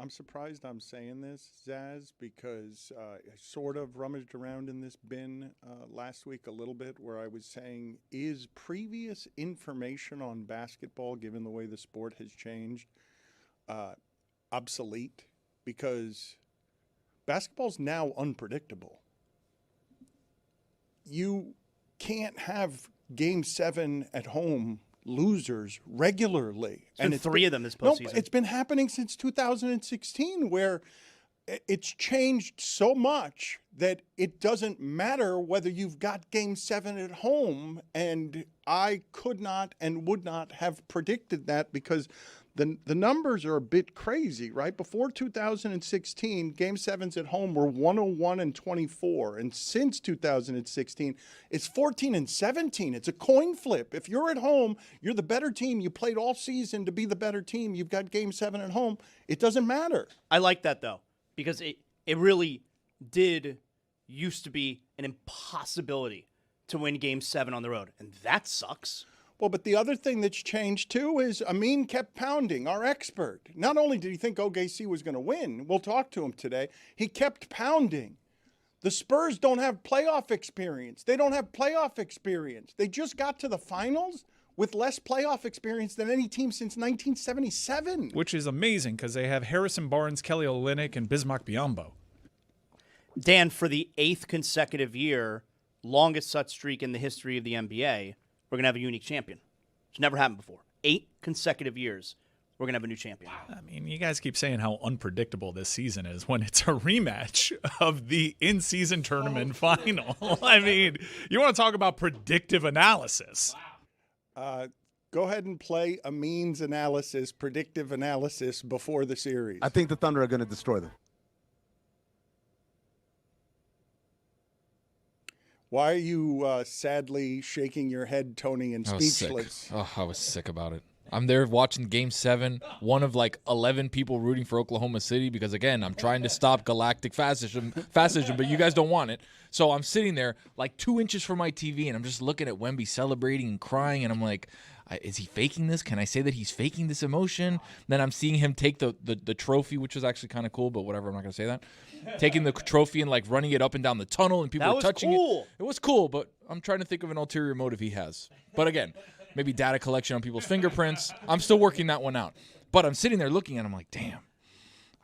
I'm surprised I'm saying this, Zaz, because I sort of rummaged around in this bin last week a little bit where I was saying, is previous information on basketball, given the way the sport has changed, obsolete? Because basketball's now unpredictable. You can't have Game 7 at home losers regularly. And it's three of them this postseason. No, it's been happening since 2016 where it's changed so much that it doesn't matter whether you've got Game 7 at home. And I could not and would not have predicted that because the numbers are a bit crazy, right? Before 2016, Game 7s at home were 101-24. And since 2016, it's 14-17. It's a coin flip. If you're at home, you're the better team. You played all season to be the better team. You've got Game 7 at home. It doesn't matter. I like that, though, because it really did used to be an impossibility to win Game 7 on the road. And that sucks. Well, but the other thing that's changed, too, is Amin kept pounding, our expert. Not only did he think OKC was going to win, we'll talk to him today, he kept pounding. The Spurs don't have playoff experience. They don't have playoff experience. They just got to the finals with less playoff experience than any team since 1977. Which is amazing because they have Harrison Barnes, Kelly Olynyk, and Bismack Biyombo. Dan, for the 8th consecutive year, longest such streak in the history of the NBA, we're going to have a unique champion. It's never happened before. 8 consecutive years, we're going to have a new champion. I mean, you guys keep saying how unpredictable this season is when it's a rematch of the in-season tournament final. I mean, you want to talk about predictive analysis. Go ahead and play Amin's analysis, predictive analysis before the series. I think the Thunder are going to destroy them. Why are you sadly shaking your head, Tony, and speechless? I was sick about it. I'm there watching Game 7, one of like 11 people rooting for Oklahoma City because, again, I'm trying to stop galactic fascism, but you guys don't want it. So I'm sitting there like 2 inches from my TV, and I'm just looking at Wemby celebrating and crying, and I'm like, is he faking this? Can I say that he's faking this emotion? Then I'm seeing him take the trophy, which was actually kind of cool, but whatever, I'm not going to say that. Taking the trophy and like running it up and down the tunnel, and people were touching it. It was cool, but I'm trying to think of an ulterior motive he has. But again, maybe data collection on people's fingerprints. I'm still working that one out. But I'm sitting there looking and I'm like, damn,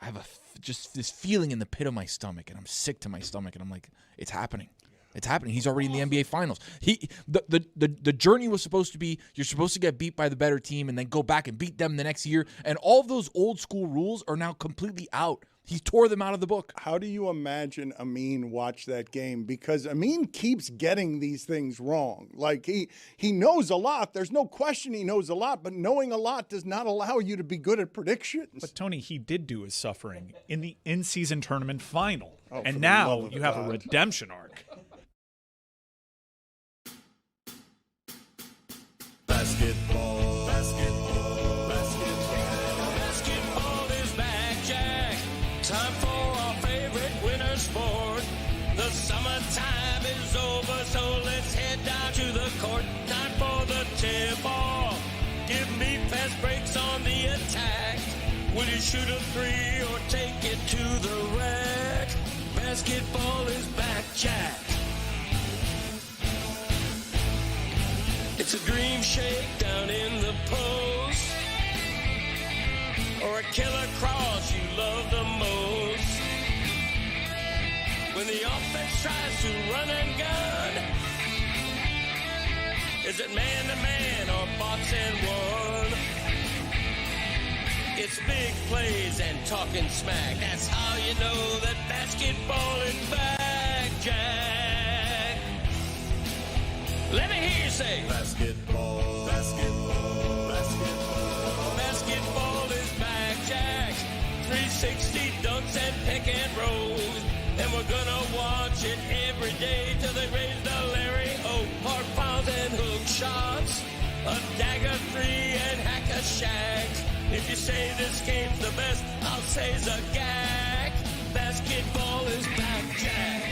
I have just this feeling in the pit of my stomach, and I'm sick to my stomach, and I'm like, it's happening. It's happening. He's already in the NBA Finals. The journey was supposed to be you're supposed to get beat by the better team and then go back and beat them the next year. And all of those old school rules are now completely out. He tore them out of the book. How do you imagine Amin watch that game? Because Amin keeps getting these things wrong. Like he knows a lot. There's no question he knows a lot, but knowing a lot does not allow you to be good at predictions. But Tony, he did do his suffering in the in-season tournament final. And now you have a redemption arc. Basketball is back, Jack. Time for our favorite winter sport. The summertime is over, so let's head down to the court. Time for the tip-ball. Give me fast breaks on the attack. Will you shoot a three or take it to the rack? Basketball is back, Jack. It's a dream shake down in the post, or a killer cross you love the most. When the offense tries to run and gun, is it man-to-man or box and one? It's big plays and talking smack. That's how you know that basketball is back, Jack. Let me hear you say basketball, basketball, basketball. Basketball is back, Jack. 360 dunks and pick and rolls. And we're gonna watch it every day till they raise the Larry O. Hard fouls and hook shots. A dagger three and hack a shack. If you say this game's the best, I'll say it's a gag. Basketball is back, Jack.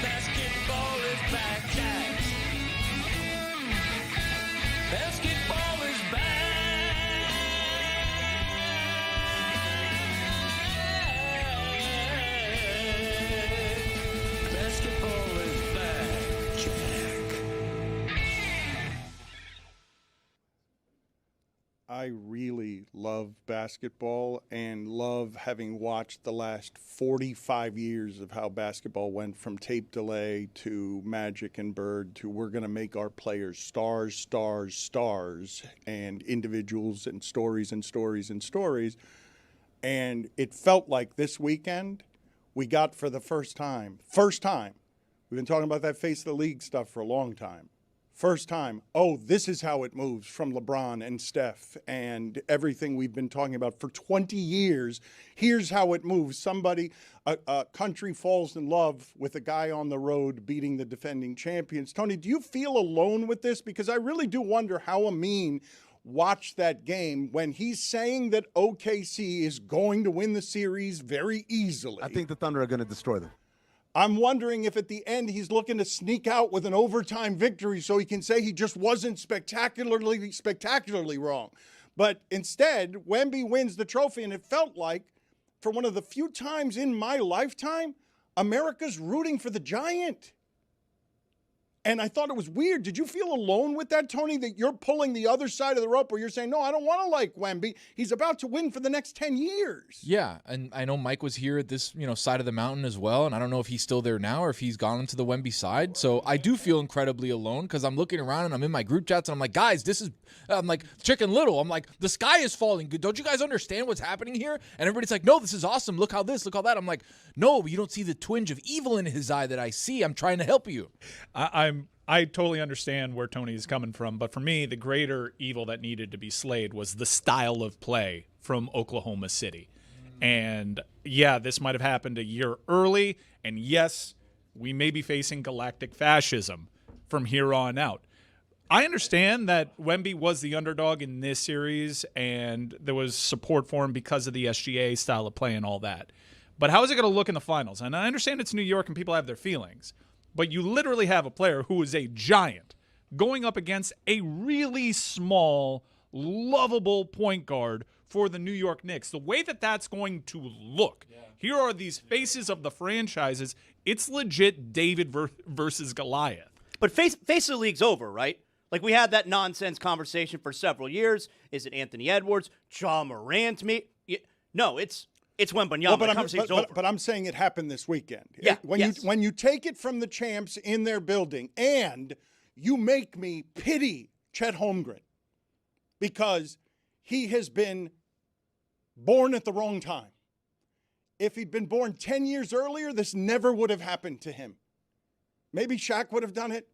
Basketball is back, Jack. Basketball is back. I really love basketball and love having watched the last 45 years of how basketball went from tape delay to Magic and Bird to we're going to make our players stars, stars, stars, and individuals and stories and stories and stories. And it felt like this weekend we got for the first time, we've been talking about that face of the league stuff for a long time. First time, oh, this is how it moves from LeBron and Steph and everything we've been talking about for 20 years. Here's how it moves. A country falls in love with a guy on the road beating the defending champions. Tony, do you feel alone with this? Because I really do wonder how Amin watched that game when he's saying that OKC is going to win the series very easily. I think the Thunder are going to destroy them. I'm wondering if at the end he's looking to sneak out with an overtime victory so he can say he just wasn't spectacularly wrong. But instead, Wemby wins the trophy, and it felt like, for one of the few times in my lifetime, America's rooting for the Giant. And I thought it was weird. Did you feel alone with that, Tony, that you're pulling the other side of the rope where you're saying, no, I don't want to like Wemby. He's about to win for the next 10 years. Yeah, and I know Mike was here at this, side of the mountain as well, and I don't know if he's still there now or if he's gone into the Wemby side. So I do feel incredibly alone because I'm looking around and I'm in my group chats and I'm like, guys, I'm like Chicken Little. I'm like, the sky is falling. Don't you guys understand what's happening here? And everybody's like, no, this is awesome. Look how this, look how that. I'm like, no, but you don't see the twinge of evil in his eye that I see. I'm trying to help you. I totally understand where Tony is coming from, but for me, the greater evil that needed to be slayed was the style of play from Oklahoma City. And yeah, this might have happened a year early, and yes, we may be facing galactic fascism from here on out. I understand that Wemby was the underdog in this series, and there was support for him because of the SGA style of play and all that. But how is it going to look in the finals? And I understand it's New York and people have their feelings. But you literally have a player who is a giant going up against a really small, lovable point guard for the New York Knicks. The way that that's going to look, here are these faces of the franchises. It's legit David versus Goliath. But face of the league's over, right? Like, we had that nonsense conversation for several years. Is it Anthony Edwards, Ja Morant? No, it's Wembanyama. Well, but I'm saying it happened this weekend. Yeah, when you take it from the champs in their building and you make me pity Chet Holmgren because he has been born at the wrong time. If he'd been born 10 years earlier, this never would have happened to him. Maybe Shaq would have done it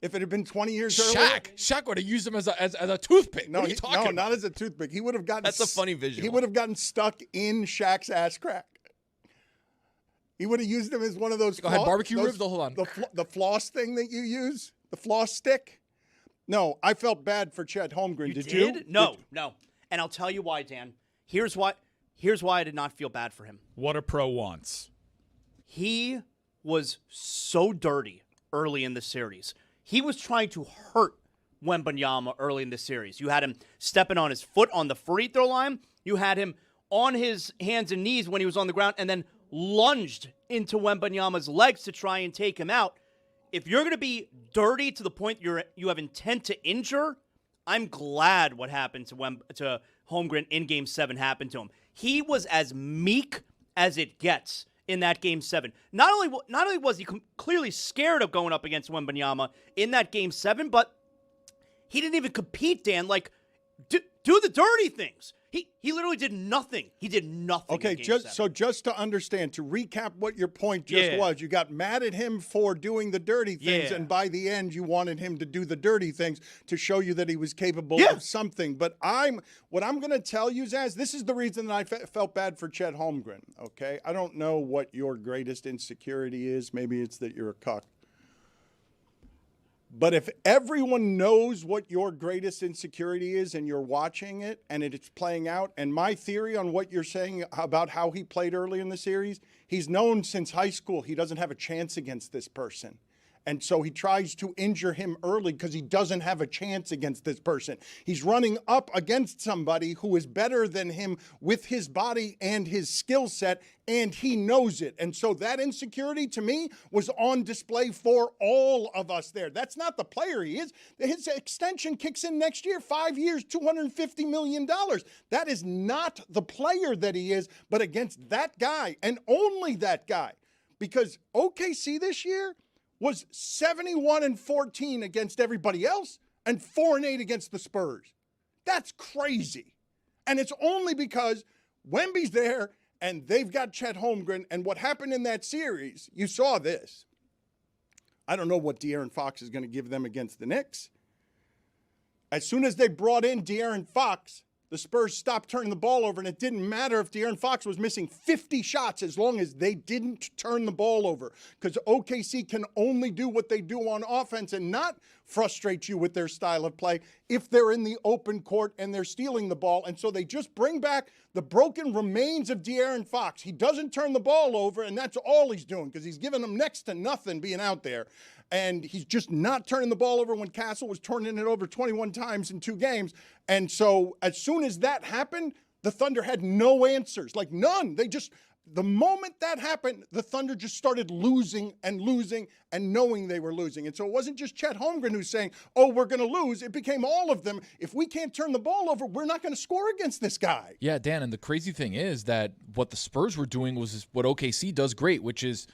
if it had been 20 years earlier. Shaq would have used him as a toothpick. No, what are you talking about? not as a toothpick. He would have gotten. That's a funny visual. He would have gotten stuck in Shaq's ass crack. He would have used him as one of those. Go ahead, barbecue ribs. Hold on. The floss thing that you use, the floss stick. No, I felt bad for Chet Holmgren. Did you? No. And I'll tell you why, Dan. Here's why I did not feel bad for him. What a pro wants. He was so dirty early in the series. He was trying to hurt Wembanyama early in the series. You had him stepping on his foot on the free throw line. You had him on his hands and knees when he was on the ground and then lunged into Wembanyama's legs to try and take him out. If you're going to be dirty to the point you have intent to injure, I'm glad what happened to Holmgren in Game 7 happened to him. He was as meek as it gets in that Game 7. Not only was he clearly scared of going up against Wembanyama in that Game 7, but he didn't even compete, Dan. Like, do the dirty things. He literally did nothing. He did nothing. Okay, in Game 7. just to understand, to recap what your point was, you got mad at him for doing the dirty things, and by the end you wanted him to do the dirty things to show you that he was capable of something. But what I'm going to tell you, Zaz, this is the reason that I felt bad for Chet Holmgren, okay? I don't know what your greatest insecurity is. Maybe it's that you're a cuck. But if everyone knows what your greatest insecurity is and you're watching it and it's playing out, and my theory on what you're saying about how he played early in the series, he's known since high school he doesn't have a chance against this person. And so he tries to injure him early because he doesn't have a chance against this person. He's running up against somebody who is better than him with his body and his skill set, and he knows it. And so that insecurity, to me, was on display for all of us there. That's not the player he is. His extension kicks in next year, 5 years, $250 million. That is not the player that he is, but against that guy, and only that guy. Because OKC this year was 71-14 against everybody else and 4-8 against the Spurs. That's crazy. And it's only because Wemby's there and they've got Chet Holmgren. And what happened in that series, you saw this. I don't know what De'Aaron Fox is going to give them against the Knicks. As soon as they brought in De'Aaron Fox, the Spurs stopped turning the ball over, and it didn't matter if De'Aaron Fox was missing 50 shots as long as they didn't turn the ball over, because OKC can only do what they do on offense and not frustrate you with their style of play if they're in the open court and they're stealing the ball. And so they just bring back the broken remains of De'Aaron Fox. He doesn't turn the ball over, and that's all he's doing because he's giving them next to nothing being out there. And he's just not turning the ball over when Castle was turning it over 21 times in 2 games. And so as soon as that happened, the Thunder had no answers, like none. The moment that happened, the Thunder just started losing and knowing they were losing. And so it wasn't just Chet Holmgren who's saying, oh, we're going to lose. It became all of them. If we can't turn the ball over, we're not going to score against this guy. Yeah, Dan, and the crazy thing is that what the Spurs were doing was what OKC does great, which is,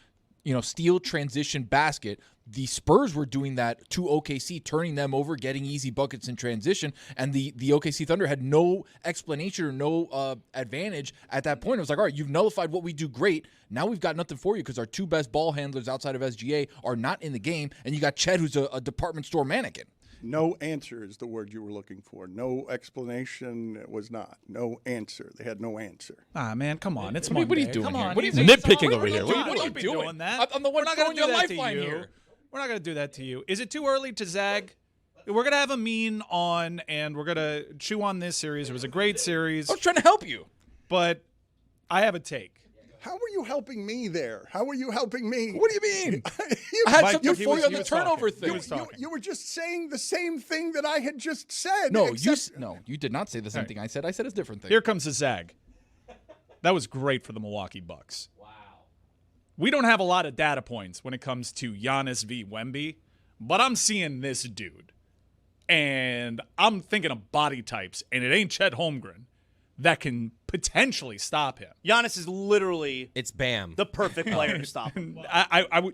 steal, transition, basket. The Spurs were doing that to OKC, turning them over, getting easy buckets in transition, and the OKC Thunder had no explanation or no advantage at that point. It was like, all right, you've nullified what we do great. Now we've got nothing for you because our 2 best ball handlers outside of SGA are not in the game, and you got Chet, who's a department store mannequin. No answer is the word you were looking for. No explanation was not. No answer. They had no answer. Ah, man, come on. It's What are you Monday. doing Come here? on. What are you Nitpicking over here. What are you Don't be doing? doing that. I'm the one We're not gonna throwing do you a that to lifeline you. here. We're not going to do that to you. Is it too early to zag? We're going to have Amin on, and we're going to chew on this series. It was a great series, I was trying to help you. but I have a take. How were you helping me there? How were you helping me? What do you mean? You- I had Mike, something he for was- you on he the was turnover talking. He thing. was talking. You were just saying the same thing that I had just said. No, except- you did not say the same thing I said. I said a different thing. Here comes the zag. That was great for the Milwaukee Bucks. Wow. We don't have a lot of data points when it comes to Giannis v. Wemby, but I'm seeing this dude. And I'm thinking of body types, and it ain't Chet Holmgren that can potentially stop him. Giannis is literally It's Bam. the perfect player to stop him.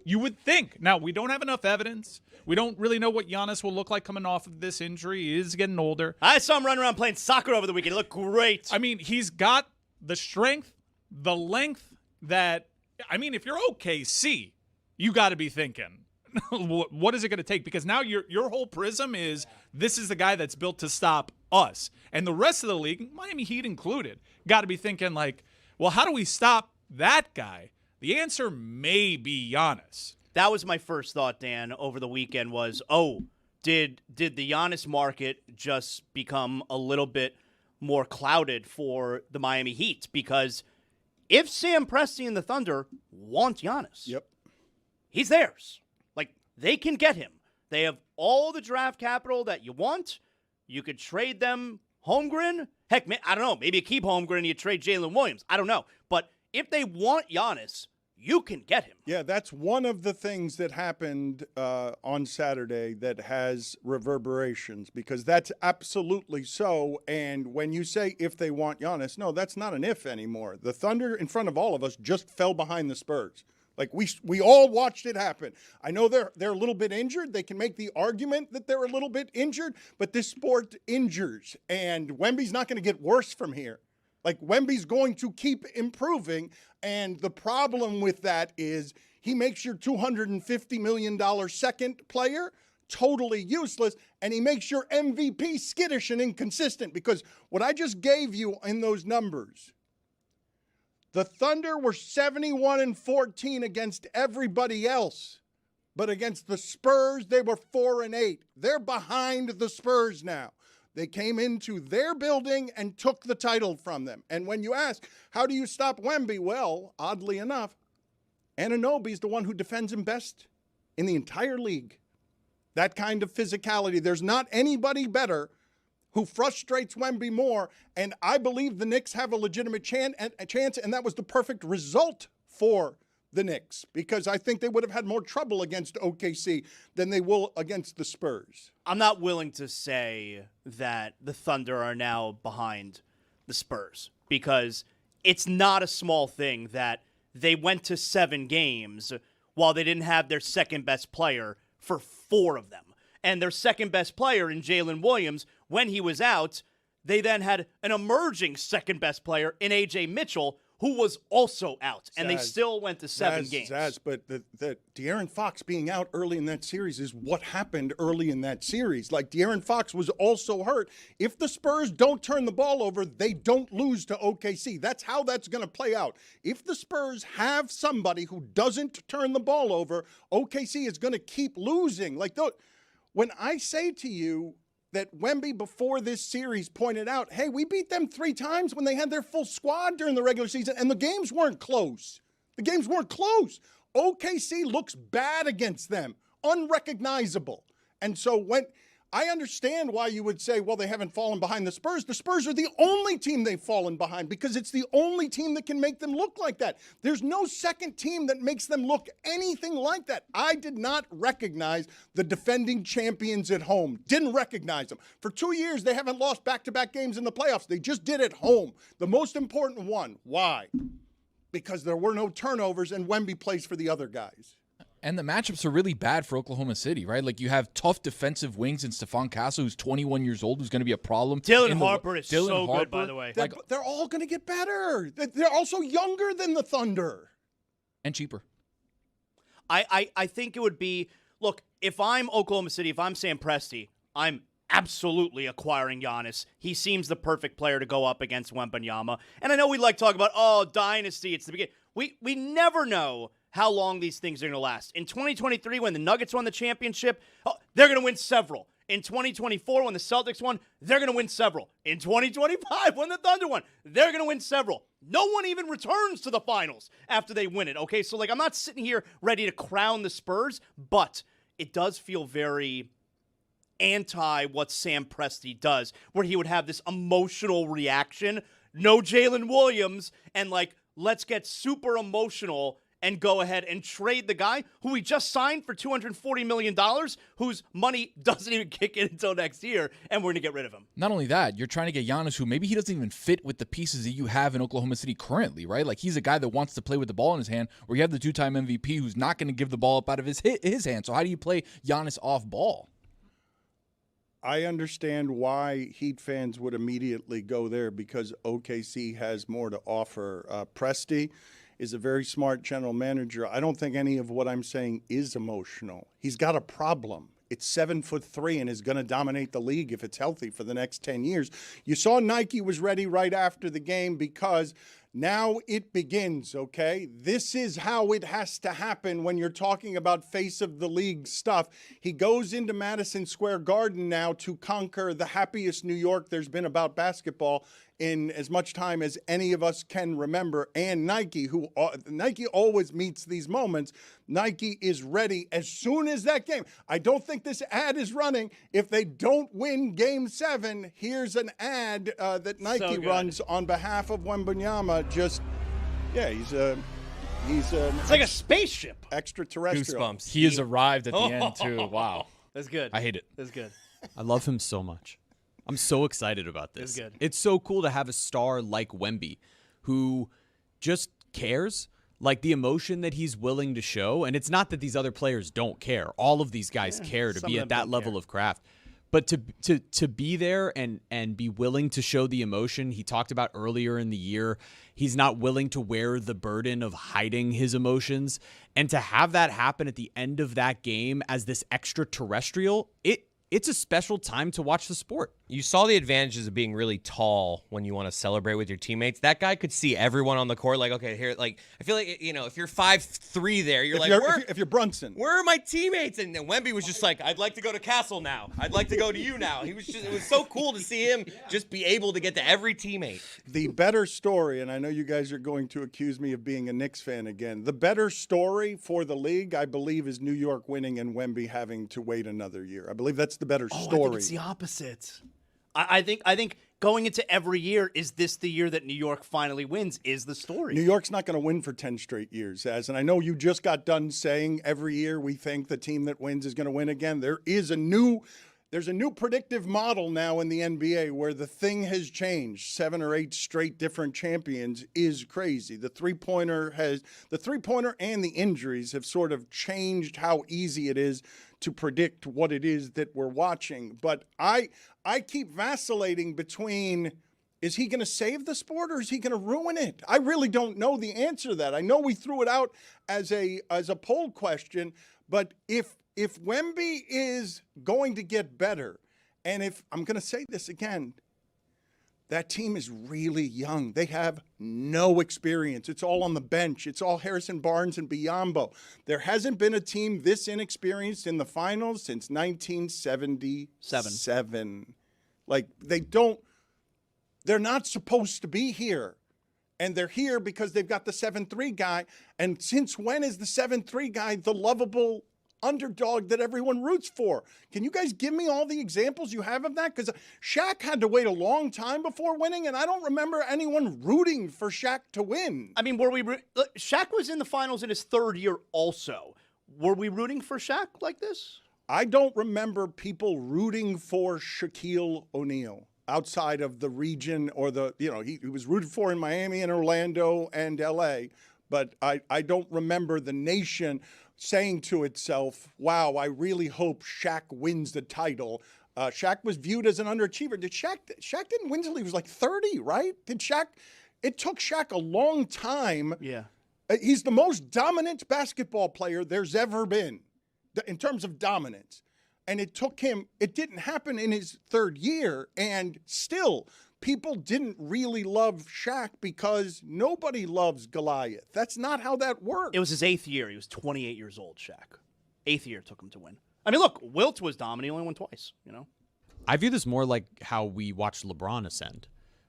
You would think. Now, we don't have enough evidence. We don't really know what Giannis will look like coming off of this injury. He is getting older. I saw him running around playing soccer over the weekend. He looked great. I mean, he's got the strength, the length that, if you're OKC, you got to be thinking, what is it going to take? Because now your whole prism is this is the guy that's built to stop us. And the rest of the league, Miami Heat included, got to be thinking like, well, how do we stop that guy? The answer may be Giannis. That was my first thought, Dan, over the weekend was, did the Giannis market just become a little bit more clouded for the Miami Heat? Because if Sam Presti and the Thunder want Giannis, Yep. he's theirs. Like, they can get him. They have all the draft capital that you want. You could trade them Holmgren. Heck, I don't know. Maybe you keep Holmgren and you trade Jalen Williams. I don't know. But if they want Giannis, you can get him. Yeah, that's one of the things that happened on Saturday that has reverberations, because that's absolutely so. And when you say if they want Giannis, no, that's not an if anymore. The Thunder, in front of all of us, just fell behind the Spurs. Like, we all watched it happen. I know they're a little bit injured. They can make the argument that they're a little bit injured, but this sport injures, and Wemby's not going to get worse from here. Like, Wemby's going to keep improving, and the problem with that is he makes your $250 million second player totally useless, and he makes your MVP skittish and inconsistent, because what I just gave you in those numbers, the Thunder were 71-14 against everybody else, but against the Spurs, they were 4-8. They're behind the Spurs now. They came into their building and took the title from them. And when you ask, how do you stop Wemby? Well, oddly enough, Anunoby's the one who defends him best in the entire league. That kind of physicality. There's not anybody better who frustrates Wemby more, and I believe the Knicks have a legitimate chance, and that was the perfect result for the Knicks, because I think they would have had more trouble against OKC than they will against the Spurs. I'm not willing to say that the Thunder are now behind the Spurs, because it's not a small thing that they went to 7 games while they didn't have their second best player for 4 of them. And their second best player in Jalen Williams, when he was out, they then had an emerging second best player in A.J. Mitchell, who was also out, and they still went to 7 games. But the De'Aaron Fox being out early in that series is what happened early in that series. Like, De'Aaron Fox was also hurt. If the Spurs don't turn the ball over, they don't lose to OKC. That's how that's going to play out. If the Spurs have somebody who doesn't turn the ball over, OKC is going to keep losing. Like, when I say to you that Wemby before this series pointed out, hey, we beat them 3 times when they had their full squad during the regular season, and the games weren't close. The games weren't close. OKC looks bad against them, unrecognizable. And so when I understand why you would say, well, they haven't fallen behind the Spurs. The Spurs are the only team they've fallen behind, because it's the only team that can make them look like that. There's no second team that makes them look anything like that. I did not recognize the defending champions at home. Didn't recognize them. For 2 years, they haven't lost back-to-back games in the playoffs. They just did at home. The most important one. Why? Because there were no turnovers, and Wemby plays for the other guys. And the matchups are really bad for Oklahoma City, right? Like, you have tough defensive wings in Stephon Castle, who's 21 years old, who's going to be a problem. Dylan Harper is so good, by the way. They're all going to get better. They're also younger than the Thunder. And cheaper. I think it would be, look, if I'm Oklahoma City, if I'm Sam Presti, I'm absolutely acquiring Giannis. He seems the perfect player to go up against Wembanyama. And I know we like talking about, dynasty, it's the beginning. We never know how long these things are going to last. In 2023, when the Nuggets won the championship, they're going to win several. In 2024, when the Celtics won, they're going to win several. In 2025, when the Thunder won, they're going to win several. No one even returns to the finals after they win it, okay? So, I'm not sitting here ready to crown the Spurs, but it does feel very anti what Sam Presti does, where he would have this emotional reaction, no Jalen Williams, and, let's get super emotional and go ahead and trade the guy who we just signed for $240 million, whose money doesn't even kick in until next year, and we're going to get rid of him. Not only that, you're trying to get Giannis, who maybe he doesn't even fit with the pieces that you have in Oklahoma City currently, right? Like, he's a guy that wants to play with the ball in his hand, where you have the 2-time MVP who's not going to give the ball up out of his hand. So how do you play Giannis off ball? I understand why Heat fans would immediately go there, because OKC has more to offer. Presti is a very smart general manager. I don't think any of what I'm saying is emotional. He's got a problem. It's 7'3" and is going to dominate the league if it's healthy for the next 10 years. You saw Nike was ready right after the game, because now it begins, okay? This is how it has to happen when you're talking about face of the league stuff. He goes into Madison Square Garden now to conquer the happiest New York there's been about basketball in as much time as any of us can remember. And Nike always meets these moments. Nike is ready as soon as that game. I don't think this ad is running. If they don't win Game 7, here's an ad that Nike runs on behalf of Wembanyama. It's like a spaceship. Extraterrestrial. Goosebumps. He has arrived at the end, too. Wow. That's good. I hate it. That's good. I love him so much. I'm so excited about this. It's good. It's so cool to have a star like Wemby who just cares, like the emotion that he's willing to show. And it's not that these other players don't care. All of these guys care to be at that level of craft. But to be there and be willing to show the emotion he talked about earlier in the year, he's not willing to wear the burden of hiding his emotions. And to have that happen at the end of that game as this extraterrestrial, it's a special time to watch the sport. You saw the advantages of being really tall when you want to celebrate with your teammates. That guy could see everyone on the court. Like, okay, here, like, I feel like, if you're 5'3" there, if you're Brunson, where are my teammates? And then Wemby was just like, I'd like to go to Castle now. I'd like to go to you now. It was so cool to see him just be able to get to every teammate. The better story, and I know you guys are going to accuse me of being a Knicks fan again. The better story for the league, I believe, is New York winning and Wemby having to wait another year. I believe that's the better story. I think it's the opposite. I think going into every year, is this the year that New York finally wins, is the story. New York's not going to win for 10 straight years, and I know you just got done saying every year we think the team that wins is going to win again. There's a new predictive model now in the NBA where the thing has changed. 7 or 8 straight different champions is crazy. The three-pointer and the injuries have sort of changed how easy it is to predict what it is that we're watching. But I keep vacillating between, is he going to save the sport or is he going to ruin it? I really don't know the answer to that. I know we threw it out as a poll question, but if Wemby is going to get better, and if I'm going to say this again, that team is really young. They have no experience. It's all on the bench. It's all Harrison Barnes and Biyombo. There hasn't been a team this inexperienced in the finals since 1977. Like, they're not supposed to be here. And they're here because they've got the 7-3 guy. And since when is the 7-3 guy the lovable underdog that everyone roots for? Can you guys give me all the examples you have of that? Because Shaq had to wait a long time before winning, and I don't remember anyone rooting for Shaq to win. I mean, Shaq was in the finals in his 3rd year also. Were we rooting for Shaq like this? I don't remember people rooting for Shaquille O'Neal outside of the region or he was rooted for in Miami and Orlando and LA, but I don't remember the nation saying to itself, wow, I really hope Shaq wins the title. Shaq was viewed as an underachiever. Shaq didn't win until he was like 30, right? It took Shaq a long time. Yeah. He's the most dominant basketball player there's ever been in terms of dominance. And it didn't happen in his 3rd year. And still, people didn't really love Shaq because nobody loves Goliath. That's not how that works. It was his 8th year. He was 28 years old, Shaq. 8th year took him to win. I mean, look, Wilt was dominant. He only won twice, I view this more like how we watched LeBron ascend.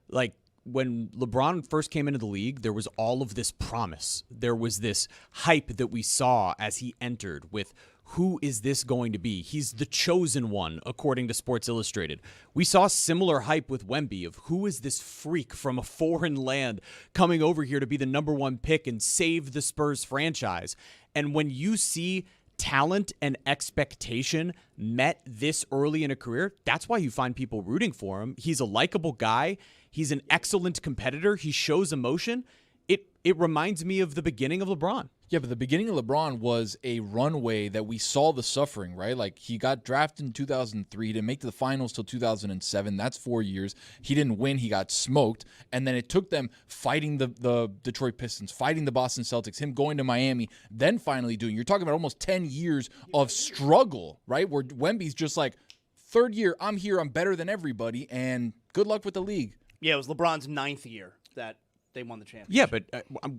Like, when LeBron first came into the league, there was all of this promise. There was this hype that we saw as he entered with, who is this going to be? He's the chosen one, according to Sports Illustrated. We saw similar hype with Wemby of who is this freak from a foreign land coming over here to be the number 1 pick and save the Spurs franchise. And when you see talent and expectation met this early in a career, that's why you find people rooting for him. He's a likable guy. He's an excellent competitor. He shows emotion. It reminds me of the beginning of LeBron. Yeah, but the beginning of LeBron was a runway that we saw the suffering, right? Like, he got drafted in 2003. He didn't make the finals till 2007. That's 4 years. He didn't win. He got smoked. And then it took them fighting the Detroit Pistons, fighting the Boston Celtics, him going to Miami, then finally doing. You're talking about almost 10 years of struggle, right? Where Wemby's just like, 3rd year, I'm here, I'm better than everybody, and good luck with the league. Yeah, it was LeBron's 9th year that they won the championship. Yeah, but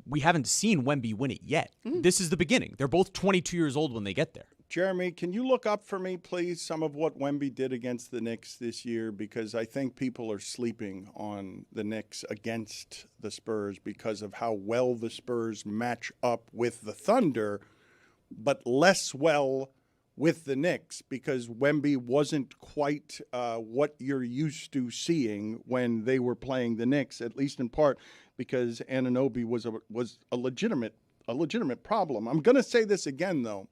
we haven't seen Wemby win it yet. Mm-hmm. This is the beginning. They're both 22 years old when they get there. Jeremy, can you look up for me, please, some of what Wemby did against the Knicks this year? Because I think people are sleeping on the Knicks against the Spurs because of how well the Spurs match up with the Thunder, but less well with the Knicks because Wemby wasn't quite what you're used to seeing when they were playing the Knicks, at least in part because Anunoby was a legitimate problem. I'm going to say this again, though.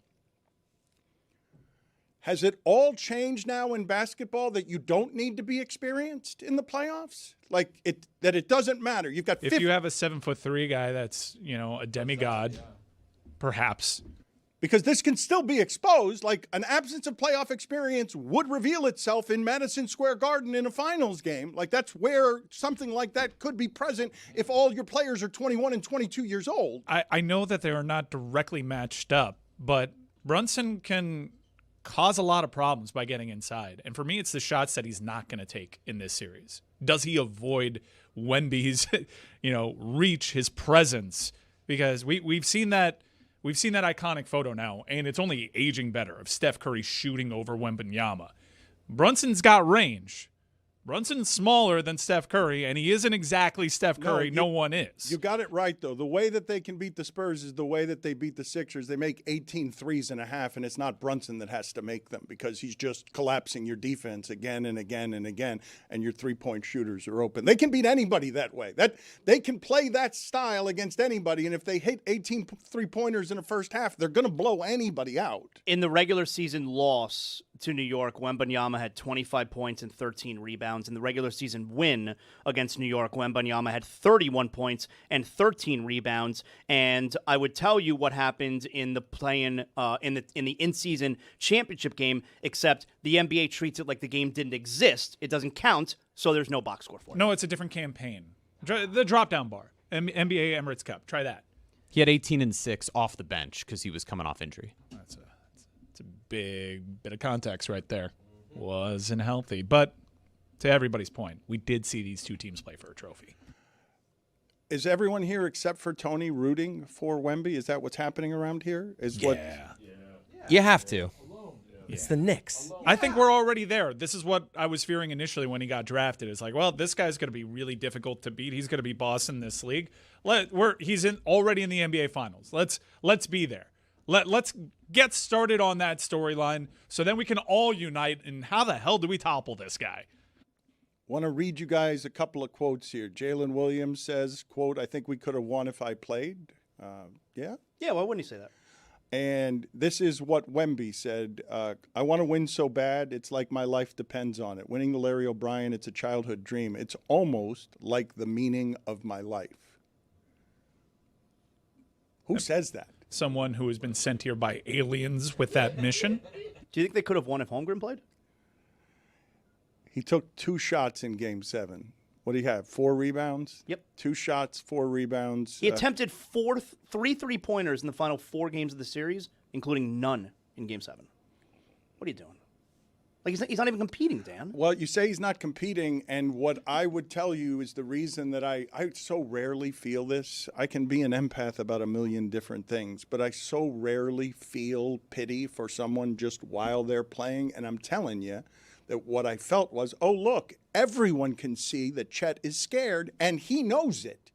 Has it all changed now in basketball that you don't need to be experienced in the playoffs? Like, that it doesn't matter. You've got if you have a 7'3" guy that's, a demigod, perhaps. Because this can still be exposed. Like, an absence of playoff experience would reveal itself in Madison Square Garden in a finals game. Like, that's where something like that could be present if all your players are 21 and 22 years old. I know that they are not directly matched up, but Brunson can cause a lot of problems by getting inside. And for me, it's the shots that he's not going to take in this series. Does he avoid Wemby's, reach, his presence? Because we've seen that iconic photo now, and it's only aging better, of Steph Curry shooting over Wembanyama. Brunson's got range. Brunson's smaller than Steph Curry, and he isn't exactly Steph Curry. No one is. You got it right, though. The way that they can beat the Spurs is the way that they beat the Sixers. They make 18 threes and a half, and it's not Brunson that has to make them because he's just collapsing your defense again and again and again, and your three-point shooters are open. They can beat anybody that way. They can play that style against anybody, and if they hit 18 three-pointers in the first half, they're going to blow anybody out. In the regular season loss to New York, Wembanyama had 25 points and 13 rebounds. In the regular season win against New York, Wembanyama had 31 points and 13 rebounds. And I would tell you what happened in the in-season championship game, except the NBA treats it like the game didn't exist. It doesn't count, so there's no box score for it. No, it's a different campaign. The drop-down bar, NBA Emirates Cup. Try that. He had 18 and 6 off the bench because he was coming off injury. That's a big bit of context right there. Wasn't healthy, but to everybody's point, we did see these two teams play for a trophy. Is everyone here except for Tony rooting for Wemby? Is that what's happening around here? You have to. It's the Knicks. I think we're already there. This is what I was fearing initially when he got drafted. It's like, well, this guy's going to be really difficult to beat. He's going to be boss in this league. He's already in the NBA Finals. Let's be there. Let's get started on that storyline so then we can all unite. And how the hell do we topple this guy? Want to read you guys a couple of quotes here. Jalen Williams says, quote, "I think we could have won if I played." Yeah? Yeah, why wouldn't he say that? And this is what Wemby said. "I want to win so bad, it's like my life depends on it. Winning the Larry O'Brien, it's a childhood dream. It's almost like the meaning of my life." Who says that? Someone who has been sent here by aliens with that mission. Do you think they could have won if Holmgren played? He took 2 shots in Game 7. What do you have? 4 rebounds? Yep. 2 shots, 4 rebounds. He attempted 3 3-pointers in the final 4 games of the series, including none in Game 7. What are you doing? Like, he's not even competing, Dan. Well, you say he's not competing, and what I would tell you is the reason that I so rarely feel this. I can be an empath about a million different things, but I so rarely feel pity for someone just while they're playing, and I'm telling you that what I felt was, oh, look, everyone can see that Chet is scared, and he knows it.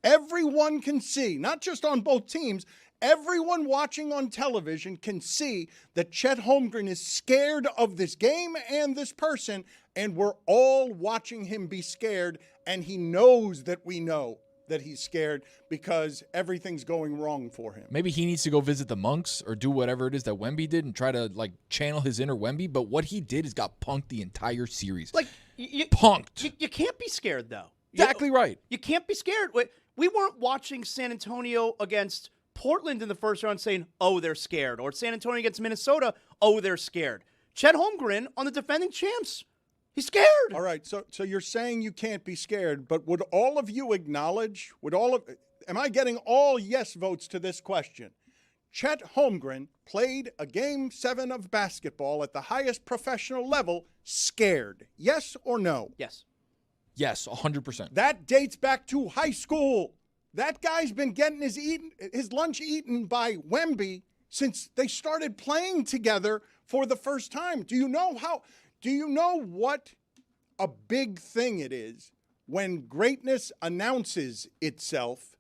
Everyone can see, not just on both teams, everyone watching on television can see that Chet Holmgren is scared of this game and this person, and we're all watching him be scared, and he knows that we know that he's scared because everything's going wrong for him. Maybe he needs to go visit the monks or do whatever it is that Wemby did and try to channel his inner Wemby. But what he did is got punked the entire series. Punked. You can't be scared, though. Exactly right. You can't be scared. We weren't watching San Antonio against Portland in the first round saying, oh, they're scared. Or San Antonio against Minnesota, oh, they're scared. Chet Holmgren on the defending champs. He's scared. All right, so you're saying you can't be scared, but would all of you acknowledge, am I getting all yes votes to this question? Chet Holmgren played a Game 7 of basketball at the highest professional level scared. Yes or no? Yes. Yes, 100%. That dates back to high school. That guy's been getting his lunch eaten by Wemby since they started playing together for the first time. Do you know what a big thing it is when greatness announces itself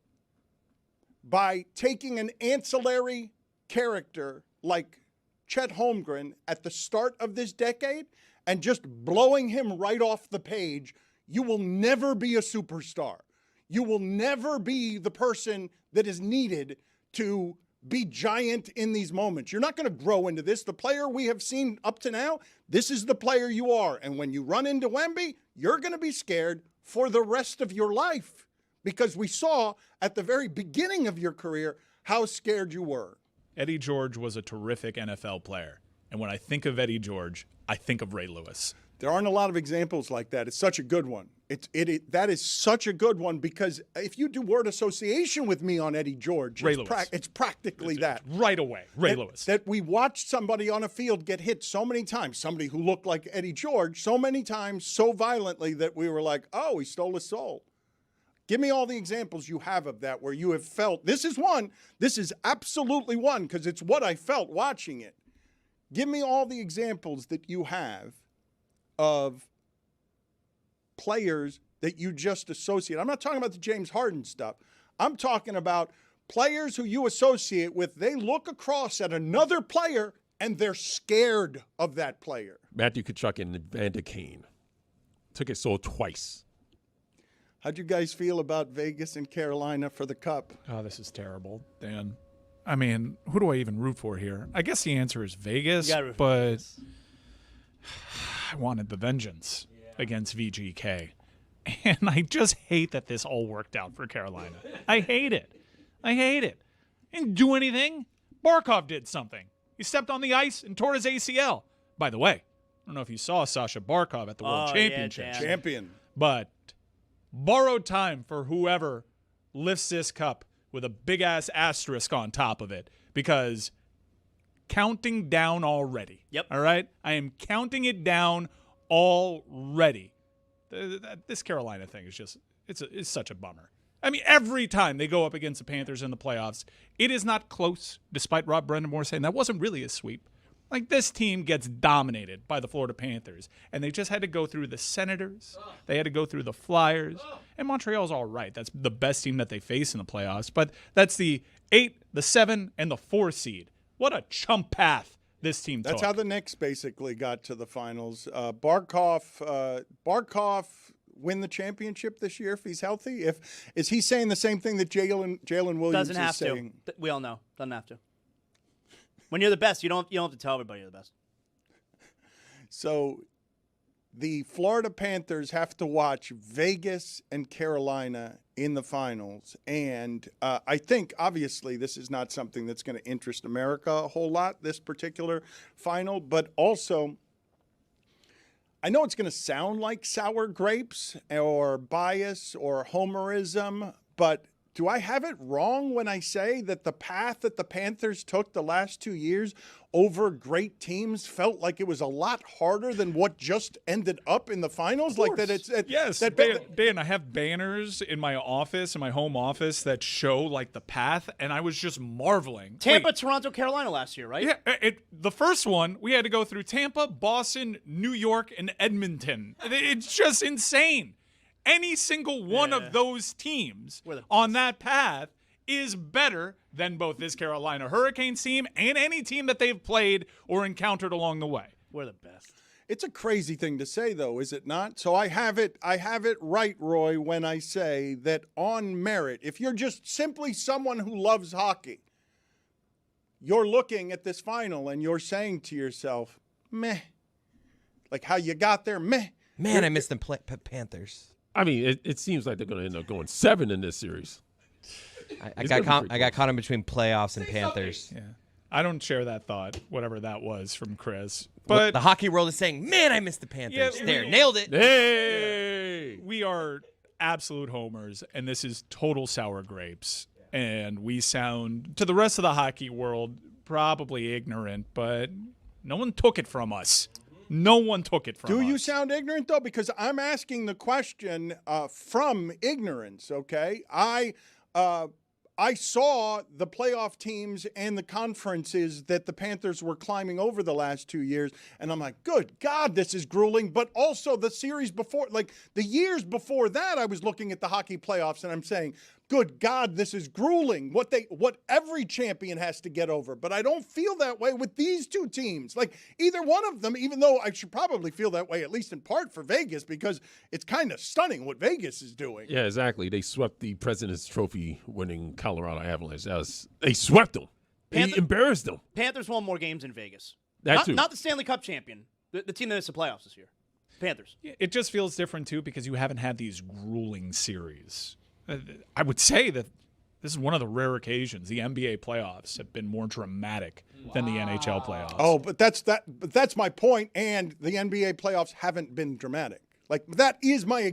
by taking an ancillary character like Chet Holmgren at the start of this decade and just blowing him right off the page? You will never be a superstar. You will never be the person that is needed to be giant in these moments. You're not going to grow into this. The player we have seen up to now, this is the player you are. And when you run into Wemby, you're going to be scared for the rest of your life because we saw at the very beginning of your career how scared you were. Eddie George was a terrific NFL player. And when I think of Eddie George, I think of Ray Lewis. There aren't a lot of examples like that. It's such a good one. That is such a good one, because if you do word association with me on Eddie George, Ray it's, Lewis. it's practically that. Right away, Ray Lewis. That we watched somebody on a field get hit so many times, somebody who looked like Eddie George so many times, so violently that we were like, oh, he stole his soul. Give me all the examples you have of that where you have felt, this is one, this is absolutely one, because it's what I felt watching it. Give me all the examples that you have of players that you just associate. I'm not talking about the James Harden stuff. I'm talking about players who you associate with. They look across at another player and they're scared of that player. Matthew Tkachuk and Evander Kane took it so twice. How'd you guys feel about Vegas and Carolina for the Cup? Oh, this is terrible, Dan. I mean, who do I even root for here? I guess the answer is Vegas, but I wanted the vengeance against VGK. And I just hate that this all worked out for Carolina. I hate it. I hate it. Didn't do anything. Barkov did something. He stepped on the ice and tore his ACL. By the way, I don't know if you saw Sasha Barkov at the World Championship. Champion. But borrowed time for whoever lifts this cup with a big-ass asterisk on top of it, because counting down already. Yep. All right? I am counting it down already. This Carolina thing is just, it's such a bummer. I mean, every time they go up against the Panthers in the playoffs, it is not close, despite Rob Brendamore saying that wasn't really a sweep. Like, this team gets dominated by the Florida Panthers, and they just had to go through the Senators. They had to go through the Flyers. And Montreal's all right. That's the best team that they face in the playoffs. But that's the 8, the 7, and the 4 seed. What a chump path this team took. That's how the Knicks basically got to the finals. Barkov win the championship this year if he's healthy? Is he saying the same thing that Jalen Williams Doesn't have is saying? to. We all know. Doesn't have to. When you're the best, you don't have to tell everybody you're the best. So the Florida Panthers have to watch Vegas and Carolina in the finals. And I think, obviously, this is not something that's going to interest America a whole lot, this particular final. But also, I know it's going to sound like sour grapes or bias or homerism, but do I have it wrong when I say that the path that the Panthers took the last 2 years over great teams felt like it was a lot harder than what just ended up in the finals? Like that it's yes, that, Dan, I have banners in my office, in my home office, that show like the path, and I was just marveling. Tampa, Toronto, Carolina last year, right? Yeah, the first one, we had to go through Tampa, Boston, New York, and Edmonton. It's just insane. Any single one of those teams on that path is better than both this Carolina Hurricanes team and any team that they've played or encountered along the way. We're the best. It's a crazy thing to say, though, is it not? So I have it right, Roy, when I say that on merit, if you're just simply someone who loves hockey, you're looking at this final and you're saying to yourself, meh. Like how you got there, meh. Man, I miss the Panthers. I mean, it seems like they're going to end up going 7 in this series. I got caught in between playoffs and Panthers. Yeah, I don't share that thought, whatever that was from Chris. But the hockey world is saying, man, I miss the Panthers. Yeah, there, nailed it. Hey! We are absolute homers, and this is total sour grapes. And we sound, to the rest of the hockey world, probably ignorant, but no one took it from us. No one took it from us. Do you sound ignorant, though? Because I'm asking the question from ignorance, okay? I saw the playoff teams and the conferences that the Panthers were climbing over the last 2 years, and I'm like, good God, this is grueling. But also the series before, like the years before that, I was looking at the hockey playoffs, and I'm saying, good God, this is grueling. What every champion has to get over. But I don't feel that way with these two teams. Like either one of them, even though I should probably feel that way, at least in part for Vegas, because it's kind of stunning what Vegas is doing. Yeah, exactly. They swept the President's Trophy winning Colorado Avalanche. They swept them. They embarrassed them. Panthers won more games in Vegas. That too. Not the Stanley Cup champion. The team that missed the playoffs this year. Panthers. It just feels different, too, because you haven't had these grueling series. I would say that this is one of the rare occasions the NBA playoffs have been more dramatic than the NHL playoffs. Oh, but that's my point. And the NBA playoffs haven't been dramatic. Like that is my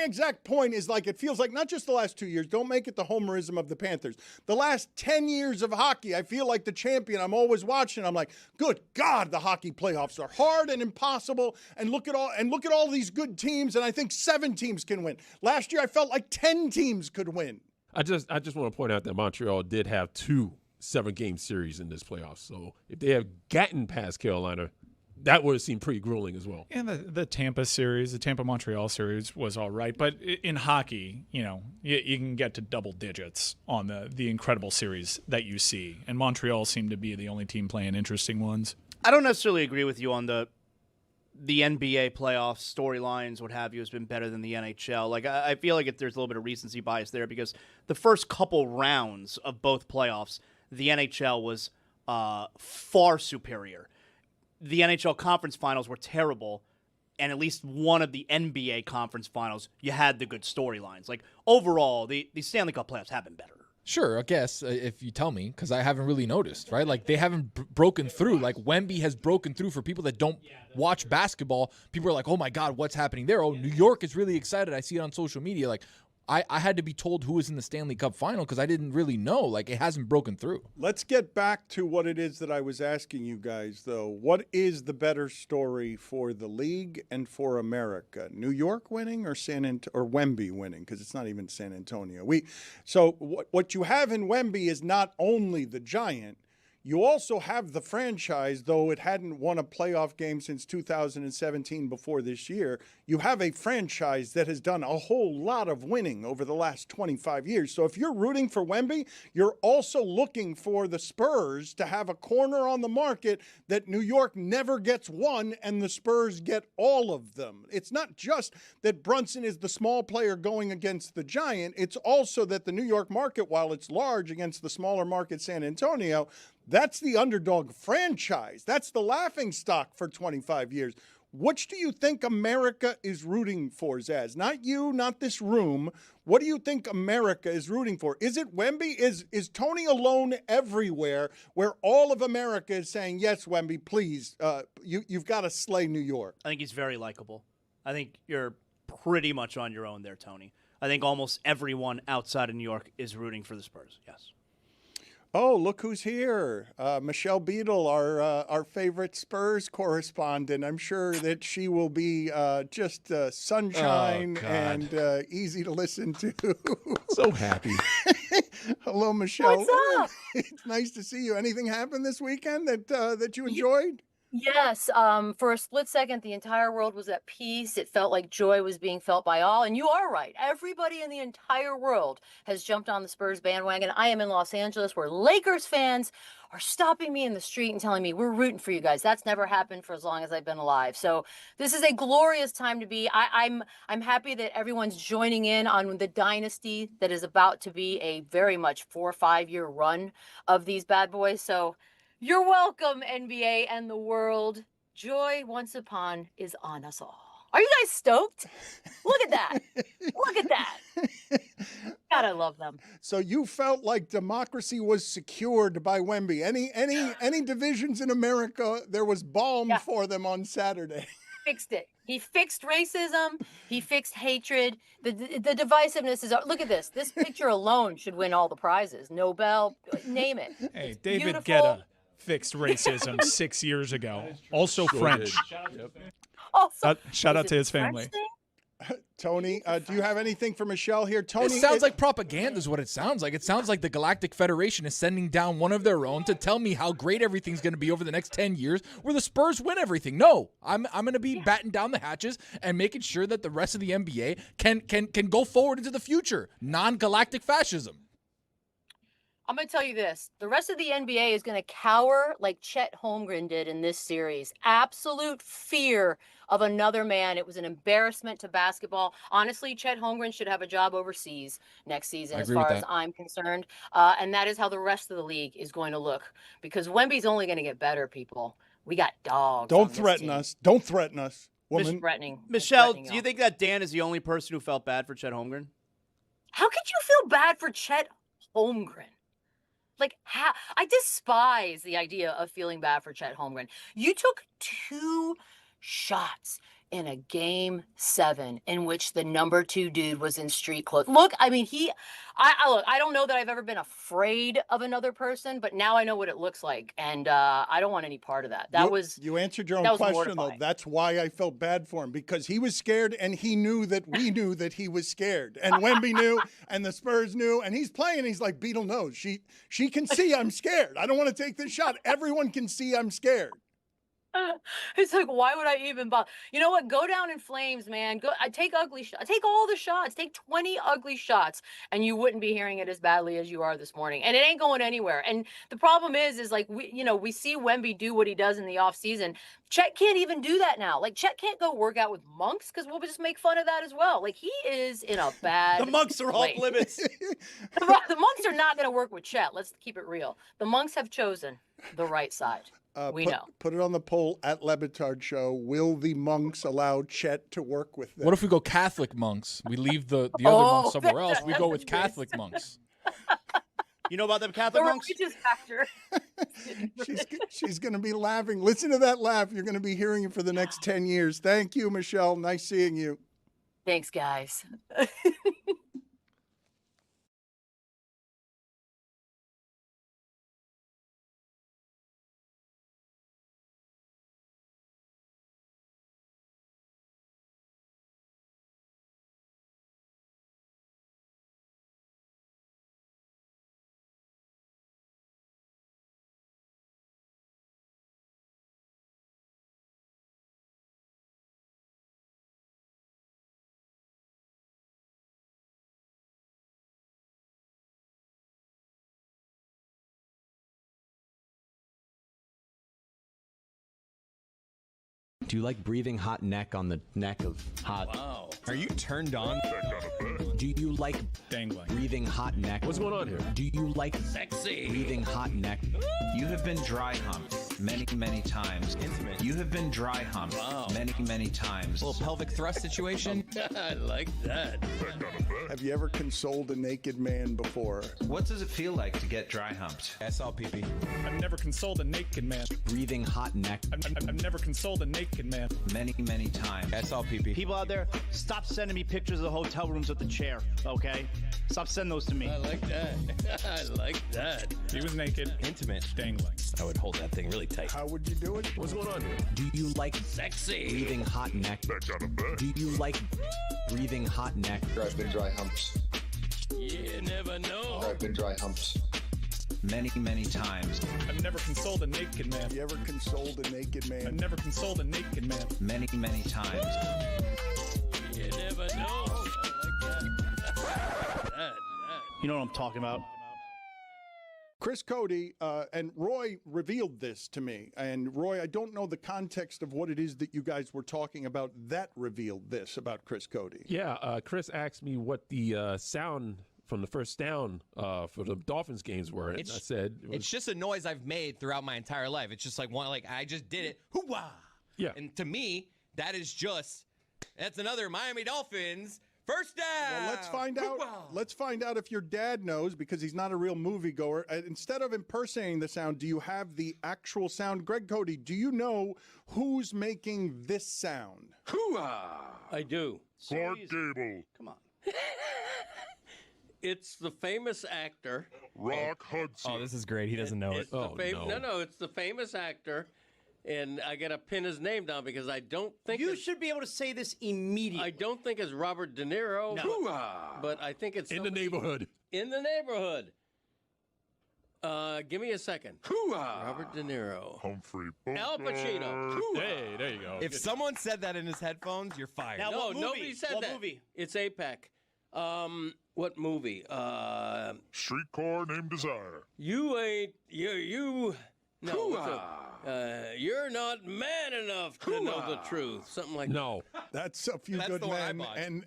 exact point is like it feels like not just the last 2 years. Don't make it the homerism of the Panthers. The last 10 years of hockey, I feel like the champion. I'm always watching. I'm like, good God, the hockey playoffs are hard and impossible. And look at all these good teams. And I think 7 teams can win. Last year, I felt like 10 teams could win. I just want to point out that Montreal did have 2 7-game series in this playoffs. So if they have gotten past Carolina, that would have seemed pretty grueling as well. And the Tampa series, the Tampa-Montreal series was all right. But in hockey, you can get to double digits on the incredible series that you see. And Montreal seemed to be the only team playing interesting ones. I don't necessarily agree with you on the NBA playoff storylines, what have you, has been better than the NHL. Like, I feel like there's a little bit of recency bias there because the first couple rounds of both playoffs, the NHL was far superior. The NHL conference finals were terrible, and at least one of the NBA conference finals, you had the good storylines. Like, overall, the Stanley Cup playoffs have been better. Sure, I guess, if you tell me, because I haven't really noticed, right? Like, they haven't broken through. Like, Wemby has broken through for people that don't watch basketball. People are like, oh, my God, what's happening there? Oh, New York is really excited. I see it on social media. Like, I had to be told who was in the Stanley Cup final because I didn't really know. Like, it hasn't broken through. Let's get back to what it is that I was asking you guys, though. What is the better story for the league and for America? New York winning or Wemby winning? Because it's not even San Antonio. So what you have in Wemby is not only the Giant. You also have the franchise, though it hadn't won a playoff game since 2017 before this year. You have a franchise that has done a whole lot of winning over the last 25 years. So if you're rooting for Wemby, you're also looking for the Spurs to have a corner on the market that New York never gets one and the Spurs get all of them. It's not just that Brunson is the small player going against the Giant. It's also that the New York market, while it's large against the smaller market San Antonio, that's the underdog franchise. That's the laughingstock for 25 years. Which do you think America is rooting for, Zaz? Not you, not this room. What do you think America is rooting for? Is it Wemby? Is Tony alone everywhere where all of America is saying, yes, Wemby, please, you've got to slay New York? I think he's very likable. I think you're pretty much on your own there, Tony. I think almost everyone outside of New York is rooting for the Spurs, yes. Oh, look who's here. Michelle Beadle, our favorite Spurs correspondent. I'm sure that she will be just sunshine and easy to listen to. So happy. Hello, Michelle. What's up? It's nice to see you. Anything happened this weekend that you enjoyed? Yes. For a split second, the entire world was at peace. It felt like joy was being felt by all. And you are right. Everybody in the entire world has jumped on the Spurs bandwagon. I am in Los Angeles where Lakers fans are stopping me in the street and telling me we're rooting for you guys. That's never happened for as long as I've been alive. So this is a glorious time to be. I'm happy that everyone's joining in on the dynasty that is about to be a very much 4 or 5 year run of these bad boys. So you're welcome, NBA and the world. Joy once upon is on us all. Are you guys stoked? Look at that. Look at that. God, I love them. So you felt like democracy was secured by Wemby. Any divisions in America, there was balm for them on Saturday. Fixed it. He fixed racism. He fixed hatred. The divisiveness is. Look at this. This picture alone should win all the prizes. Nobel, name it. Hey, It's David beautiful. Guetta fixed racism 6 years ago. Also French. Also, Shout out is to it his French family. thing? Tony, do you have anything for Michelle here? Tony, It sounds like propaganda is what it sounds like. It sounds like the Galactic Federation is sending down one of their own to tell me how great everything's going to be over the next 10 years where the Spurs win everything. No, I'm going to be batting down the hatches and making sure that the rest of the NBA can go forward into the future. Non-galactic fascism. I'm going to tell you this. The rest of the NBA is going to cower like Chet Holmgren did in this series. Absolute fear of another man. It was an embarrassment to basketball. Honestly, Chet Holmgren should have a job overseas next season as far as I'm concerned. And that is how the rest of the league is going to look. Because Wemby's only going to get better, people. We got dogs. Don't threaten us. Don't threaten us, woman. Threatening. Michelle, Threatening do you think that Dan is the only person who felt bad for Chet Holmgren? How could you feel bad for Chet Holmgren? Like, I despise the idea of feeling bad for Chet Holmgren. You took 2 shots in a game 7 in which the number 2 dude was in street clothes. Look, I mean, I don't know that I've ever been afraid of another person, but now I know what it looks like, and I don't want any part of that. You answered your own question, though. That's why I felt bad for him, because he was scared, and he knew that we knew that he was scared, and Wemby knew, and the Spurs knew, and he's playing. He's like, Beetle knows. She can see I'm scared. I don't want to take this shot. Everyone can see I'm scared. It's like, why would I even bother? You know what? Go down in flames, man. I take ugly shots. Take all the shots. Take 20 ugly shots, and you wouldn't be hearing it as badly as you are this morning. And it ain't going anywhere. And the problem is like we see Wemby do what he does in the off season. Chet can't even do that now. Like, Chet can't go work out with monks because we'll just make fun of that as well. Like, he is in a bad The monks are off limits. The monks are not going to work with Chet. Let's keep it real. The monks have chosen the right side. We know. Put it on the poll at Le Batard Show. Will the monks allow Chet to work with them? What if we go Catholic monks? We leave the other monks somewhere else. We go with Catholic monks. You know about them Catholic monks? The religious factor. She's going to be laughing. Listen to that laugh. You're going to be hearing it for the next 10 years. Thank you, Michelle. Nice seeing you. Thanks, guys. Do you like breathing hot neck on the neck of hot? Wow. Are you turned on? Do you like Dangling. breathing hot neck? What's going on here? Do you like Sexy. breathing hot neck? You have been dry humped many, many times. Intimate. You have been dry humped Wow. many, many times. Little pelvic thrust situation. I like that. Have you ever consoled a naked man before? What does it feel like to get dry humped? SLPP. I've never consoled a naked man. Breathing hot neck. I've never consoled a naked man. Many, many times. SLPP. People out there, stop sending me pictures of the hotel rooms with the chair, okay? Stop sending those to me. I like that. I like that. He was naked, Intimate. dangling. I would hold that thing really tight. How would you do it? What's going on here? Do you like Sexy. breathing hot neck? Do you like breathing hot neck? I've been dry humps. You never know. I've been dry humps. Many, many times. I've never consoled a naked man. Have you ever consoled a naked I've man? never consoled a naked man. Many, many times. You never know. I like that. You know what I'm talking about? Chris Cody and Roy revealed this to me. And Roy, I don't know the context of what it is that you guys were talking about that revealed this about Chris Cody. Yeah, Chris asked me what the sound from the first down for the Dolphins games were. And I said It's just a noise I've made throughout my entire life. It's just like one, like I just did it. Hoo-wah! Yeah. And to me, that's another Miami Dolphins first down. Well, let's find out. Hoo-wah! Let's find out if your dad knows, because he's not a real moviegoer. Instead of impersonating the sound, do you have the actual sound? Greg Cody, do you know who's making this sound? I do. Clark Gable. Come on. It's the famous actor. Rock Hudson. Oh, this is great. He doesn't know it. It's no, it's the famous actor, and I gotta pin his name down because I don't think You should be able to say this immediately. I don't think it's Robert De Niro, but I think it's in the neighborhood. In the neighborhood. Give me a second. Robert De Niro. Humphrey Al Pacino. Hey, there you go. If someone said that in his headphones, you're fired. Now, No, what movie? nobody said What that. movie? It's APEC. What movie? Streetcar Named Desire. You ain't you. No, you're not man enough to know the truth. Something like No. That's A Few That's Good the one I Men, bought. and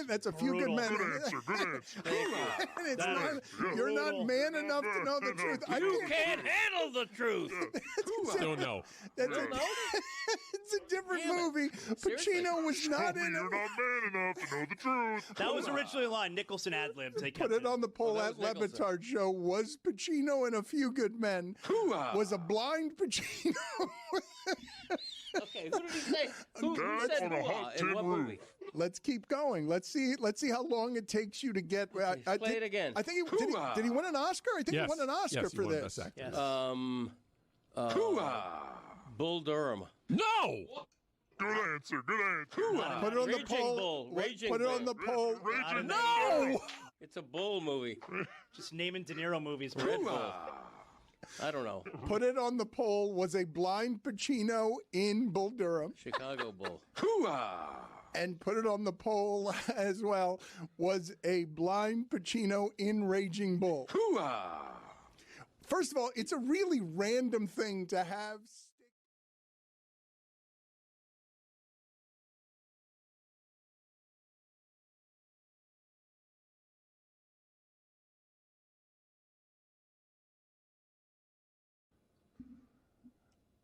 that's A Few Good Men. Good answer. Good answer. And it's not, you're not man enough to know the truth. I You can't handle the truth. Still no. That's it's a different movie. Pacino was not in You're it. not man enough to know the truth. That was originally a line. Nicholson ad-libbed. They Put kept it on the poll that at was Le Nicholson. Batard Show. Was Pacino in A Few Good Men? Was a blind Pacino? Okay, Okay, who did he say? Who Dad said on a hot in tin what roof. movie? Let's keep going. Let's see how long it takes you to get. Play it again. I think did he win an Oscar? I think Yes. he won an Oscar Yes, he for won this. Best Actor. Yes. Bull Durham. No. Good answer. Good answer. Put it on the Raging poll. Bull. Raging Put it on Bull. the poll. Raging No. It's a bull movie. Just naming De Niro movies. Red Bull. I don't know. Put it on the poll. Was a blind Pacino in Bull Durham? Chicago Bull. And put it on the poll as well. Was a blind Pacino in Raging Bull? First of all, it's a really random thing to have.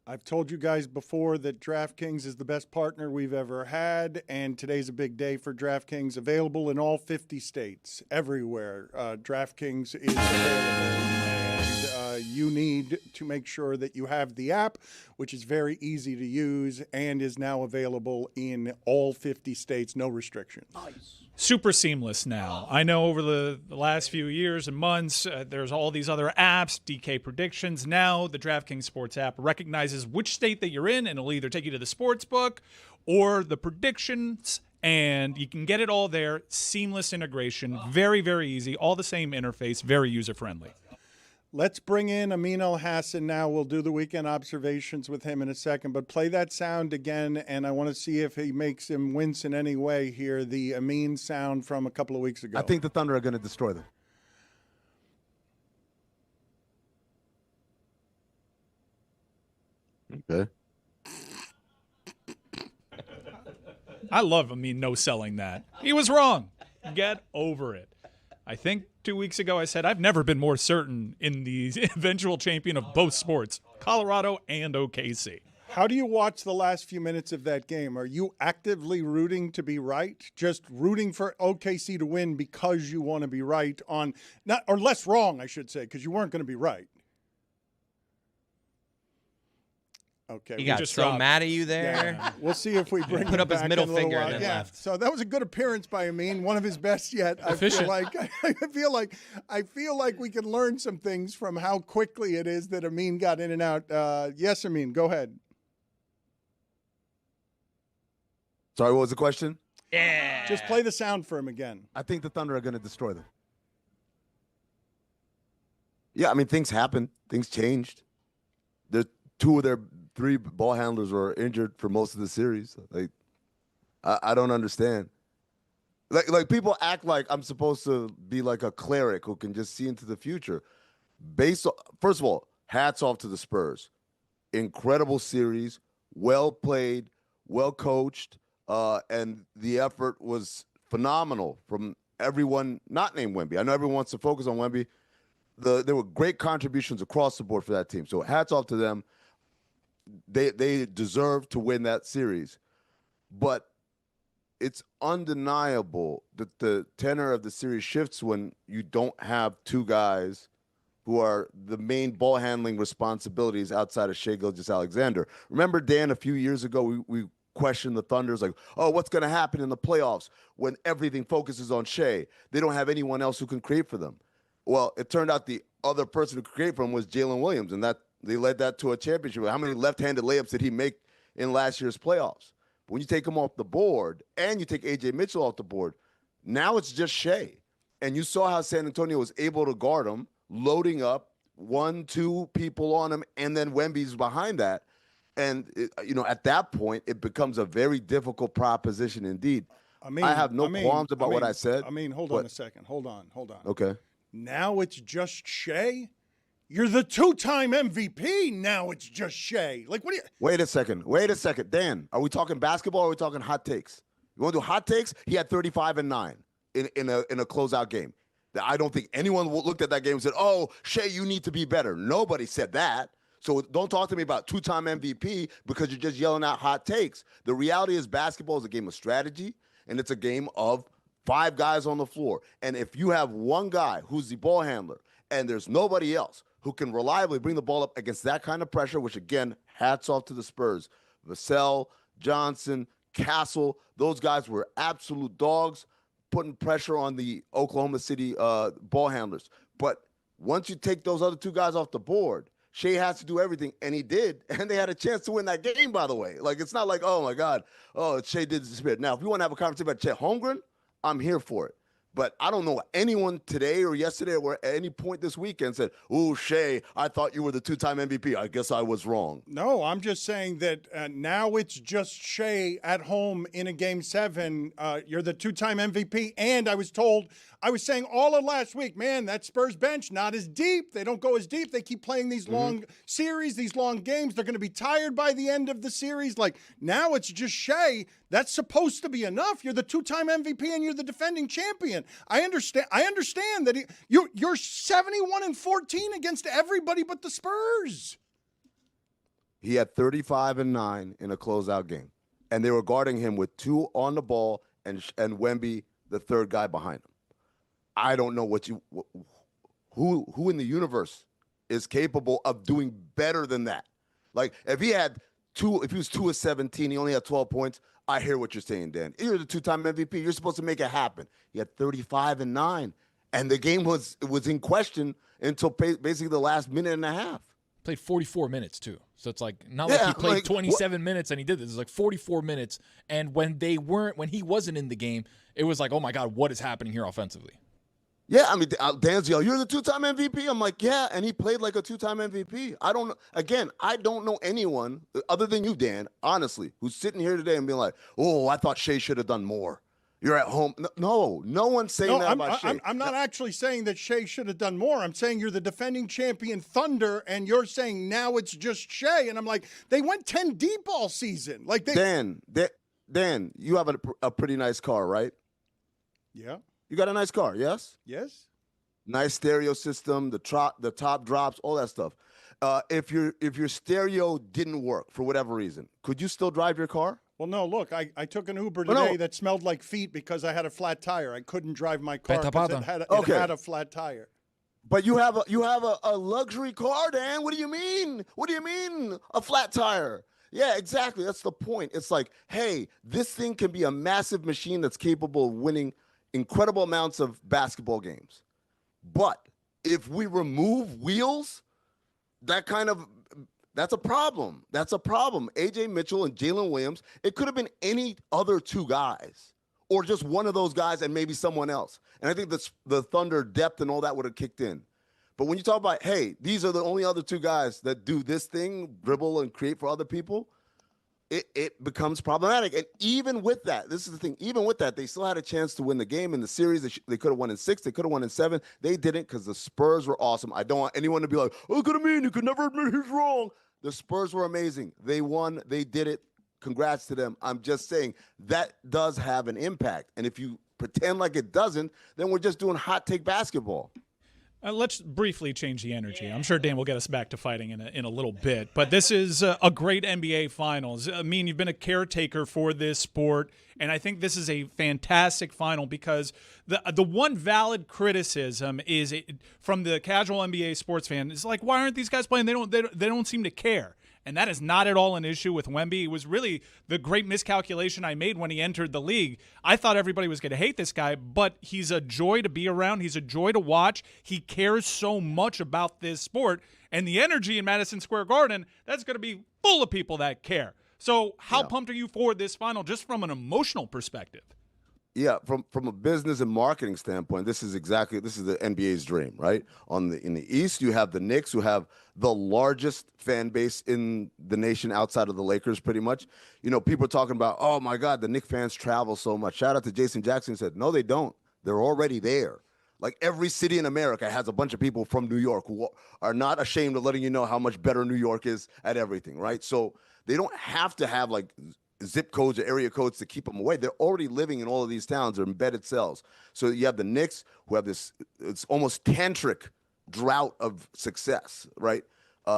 I've told you guys before that DraftKings is the best partner we've ever had, and today's a big day for DraftKings. Available in all 50 states, everywhere. DraftKings is available, and you need to make sure that you have the app, which is very easy to use and is now available in all 50 states, no restrictions. Super seamless now. I know over the last few years and months, there's all these other apps, DK predictions. Now the DraftKings Sports app recognizes which state that you're in, and it'll either take you to the sports book or the predictions, and you can get it all there. Seamless integration, very, very easy, all the same interface, very user-friendly. Let's bring in Amin Al-Hassan now. We'll do the weekend observations with him in a second, but play that sound again, and I want to see if he makes him wince in any way here, the Amin sound from a couple of weeks ago. I think the Thunder are going to destroy them. Okay. I love Amin no-selling that. He was wrong. Get over it. I think 2 weeks ago I said I've never been more certain in the eventual champion of both sports, Colorado and OKC. How do you watch the last few minutes of that game? Are you actively rooting to be right? Just rooting for OKC to win because you want to be right on, not or less wrong, I should say, because you weren't going to be right. Okay, He got just so dropped. mad at you there. yeah. We'll see if we bring Put him up his back middle in a little finger and while. then Yeah. left. So that was a good appearance by Amin, one of his best yet. Efficient. I feel like we can learn some things from how quickly it is that Amin got in and out. Yes, Amin, go ahead. Sorry, what was the question? Yeah. Just play the sound for him again. I think the Thunder are going to destroy them. Yeah, I mean, things happened. Things changed. Two of their three ball handlers were injured for most of the series. Like, I don't understand. Like people act like I'm supposed to be like a cleric who can just see into the future. First of all, hats off to the Spurs. Incredible series, well played, well coached, and the effort was phenomenal from everyone not named Wemby. I know everyone wants to focus on Wemby. There were great contributions across the board for that team. So hats off to them. They deserve to win that series. But it's undeniable that the tenor of the series shifts when you don't have two guys who are the main ball handling responsibilities outside of Shai Gilgeous-Alexander. Remember, Dan, a few years ago, we questioned the Thunder's like, oh, what's going to happen in the playoffs when everything focuses on Shai? They don't have anyone else who can create for them. Well, it turned out the other person who could create for him was Jalen Williams, and that they led that to a championship. How many left-handed layups did he make in last year's playoffs? When you take him off the board and you take A.J. Mitchell off the board, now it's just Shai. And you saw how San Antonio was able to guard him, loading up 1-2 people on him, and then Wemby's behind that. And, at that point, it becomes a very difficult proposition indeed. I have no qualms about what I said. Hold on a second. Hold on. Okay. Now it's just Shai? You're the two-time MVP. Now it's just Shai. Like, what do you... Wait a second. Dan, are we talking basketball or are we talking hot takes? You want to do hot takes? He had 35 and 9 in a closeout game. I don't think anyone looked at that game and said, oh, Shai, you need to be better. Nobody said that. So don't talk to me about two-time MVP because you're just yelling out hot takes. The reality is basketball is a game of strategy, and it's a game of 5 guys on the floor. And if you have one guy who's the ball handler and there's nobody else who can reliably bring the ball up against that kind of pressure, which, again, hats off to the Spurs. Vassell, Johnson, Castle, those guys were absolute dogs, putting pressure on the Oklahoma City ball handlers. But once you take those other two guys off the board, Shea has to do everything, and he did, and they had a chance to win that game, by the way. Like, it's not like, oh, my God, Shea did disappear. Now, if you want to have a conversation about Chet Holmgren, I'm here for it. But I don't know anyone today or yesterday or at any point this weekend said, "Ooh, Shea, I thought you were the two-time MVP. I guess I was wrong." No, I'm just saying that now it's just Shea at home in a Game 7. You're the two-time MVP. And I was saying all of last week, man, that Spurs bench, not as deep. They don't go as deep. They keep playing these long series, these long games. They're going to be tired by the end of the series. Like, now it's just Shea. That's supposed to be enough. You're the two-time MVP and you're the defending champion. I understand that you're 71-14 against everybody but the Spurs. He had 35-9 in a closeout game, and they were guarding him with 2 on the ball and Wemby, the third guy behind him. I don't know who in the universe is capable of doing better than that. Like, if he was 2 of 17, he only had 12 points. I hear what you're saying, Dan. You're the two-time MVP. You're supposed to make it happen. He had 35-9, and the game was in question until basically the last minute and a half. Played 44 minutes too, so it's like not like he played 27 minutes and he did this. It's like 44 minutes, and when he wasn't in the game, it was like, oh my God, what is happening here offensively? Yeah, I mean, Dan's yelling, "You're the two-time MVP." I'm like, yeah, and he played like a two-time MVP. I don't know anyone other than you, Dan, honestly, who's sitting here today and being like, "Oh, I thought Shea should have done more." You're at home. No one's saying that about Shea. I'm not actually saying that Shea should have done more. I'm saying you're the defending champion Thunder, and you're saying now it's just Shea. And I'm like, they went 10 deep all season. Like Dan, you have a pretty nice car, right? Yeah. You got a nice car, yes? Yes. Nice stereo system, the top drops, all that stuff. If your stereo didn't work for whatever reason, could you still drive your car? Well, no, look, I took an Uber today that smelled like feet because I had a flat tire. I couldn't drive my car because it had a flat tire. But you have a luxury car, Dan. What do you mean? What do you mean a flat tire? Yeah, exactly. That's the point. It's like, hey, this thing can be a massive machine that's capable of winning incredible amounts of basketball games. But if we remove wheels, that's a problem. That's a problem. A.J. Mitchell and Jalen Williams, it could have been any other two guys or just one of those guys and maybe someone else. And I think the Thunder depth and all that would have kicked in. But when you talk about, hey, these are the only other two guys that do this thing, dribble and create for other people, it becomes problematic. And even with that, this is the thing, even with that, they still had a chance to win the game in the series. They could have won in 6. They could have won in 7. They didn't because the Spurs were awesome. I don't want anyone to be like, oh, look at him, you could never admit he's wrong. The Spurs were amazing. They won. They did it. Congrats to them. I'm just saying that does have an impact. And if you pretend like it doesn't, then we're just doing hot take basketball. Let's briefly change the energy. I'm sure Dan will get us back to fighting in a little bit. But this is a great NBA Finals. I mean, you've been a caretaker for this sport, and I think this is a fantastic final because the one valid criticism is from the casual NBA sports fan is like, why aren't these guys playing? They don't seem to care. And that is not at all an issue with Wemby. It was really the great miscalculation I made when he entered the league. I thought everybody was going to hate this guy, but he's a joy to be around. He's a joy to watch. He cares so much about this sport. And the energy in Madison Square Garden, that's going to be full of people that care. So how pumped are you for this final just from an emotional perspective? Yeah, from a business and marketing standpoint, this is the NBA's dream, right? In the East, you have the Knicks, who have the largest fan base in the nation outside of the Lakers, pretty much. You know, people are talking about, oh my God, the Knicks fans travel so much. Shout out to Jason Jackson, who said, no, they don't. They're already there. Like every city in America has a bunch of people from New York who are not ashamed of letting you know how much better New York is at everything, right? So they don't have to have like zip codes or area codes to keep them away. They're already living in all of these towns. They're embedded cells. So you have the Knicks, who have this, it's almost tantric drought of success, right,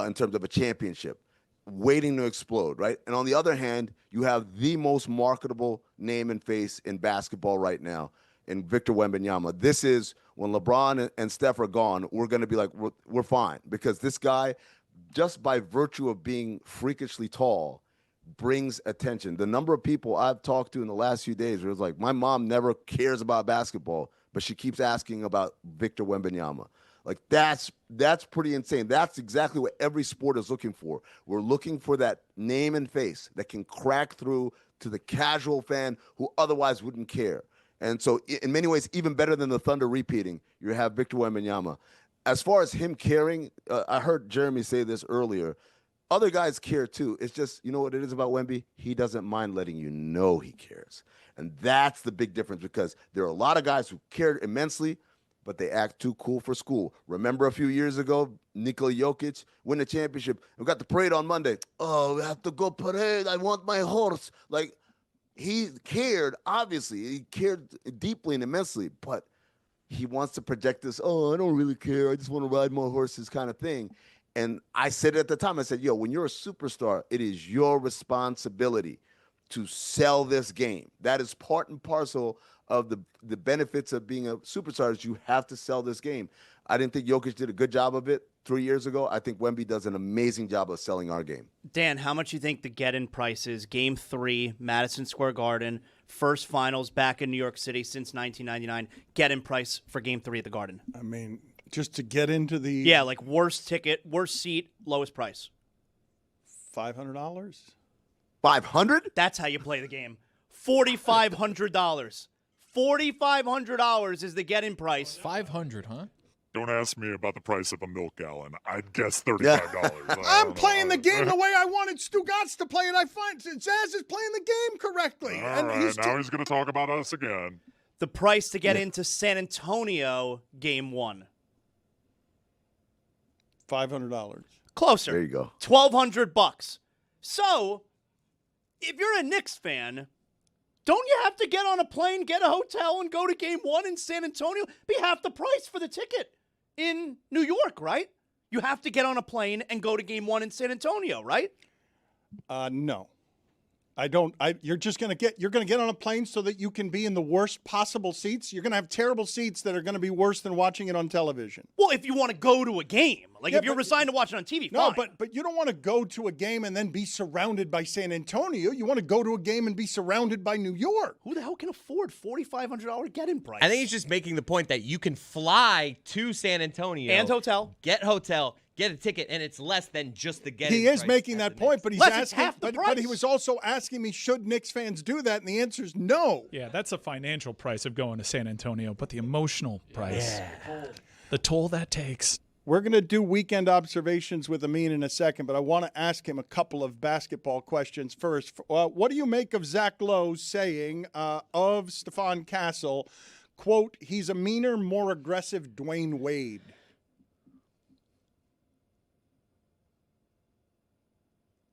in terms of a championship, waiting to explode, right? And on the other hand, you have the most marketable name and face in basketball right now in Victor Wembanyama. This is when LeBron and Steph are gone, we're going to be like, we're fine, because this guy, just by virtue of being freakishly tall, brings attention. The number of people I've talked to in the last few days where it's like, my mom never cares about basketball, but she keeps asking about Victor Wembanyama. Like, that's pretty insane. That's exactly what every sport is looking for. We're looking for that name and face that can crack through to the casual fan who otherwise wouldn't care. And so in many ways, even better than the Thunder repeating, you have Victor Wembanyama. As far as him caring, I heard Jeremy say this earlier. Other guys care too. It's just, you know what it is about Wemby? He doesn't mind letting you know he cares. And that's the big difference, because there are a lot of guys who care immensely, but they act too cool for school. Remember a few years ago, Nikola Jokic win the championship. We got the parade on Monday. Oh, we have to go parade. I want my horse. Like, he cared, obviously. He cared deeply and immensely, but he wants to project this, oh, I don't really care. I just want to ride my horses kind of thing. And I said it at the time, I said, yo, when you're a superstar, it is your responsibility to sell this game. That is part and parcel of the benefits of being a superstar, is you have to sell this game. I didn't think Jokic did a good job of it 3 years ago. I think Wemby does an amazing job of selling our game. Dan, how much you think the get-in price is? Game 3, Madison Square Garden, first finals back in New York City since 1999. Get-in price for Game 3 at the Garden. I mean, just to get into the... Yeah, like worst ticket, worst seat, lowest price. $500? 500? That's how you play the game. $4,500. $4,500 is the get-in price. 500, huh? Don't ask me about the price of a milk gallon. I'd guess $35. I'm playing the game the way I wanted Stugotz to play it. I find Zaz is playing the game correctly. All right, he's going to talk about us again. The price to get into San Antonio Game 1. $500. Closer. There you go. $1,200. So, if you're a Knicks fan, don't you have to get on a plane, get a hotel, and go to Game 1 in San Antonio? Be half the price for the ticket in New York, right? You have to get on a plane and go to Game 1 in San Antonio, right? No. I don't. You're just going to get on a plane so that you can be in the worst possible seats. You're going to have terrible seats that are going to be worse than watching it on television. Well, if you want to go to a game, like Yeah, if you're but- resigned to watch it on TV, No, fine. but you don't want to go to a game and then be surrounded by San Antonio. You want to go to a game and be surrounded by New York. Who the hell can afford $4,500 get-in price? I think he's just making the point that you can fly to San Antonio And hotel. get a ticket, and it's less than just the get-in He is price making at that the point, Knicks. but he's Less, it's asking. half the But he price. was also asking me, should Knicks fans do that? And the answer is no. Yeah, that's a financial price of going to San Antonio, but the emotional price, the toll that takes. We're going to do weekend observations with Amin in a second, but I want to ask him a couple of basketball questions first. What do you make of Zach Lowe's saying of Stephon Castle, quote, he's a meaner, more aggressive Dwayne Wade?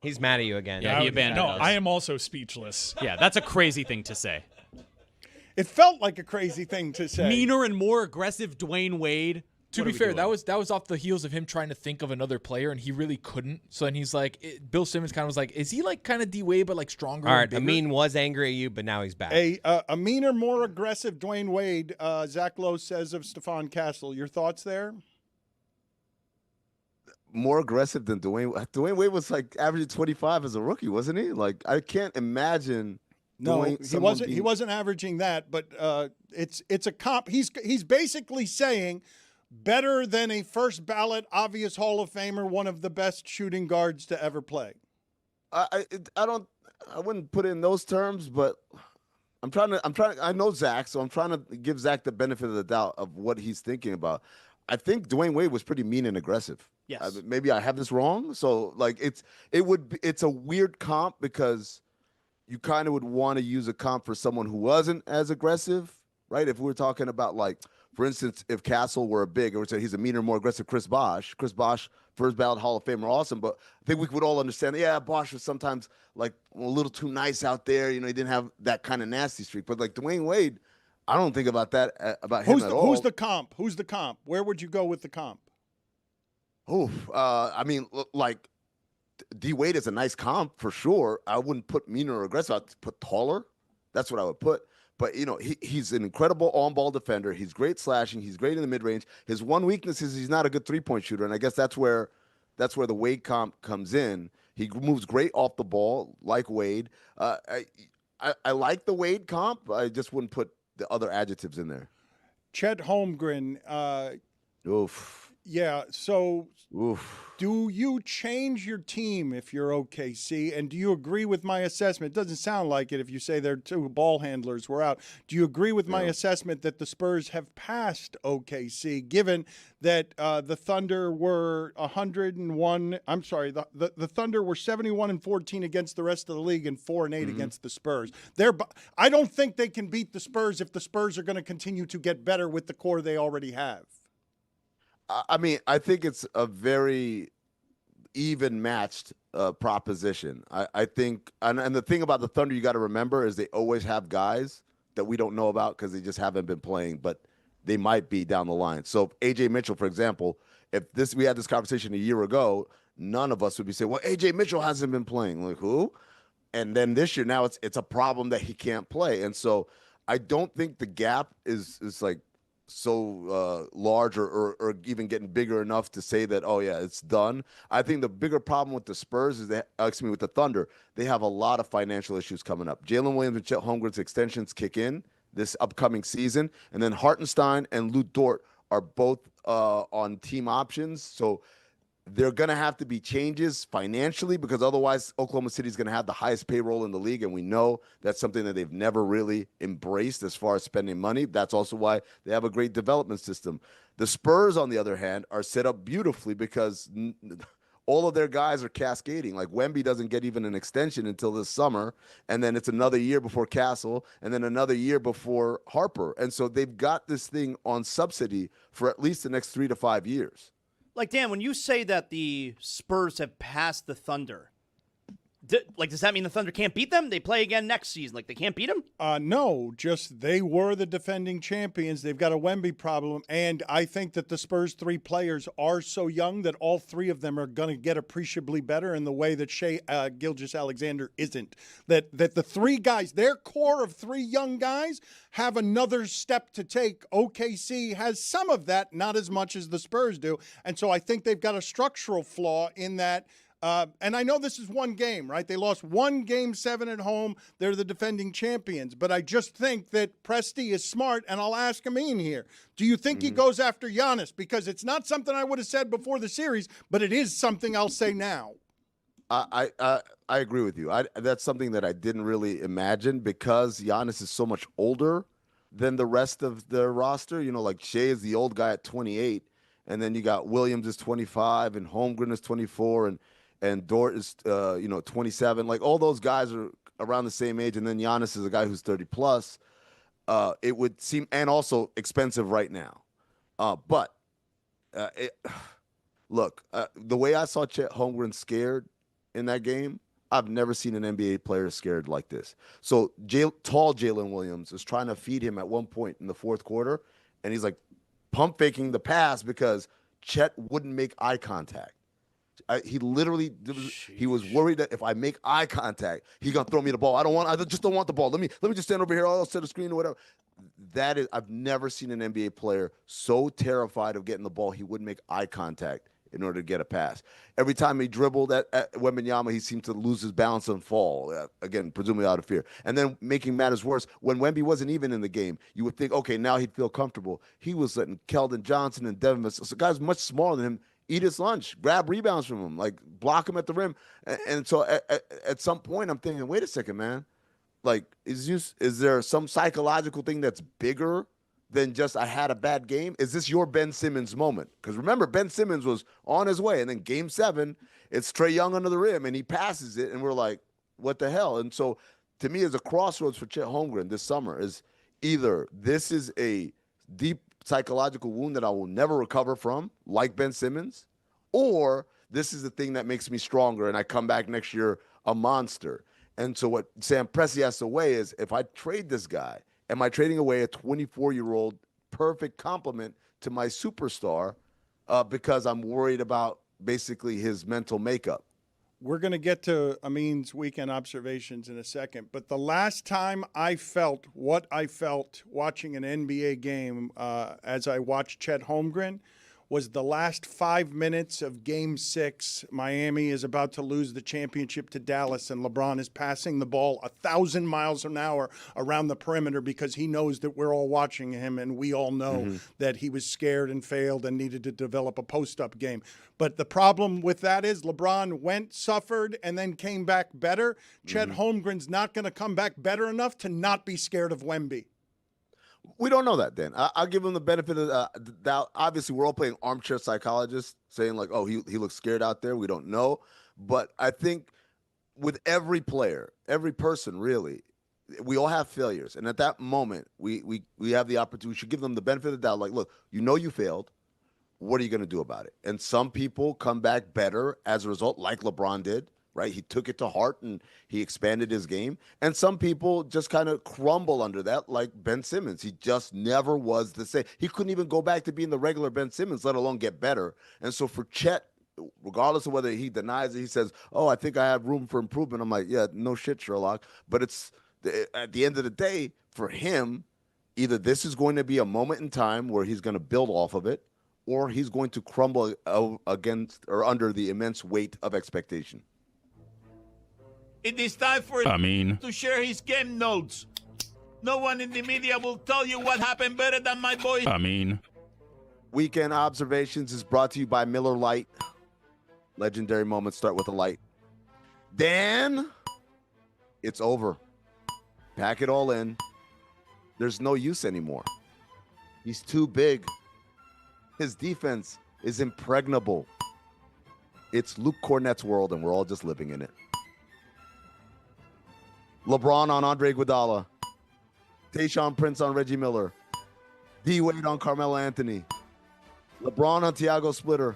He's mad at you again. Yeah, he abandoned No, us. I am also speechless. Yeah, that's a crazy thing to say. It felt like a crazy thing to say. Meaner and more aggressive Dwayne Wade. To be fair, that was off the heels of him trying to think of another player, and he really couldn't. So then he's like, Bill Simmons kind of was like, is he like kind of D-Wade but like stronger? All and right, bigger? Amin was angry at you, but now he's back. A meaner, more aggressive Dwayne Wade, Zach Lowe says of Stephon Castle. Your thoughts there? More aggressive than Dwayne. Dwayne Wade was like averaging 25 as a rookie, wasn't he? Like, I can't imagine. No, Dwayne- he someone wasn't. He being- wasn't averaging that, but it's a comp. He's basically saying better than a first ballot obvious Hall of Famer, one of the best shooting guards to ever play. I wouldn't put it in those terms, but I'm trying. I know Zach, so I'm trying to give Zach the benefit of the doubt of what he's thinking about. I think Dwayne Wade was pretty mean and aggressive. Yes. Maybe I have this wrong. So like it's a weird comp because you kind of would want to use a comp for someone who wasn't as aggressive, right? If we were talking about like, for instance, if Castle were a big, I would say he's a meaner, more aggressive Chris Bosh. Chris Bosh, first ballot Hall of Famer, awesome. But I think we would all understand, yeah, Bosh was sometimes like a little too nice out there. You know, he didn't have that kind of nasty streak. But like Dwayne Wade, I don't think about that about him at all. Who's the comp? Who's the comp? Where would you go with the comp? I mean, like D Wade is a nice comp for sure. I wouldn't put meaner or aggressive. I'd put taller. That's what I would put. But you know, he's an incredible on-ball defender. He's great slashing. He's great in the mid-range. His one weakness is he's not a good three-point shooter, and I guess that's where the Wade comp comes in. He moves great off the ball, like Wade. I like the Wade comp. I just wouldn't put the other adjectives in there. Chet Holmgren. Oof. Yeah. So, Oof. do you change your team if you're OKC? And do you agree with my assessment? It doesn't sound like it if you say their 2 ball handlers were out. Do you agree with my assessment that the Spurs have passed OKC, given that the Thunder were 101? I'm sorry, the Thunder were 71-14 against the rest of the league and 4-8 against the Spurs. I don't think they can beat the Spurs if the Spurs are going to continue to get better with the core they already have. I mean, I think it's a very even matched proposition. I think, and the thing about the Thunder you got to remember is they always have guys that we don't know about because they just haven't been playing, but they might be down the line. So AJ Mitchell, for example, if we had this conversation a year ago, none of us would be saying, well, AJ Mitchell hasn't been playing. Like, who? And then this year, now it's a problem that he can't play. And so I don't think the gap is like so large or even getting bigger enough to say that, oh yeah, it's done. I think the bigger problem with the Spurs is that, with the Thunder, they have a lot of financial issues coming up. Jalen Williams and Chet Holmgren's extensions kick in this upcoming season, and then Hartenstein and Lou Dort are both on team options. So they're going to have to be changes financially because otherwise Oklahoma City is going to have the highest payroll in the league, and we know that's something that they've never really embraced as far as spending money. That's also why they have a great development system. The Spurs, on the other hand, are set up beautifully because all of their guys are cascading. Like Wemby doesn't get even an extension until this summer, and then it's another year before Castle, and then another year before Harper. And so they've got this thing on subsidy for at least the next 3 to 5 years. Like, Dan, when you say that the Spurs have passed the Thunder, does that mean the Thunder can't beat them? They play again next season. Like, they can't beat them? No, just they were the defending champions. They've got a Wemby problem, and I think that the Spurs' 3 players are so young that all 3 of them are going to get appreciably better in the way that Shai Gilgeous-Alexander isn't. That the 3 guys, their core of 3 young guys, have another step to take. OKC has some of that, not as much as the Spurs do, and so I think they've got a structural flaw in that. And I know this is one game, right? They lost 1 Game 7 at home. They're the defending champions. But I just think that Presti is smart, and I'll ask Amin here. Do you think he goes after Giannis? Because it's not something I would have said before the series, but it is something I'll say now. I agree with you. That's something that I didn't really imagine because Giannis is so much older than the rest of the roster. You know, like Shai is the old guy at 28, and then you got Williams is 25, and Holmgren is 24, and Dort is 27. Like all those guys are around the same age, and then Giannis is a guy who's 30 plus. It would seem, and also expensive right now. Look, the way I saw Chet Holmgren scared in that game, I've never seen an NBA player scared like this. So tall Jalen Williams is trying to feed him at one point in the fourth quarter, and he's like pump faking the pass because Chet wouldn't make eye contact. He literally he was worried that if I make eye contact, he's gonna throw me the ball. I just don't want the ball. Let me just stand over here. I'll set a screen or whatever. I've never seen an NBA player so terrified of getting the ball he wouldn't make eye contact in order to get a pass. Every time he dribbled at Wembanyama, he seemed to lose his balance and fall. Again, presumably out of fear. And then making matters worse, when Wemby wasn't even in the game, you would think, okay, now he'd feel comfortable. He was letting Keldon Johnson and Devin, so guys much smaller than him, eat his lunch, grab rebounds from him, like block him at the rim. And so at some point, I'm thinking, wait a second, man. Like, is there some psychological thing that's bigger than just I had a bad game? Is this your Ben Simmons moment? Because remember, Ben Simmons was on his way, and then Game 7, it's Trae Young under the rim, and he passes it, and we're like, what the hell? And so, to me, as a crossroads for Chet Holmgren this summer is either this is a deep psychological wound that I will never recover from, like Ben Simmons, or this is the thing that makes me stronger, and I come back next year a monster. And so what Sam Presti has to weigh is, if I trade this guy, am I trading away a 24-year-old perfect complement to my superstar because I'm worried about basically his mental makeup? We're going to get to Amin's weekend observations in a second, but the last time I felt what I felt watching an NBA game as I watched Chet Holmgren was the last 5 minutes of Game 6. Miami is about to lose the championship to Dallas, and LeBron is passing the ball 1,000 miles an hour around the perimeter because he knows that we're all watching him, and we all know that he was scared and failed and needed to develop a post-up game. But the problem with that is LeBron went, suffered, and then came back better. Chet Holmgren's not going to come back better enough to not be scared of Wemby. We don't know that, Dan. I'll give him the benefit of the doubt. Obviously, we're all playing armchair psychologists, saying like, oh, he looks scared out there. We don't know. But I think with every player, every person, really, we all have failures. And at that moment, we have the opportunity. We should give them the benefit of the doubt. Like, look, you failed. What are you going to do about it? And some people come back better as a result, like LeBron did. Right, he took it to heart and he expanded his game. And some people just kind of crumble under that, like Ben Simmons. He just never was the same. He couldn't even go back to being the regular Ben Simmons, let alone get better. And so for Chet, regardless of whether he denies it, he says, "Oh, I think I have room for improvement." I'm like, "Yeah, no shit, Sherlock." But it's at the end of the day, for him, either this is going to be a moment in time where he's going to build off of it, or he's going to crumble against or under the immense weight of expectation. It is time for to share his game notes. No one in the media will tell you what happened better than my boy. Weekend Observations is brought to you by Miller Lite. Legendary moments start with a light. Dan, it's over. Pack it all in. There's no use anymore. He's too big. His defense is impregnable. It's Luke Cornett's world, and we're all just living in it. LeBron on Andre Iguodala. Tayshaun Prince on Reggie Miller. D-Wade on Carmelo Anthony. LeBron on Thiago Splitter.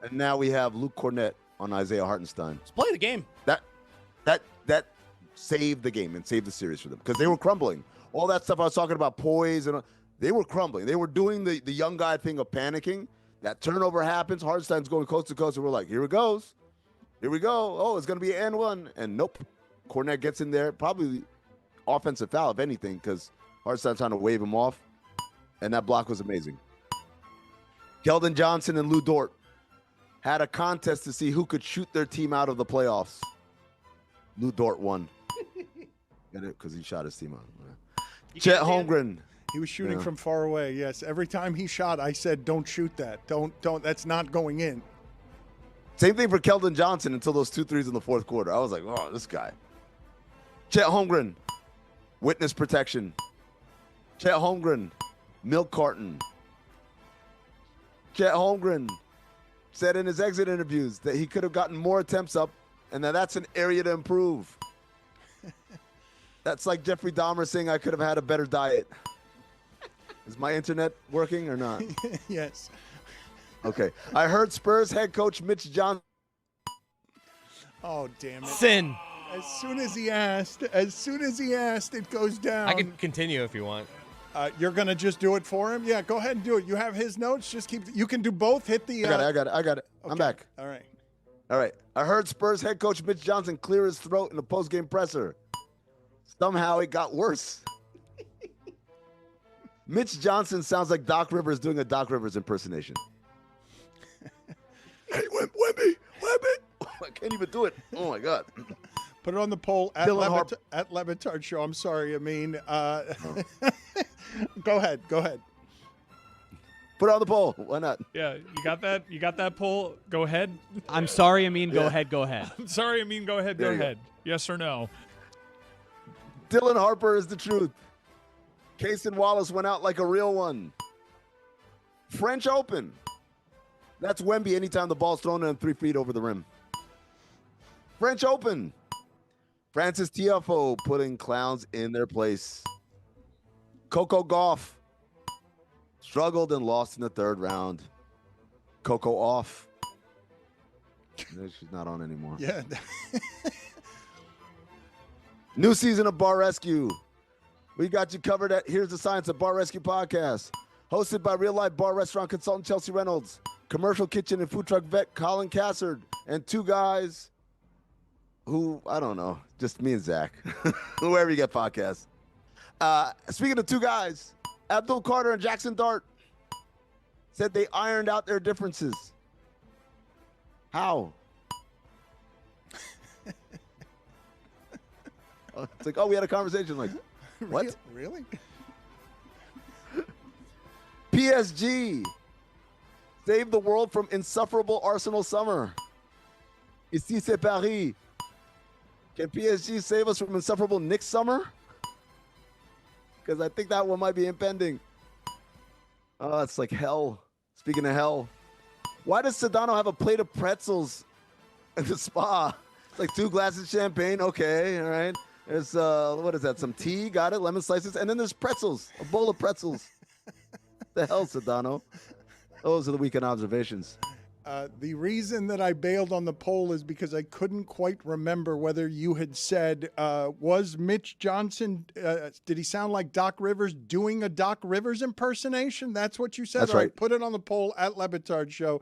And now we have Luke Cornett on Isaiah Hartenstein. Let's play the game. That saved the game and saved the series for them because they were crumbling. All that stuff I was talking about, poise, and they were crumbling. They were doing the young guy thing of panicking. That turnover happens. Hartenstein's going coast to coast, and we're like, here it goes. Here we go. Oh, it's going to be an N1. And nope. Cornette gets in there, probably offensive foul, if anything, because Hartenstein's trying to wave him off. And that block was amazing. Keldon Johnson and Lou Dort had a contest to see who could shoot their team out of the playoffs. Lou Dort won. Get it? Because he shot his team out. Chet Holmgren. He was shooting from far away, yes. Every time he shot, I said, don't shoot that. Don't. That's not going in. Same thing for Keldon Johnson until those 2 threes in the fourth quarter. I was like, oh, this guy. Chet Holmgren, witness protection. Chet Holmgren, milk carton. Chet Holmgren said in his exit interviews that he could have gotten more attempts up and that's an area to improve. That's like Jeffrey Dahmer saying I could have had a better diet. Is my internet working or not? Yes. Okay. I heard Spurs head coach Mitch Johnson. Oh, damn it. Sin. As soon as he asked, it goes down. I can continue if you want. You're going to just do it for him? Yeah, go ahead and do it. You have his notes. Just you can do both. Hit the. I got it. Okay. I'm back. All right. I heard Spurs head coach Mitch Johnson clear his throat in the postgame presser. Somehow it got worse. Mitch Johnson sounds like Doc Rivers doing a Doc Rivers impersonation. Hey, Wemby. I can't even do it. Oh, my God. Put it on the poll at Dylan Le Batard Show. I'm sorry. I mean, go ahead. Put it on the poll. Why not? Yeah, you got that? You got that poll? Go ahead. I'm sorry, Amin. Go ahead. I'm sorry, Amin. Go ahead. Go ahead. Yes or no? Dylan Harper is the truth. Cason Wallace went out like a real one. French Open. That's Wemby anytime the ball's thrown in 3 feet over the rim. French Open. Francis Tiafoe putting clowns in their place. Coco Gauff struggled and lost in the 3rd round. Coco off. No, she's not on anymore. Yeah. New season of Bar Rescue. We got you covered at Here's the Science of Bar Rescue podcast. Hosted by real-life bar restaurant consultant Chelsea Reynolds. Commercial kitchen and food truck vet Colin Cassard. And 2 guys who, I don't know, just me and Zach. Wherever you get podcasts. Speaking of 2 guys, Abdul Carter and Jackson Dart. said they ironed out their differences. How? It's like, oh, we had a conversation. Like, what? Really? PSG save the world from insufferable Arsenal summer. Ici c'est Paris. Can PSG save us from insufferable Knicks summer? Because I think that one might be impending. Oh, it's like hell. Speaking of hell, why does Sedano have a plate of pretzels at the spa? It's like 2 glasses of champagne. Okay, all right. There's, what is that? Some tea, got it, lemon slices. And then there's pretzels, a bowl of pretzels. The hell, Sedano? Those are the weekend observations. The reason that I bailed on the poll is because I couldn't quite remember whether you had said, was Mitch Johnson, did he sound like Doc Rivers doing a Doc Rivers impersonation? That's what you said? That's All right. Put it on the poll at Le Batard Show.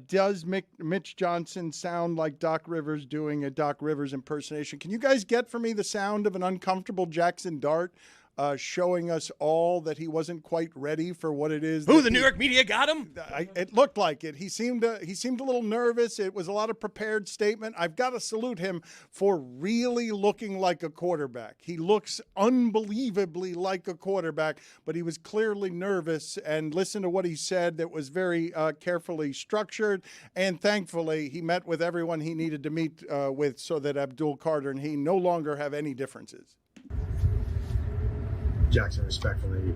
Does Mitch Johnson sound like Doc Rivers doing a Doc Rivers impersonation? Can you guys get for me the sound of an uncomfortable Jackson Dart showing us all that he wasn't quite ready for what it is? Who, the New York media got him? It looked like it. He seemed a little nervous. It was a lot of prepared statement. I've got to salute him for really looking like a quarterback. He looks unbelievably like a quarterback, but he was clearly nervous. And listen to what he said that was very carefully structured. And thankfully, he met with everyone he needed to meet with so that Abdul Carter and he no longer have any differences. Jackson, respectfully,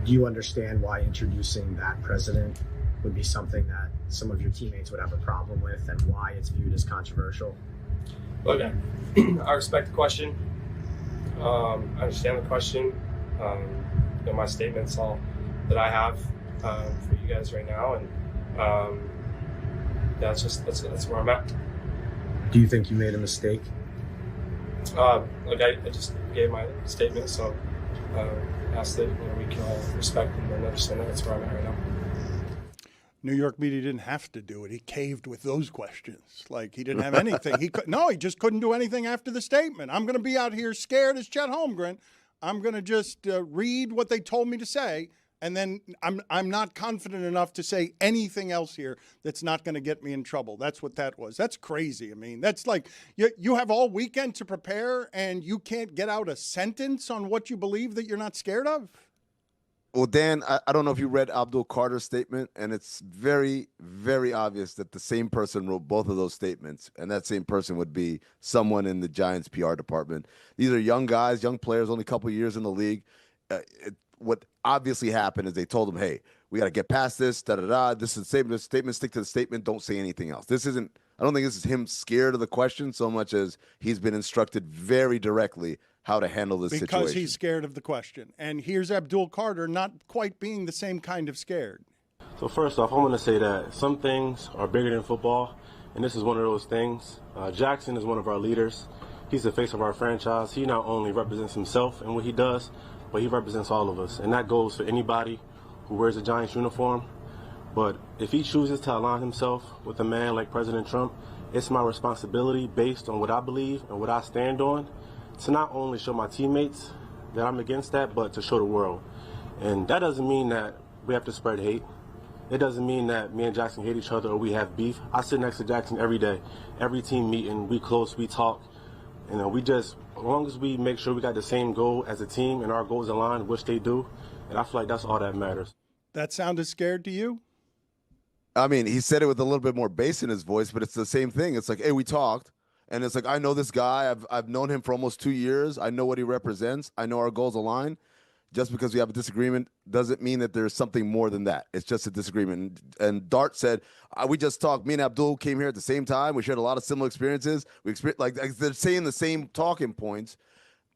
do you understand why introducing that president would be something that some of your teammates would have a problem with and why it's viewed as controversial? Look, I respect the question. I understand the question. My statement's all that I have for you guys right now, and that's where I'm at. Do you think you made a mistake? I just gave my statement, so ask that we can all respect and understand that that's where I'm at right now. New York media didn't have to do it. He caved with those questions. Like he didn't have anything. He just couldn't do anything after the statement. I'm going to be out here scared as Chet Holmgren. I'm going to just read what they told me to say, and then I'm not confident enough to say anything else here that's not going to get me in trouble. That's what that was. That's crazy. I mean, that's like you have all weekend to prepare, and you can't get out a sentence on what you believe that you're not scared of. Well, Dan, I don't know if you read Abdul Carter's statement, and it's very, very obvious that the same person wrote both of those statements, and that same person would be someone in the Giants PR department. These are young guys, young players, only a couple years in the league. What obviously happened is they told him, hey, we got to get past this, da-da-da. This is the statement, stick to the statement, don't say anything else. I don't think this is him scared of the question so much as he's been instructed very directly how to handle this situation. Because he's scared of the question. And here's Abdul Carter not quite being the same kind of scared. So first off, I want to say that some things are bigger than football, and this is one of those things. Jackson is one of our leaders. He's the face of our franchise. He not only represents himself and what he does, but he represents all of us. And that goes for anybody who wears a Giants uniform. But if he chooses to align himself with a man like President Trump, it's my responsibility, based on what I believe and what I stand on, to not only show my teammates that I'm against that, but to show the world. And that doesn't mean that we have to spread hate. It doesn't mean that me and Jackson hate each other or we have beef. I sit next to Jackson every day, every team meeting, we close, we talk. We just, as long as we make sure we got the same goal as a team and our goals align, which they do, and I feel like that's all that matters. That sounded scared to you? I mean, he said it with a little bit more bass in his voice, but it's the same thing. It's like, hey, we talked. And it's like, I know this guy. I've known him for almost 2 years. I know what he represents. I know our goals align. Just because we have a disagreement doesn't mean that there's something more than that. It's just a disagreement. And Dart said, we just talked. Me and Abdul came here at the same time. We shared a lot of similar experiences. We experienced, like they're saying the same talking points.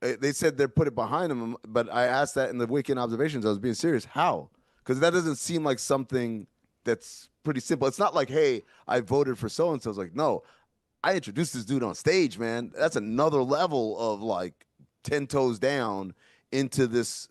They said they put it behind them. But I asked that in the weekend observations. I was being serious. How? Because that doesn't seem like something that's pretty simple. It's not like, hey, I voted for so-and-so. It's like, no, I introduced this dude on stage, man. That's another level of like 10 toes down into this,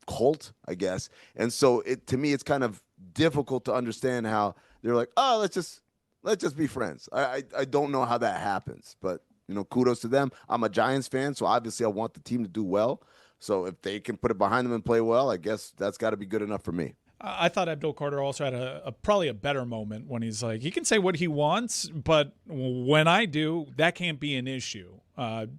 cult, I guess. And so to me, it's kind of difficult to understand how they're like, oh, let's just be friends. I don't know how that happens, but kudos to them. I'm a Giants fan, so obviously I want the team to do well. So if they can put it behind them and play well, I guess that's got to be good enough for me. I thought Abdul Carter also had a probably a better moment when he's like, he can say what he wants, but when I do, that can't be an issue.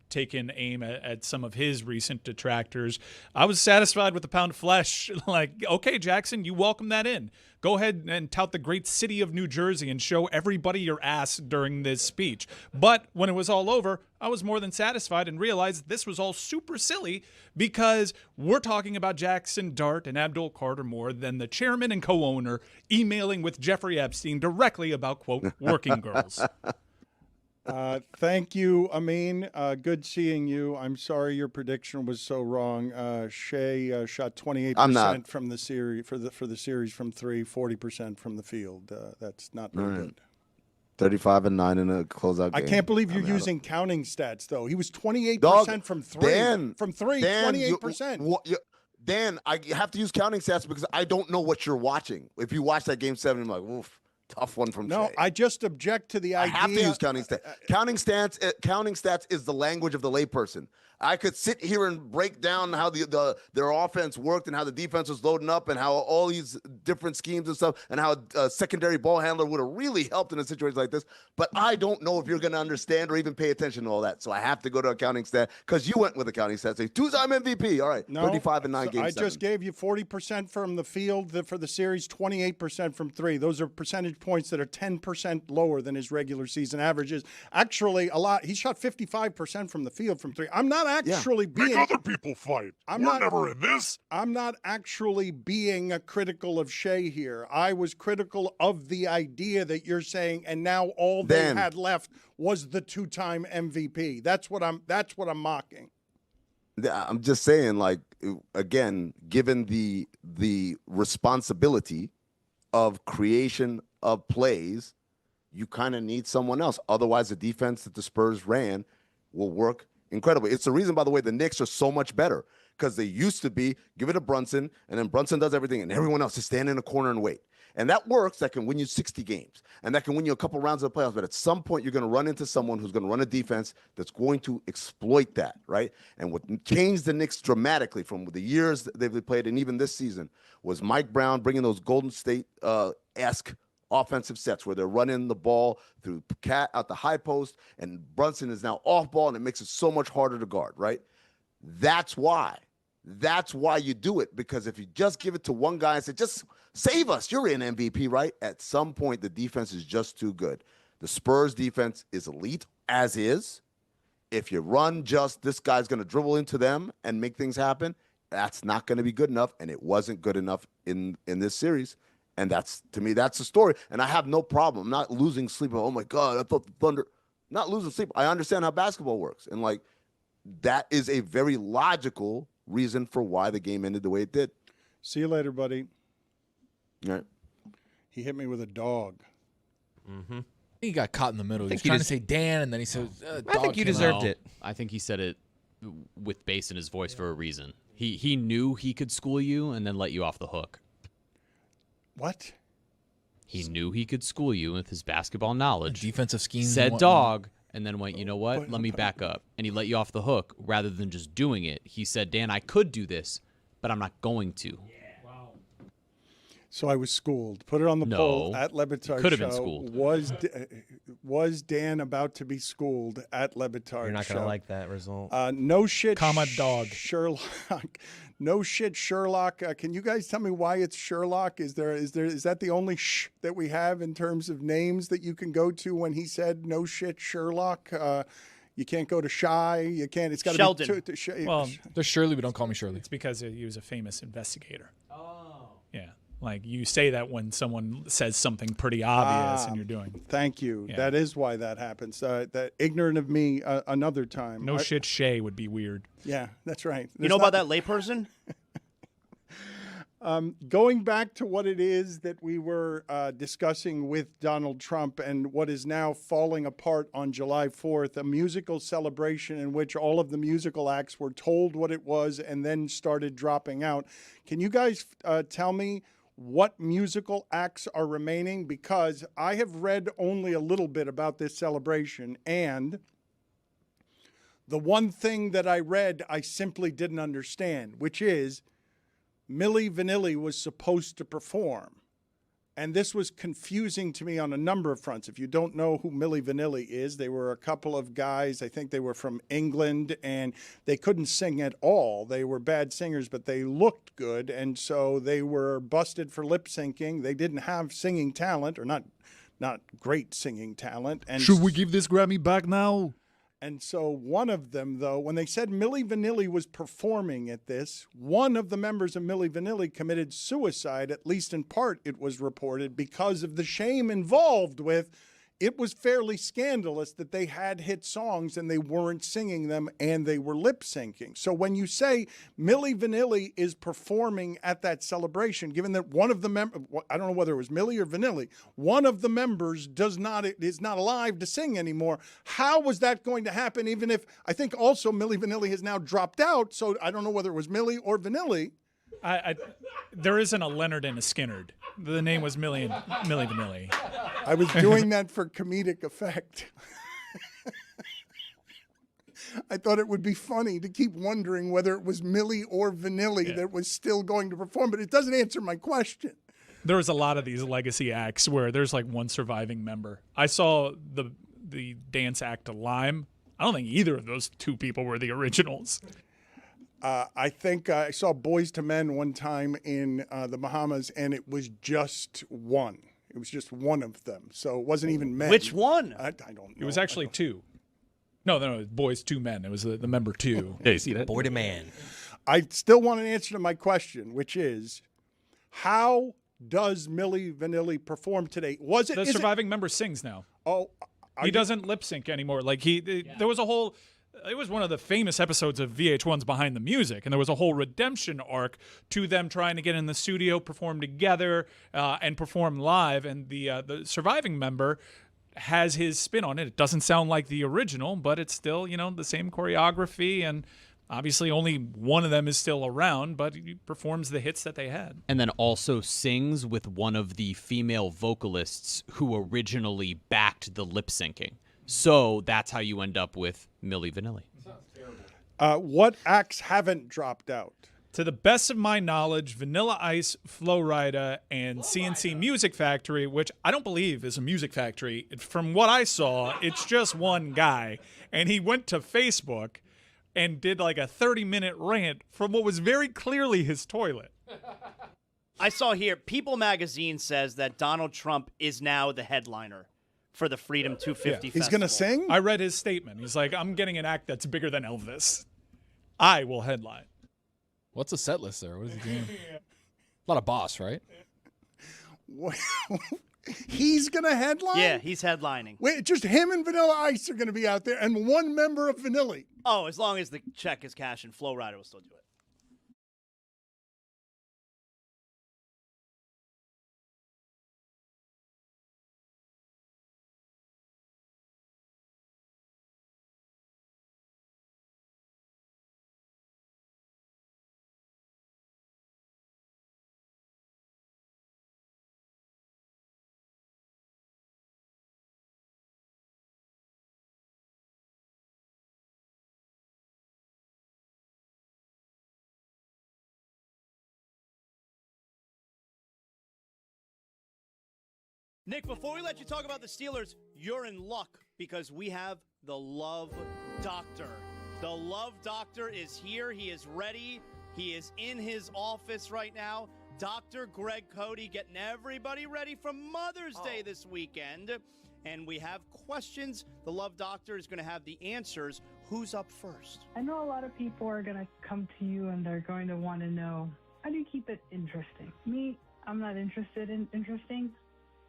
Taking aim at some of his recent detractors. I was satisfied with the pound of flesh. Like, okay, Jackson, you welcome that in. Go ahead and tout the great city of New Jersey and show everybody your ass during this speech. But when it was all over, I was more than satisfied and realized this was all super silly because we're talking about Jackson Dart and Abdul Carter more than the chairman and co-owner emailing with Jeffrey Epstein directly about, quote, working girls. Thank you, Amin. Good seeing you. I'm sorry your prediction was so wrong. Shea shot 28% from the series for the series from 3, 40% from the field. That's not very good. 35-9 in a closeout game. I can't believe you're using counting stats though. He was 28% from 3. From 3, 28%. Dan, I have to use counting stats because I don't know what you're watching. If you watch that game 7, I'm like, oof. Tough one from No, Shea. I just object to the idea. I have to use counting stats. Counting stats is the language of the layperson. I could sit here and break down how their offense worked and how the defense was loading up and how all these different schemes and stuff and how a secondary ball handler would have really helped in a situation like this. But I don't know if you're going to understand or even pay attention to all that. So I have to go to a counting stat because you went with a counting stat. Say two-time MVP. All right, no, 35-9 games. I just gave you 40% from the field for the series, 28% from 3. Those are percentage points that are 10% lower than his regular season averages. Actually, a lot. He shot 55% from the field from 3. I'm not actually being. Make other people fight. We're never in this. I'm not actually being critical of Shea here. I was critical of the idea that you're saying, and now all they had left was the 2-time MVP. That's what I'm mocking. I'm just saying, like, again, given the responsibility of creation of plays, you kind of need someone else. Otherwise, the defense that the Spurs ran will work incredibly. It's the reason, by the way, the Knicks are so much better because they used to be give it to Brunson, and then Brunson does everything, and everyone else is stand in a corner and wait. And that works. That can win you 60 games, and that can win you a couple rounds of the playoffs. But at some point, you're going to run into someone who's going to run a defense that's going to exploit that, right? And what changed the Knicks dramatically from the years that they've played, and even this season, was Mike Brown bringing those Golden State-esque offensive sets where they're running the ball through Cat out the high post, and Brunson is now off ball, and it makes it so much harder to guard, right? That's why you do it, because if you just give it to one guy and say, just save us, you're in MVP, right? At some point, the defense is just too good. The Spurs defense is elite, as is. If you run just this guy's going to dribble into them and make things happen, that's not going to be good enough, and it wasn't good enough in this series. And that's, to me, that's the story. And I have no problem. I'm not losing sleep. Oh, my God, I thought the Thunder. Not losing sleep. I understand how basketball works. And, like, that is a very logical reason for why the game ended the way it did. See you later, buddy. All right. He hit me with a dog. Mm-hmm. He got caught in the middle. He was trying to say Dan, and then he said, I think you deserved it. I think he said it with bass in his voice for a reason. He knew he could school you and then let you off the hook. What? He knew he could school you with his basketball knowledge. Defensive schemes. Said dog, and then went, you know what? Let me back up. And he let you off the hook rather than just doing it. He said, Dan, I could do this, but I'm not going to. So I was schooled. Put it on the poll at Le Batard Show. Could have been schooled. Was Dan about to be schooled at Le Batard Show? You're not going to like that result. No shit. Comma dog. Sherlock. No shit, Sherlock. Can you guys tell me why it's Sherlock? Is that the only sh that we have in terms of names that you can go to when he said no shit, Sherlock? You can't go to Shy. You can't. It's got to be. Well, there's Shirley, but don't call me Shirley. It's because he was a famous investigator. Oh. Yeah. Like, you say that when someone says something pretty obvious and you're doing. Thank you. Yeah. That is why that happens. That ignorant of me another time. No shit, Shea would be weird. Yeah, that's right. You know about that layperson? Going back to what it is that we were discussing with Donald Trump and what is now falling apart on July 4th, a musical celebration in which all of the musical acts were told what it was and then started dropping out. Can you guys tell me what musical acts are remaining? Because I have read only a little bit about this celebration, and the one thing that I read I simply didn't understand, which is Milli Vanilli was supposed to perform. And this was confusing to me on a number of fronts. If you don't know who Milli Vanilli is, they were a couple of guys, I think they were from England, and they couldn't sing at all. They were bad singers, but they looked good, and so they were busted for lip syncing. They didn't have singing talent, or not great singing talent. And Should we give this Grammy back now? And so one of them, though, when they said Milli Vanilli was performing at this, one of the members of Milli Vanilli committed suicide, at least in part, it was reported, because of the shame involved with it was fairly scandalous that they had hit songs and they weren't singing them and they were lip syncing. So when you say Milli Vanilli is performing at that celebration, given that one of the members, I don't know whether it was Milli or Vanilli, one of the members is not alive to sing anymore. How was that going to happen? Even if I think also Milli Vanilli has now dropped out. So I don't know whether it was Milli or Vanilli. There isn't a Leonard and a Skinnerd. The name was Milli Vanilli. I was doing that for comedic effect. I thought it would be funny to keep wondering whether it was Milli or Vanilli that was still going to perform, but it doesn't answer my question. There was a lot of these legacy acts where there's like one surviving member. I saw the dance act to Lime. I don't think either of those two people were the originals. I think I saw Boys to Men one time in the Bahamas, and it was just one. It was just one of them, so it wasn't even men. Which one? I don't know. It was actually two. No, it was Boys to Men. It was the member two. Hey, see that? Boy to man. I still want an answer to my question, which is, how does Milli Vanilli perform today? Was it the surviving member sings now? Oh, he doesn't lip sync anymore. Like there was a whole. It was one of the famous episodes of VH1's Behind the Music, and there was a whole redemption arc to them trying to get in the studio, perform together, and perform live. And the surviving member has his spin on it. It doesn't sound like the original, but it's still, the same choreography, and obviously only one of them is still around, but he performs the hits that they had. And then also sings with one of the female vocalists who originally backed the lip syncing. So that's how you end up with Milli Vanilli. What acts haven't dropped out? To the best of my knowledge, Vanilla Ice, Flo Rida, and CNC Music Factory, which I don't believe is a music factory. From what I saw, it's just one guy. And he went to Facebook and did like a 30-minute rant from what was very clearly his toilet. I saw here, People Magazine says that Donald Trump is now the headliner for the Freedom 250 He's going to sing? I read his statement. He's like, I'm getting an act that's bigger than Elvis. I will headline. What's the set list there? What is he doing? A lot of Boss, right? He's going to headline? Yeah, he's headlining. Wait, just him and Vanilla Ice are going to be out there, and one member of Vanilli. Oh, as long as the check is cash and Flo Rida will still do it. Nick, before we let you talk about the Steelers, you're in luck because we have the Love Doctor. The Love Doctor is here. He is ready. He is in his office right now. Dr. Greg Cody getting everybody ready for Mother's Day this weekend. And we have questions. The Love Doctor is going to have the answers. Who's up first? I know a lot of people are going to come to you and they're going to want to know, how do you keep it interesting? Me, I'm not interested in interesting.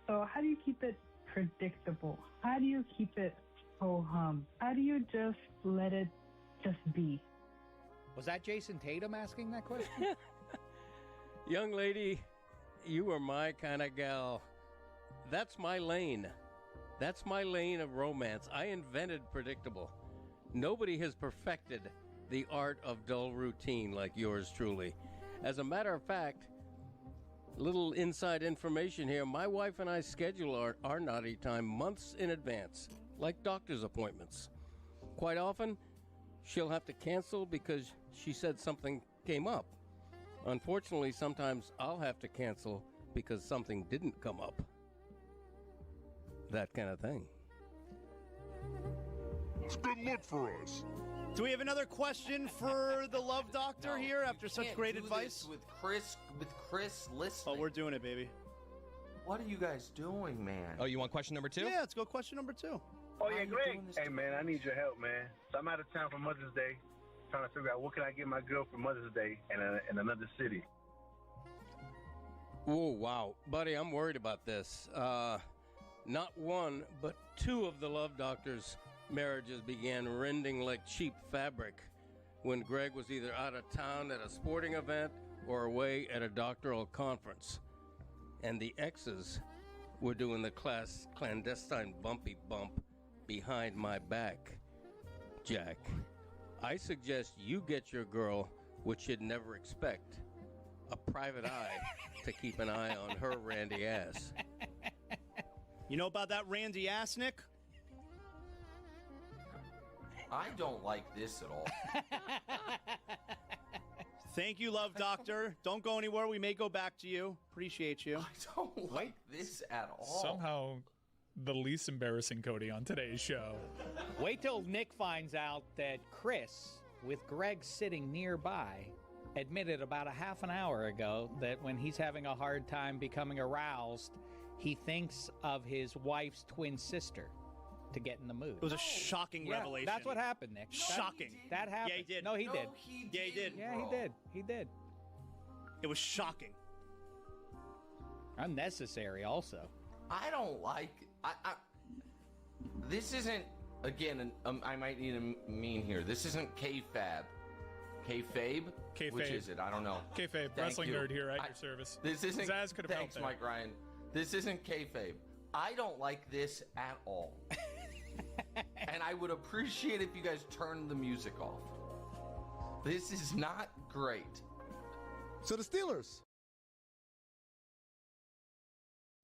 So how do you keep it predictable? How do you keep it ho-hum? How do you just let it just be? Was that Jason Tatum asking that question? Young lady, you are my kind of gal. That's my lane. That's my lane of romance. I invented predictable. Nobody has perfected the art of dull routine like yours truly. As a matter of fact, little inside information here. My wife and I schedule our naughty time months in advance, like doctor's appointments. Quite often, she'll have to cancel because she said something came up. Unfortunately, sometimes I'll have to cancel because something didn't come up. That kind of thing. It's a good look for us. Do we have another question for the Love Doctor here after such Can't great do advice? this with Chris listening. Oh, we're doing it, baby. What are you guys doing, man? Oh, you want question number 2? Yeah, let's go question number 2. Oh, yeah, Greg. Hey, man, I need your help, man. So I'm out of town for Mother's Day, trying to figure out what can I get my girl for Mother's Day in another city. Oh, wow. Buddy, I'm worried about this. Not one, but 2 of the Love Doctor's marriages began rending like cheap fabric when Greg was either out of town at a sporting event or away at a doctoral conference. And the exes were doing the clandestine bumpy bump behind my back. Jack, I suggest you get your girl what you'd never expect, a private eye to keep an eye on her randy ass. You know about that randy ass, Nick? I don't like this at all. Thank you, Love Doctor. Don't go anywhere. We may go back to you. Appreciate you. I don't like this at all. Somehow, the least embarrassing Cody on today's show. Wait till Nick finds out that Chris, with Greg sitting nearby, admitted about a half an hour ago that when he's having a hard time becoming aroused, he thinks of his wife's twin sister to get in the mood. It was a shocking revelation. That's what happened, Nick. Shocking. That happened. Yeah, he did. No, he did. Yeah, he did. Yeah, he did. He did. It was shocking. Unnecessary, also. I don't like. This isn't. Again, I might need a mean here. This isn't kayfabe. Kayfabe? Kayfabe. Which is it? I don't know. Kayfabe, Thank wrestling you. nerd here at your service. This isn't. Zaz could have helped Thanks, there. Mike Ryan. This isn't kayfabe. I don't like this at all. And I would appreciate if you guys turned the music off. This is not great. So the Steelers.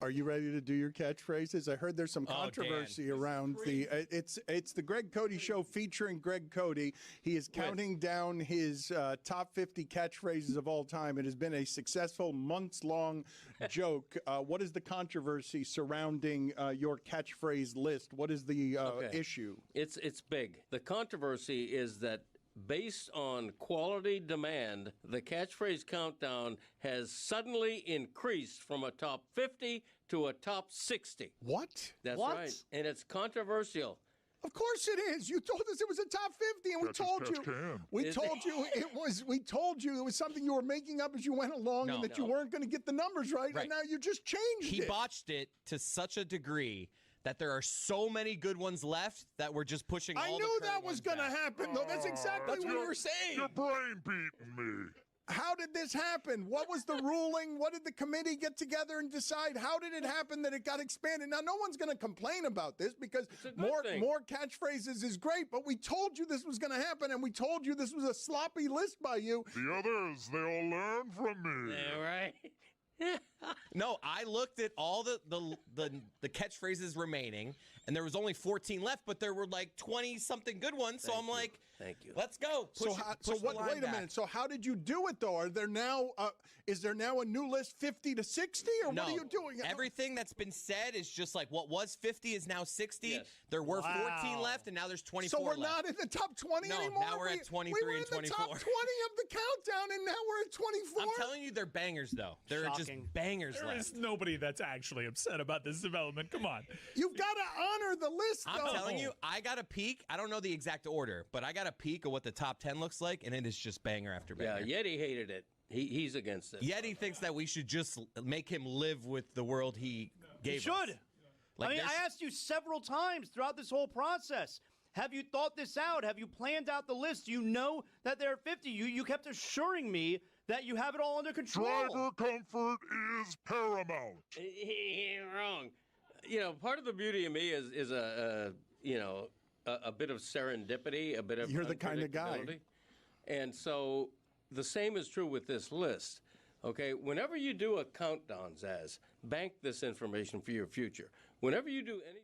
Are you ready to do your catchphrases? I heard there's some controversy around the. It's the Greg Cody Show featuring Greg Cody. He is counting down his top 50 catchphrases of all time. It has been a successful months-long joke. What is the controversy surrounding your catchphrase list? What is the issue? It's big. The controversy is that based on quality demand, the catchphrase countdown has suddenly increased from a top 50 to a top 60. What? That's What? right. And it's controversial. Of course it is. You told us it was a top 50, and we told you. We told you it was. We told you it was something you were making up as you went along, and that you weren't going to get the numbers right. And now you just changed He it. botched it to such a degree that there are so many good ones left that we're just pushing all I the knew current that was ones going to back. happen, though. That's exactly That's what what we were saying. Your brain beating me. How did this happen? What was the ruling? What did the committee get together and decide? How did it happen that it got expanded? Now, no one's going to complain about this because more catchphrases is great, but we told you this was going to happen, and we told you this was a sloppy list by you. The others, they all learn from me. Yeah, right. No, I looked at all the catchphrases remaining, and there was only 14 left, but there were like 20-something good ones. So I'm like, thank you. Let's go. Wait a minute. So how did you do it though? Are there now? Is there now a new list, 50 to 60, or No, what are you doing? everything that's been said is just like what was 50 is now 60. There were 14 left, and now there's 24 So we're left. not in the top 20 No, anymore. now we're at 23 we were and in the top 24. 20 of the countdown, and now we're at 24. I'm telling you, they're bangers though. They're just bangers There left. is nobody that's actually upset about this development. Come on. You've got to honor the list, though. I'm telling you, I got a peek. I don't know the exact order, but I got a peek of what the top 10 looks like, and it is just banger after banger. Yeah, Yeti hated it. He's against it. Yeti thinks that we should just make him live with the world he gave You us. should. Like I mean, I there's- asked you several times throughout this whole process. Have you thought this out? Have you planned out the list? You know that there are 50. You kept assuring me that you have it all under control. Driver comfort is paramount. He ain't wrong. You know, part of the beauty of me is a bit of serendipity, a bit of You're the kind of guy. unpredictability. And so the same is true with this list. Okay, whenever you do a countdown, Zaz, bank this information for your future. Whenever you do any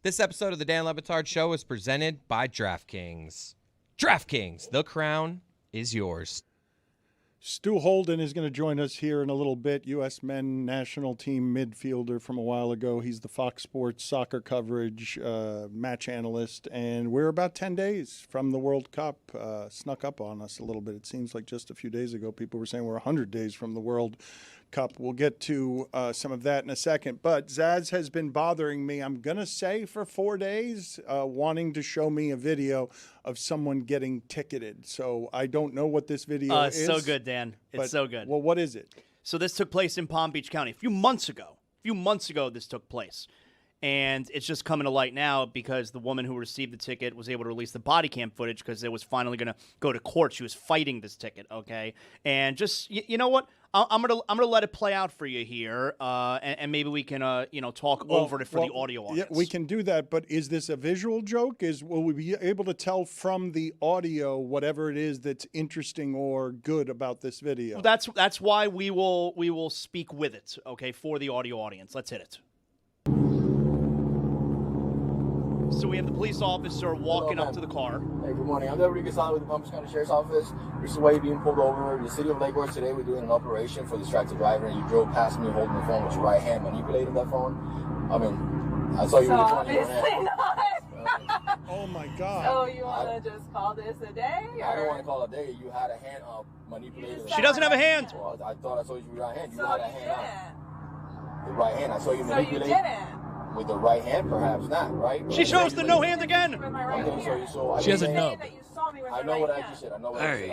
This episode of the Dan Le Batard Show is presented by DraftKings. DraftKings, the crown is yours. Stu Holden is going to join us here in a little bit. U.S. men national team midfielder from a while ago. He's the Fox Sports soccer coverage match analyst, and we're about 10 days from the World Cup. Snuck up on us a little bit. It seems like just a few days ago people were saying we're 100 days from the World Cup. We'll get to some of that in a second. But Zaz has been bothering me, I'm going to say, for 4 days, wanting to show me a video of someone getting ticketed. So I don't know what this video is. It's so good, Dan. It's so good. Well, what is it? So this took place in Palm Beach County a few months ago this took place. And it's just coming to light now because the woman who received the ticket was able to release the body cam footage because it was finally going to go to court. She was fighting this ticket, okay? And just, you know what? I'm gonna let it play out for you here, and maybe we can talk over it for the audio audience. Yeah, we can do that. But is this a visual joke? Will we be able to tell from the audio whatever it is that's interesting or good about this video? That's why we will speak with it, okay, for the audio audience. Let's hit it. So we have the police officer walking up to the car. Hey, good morning. I'm Deputy Gassan with the Palm Beach County Sheriff's Office. Recently being pulled over. The city of Lake Worth today, we're doing an operation for distracted driver, and you drove past me holding the phone with your right hand, manipulating that phone. I mean, I saw you with the phone in your hand. Not. Oh my God. So you want to just call this a day? Or? I don't want to call it a day. You had a hand up, manipulating. She doesn't have a hand. Well, I thought I saw you with your right hand. You so had a you hand didn't. up. The right hand. I saw you manipulating. So you didn't. With the right hand, perhaps not, right? She shows the no hands again. She has a nub. I know what I just said. I'm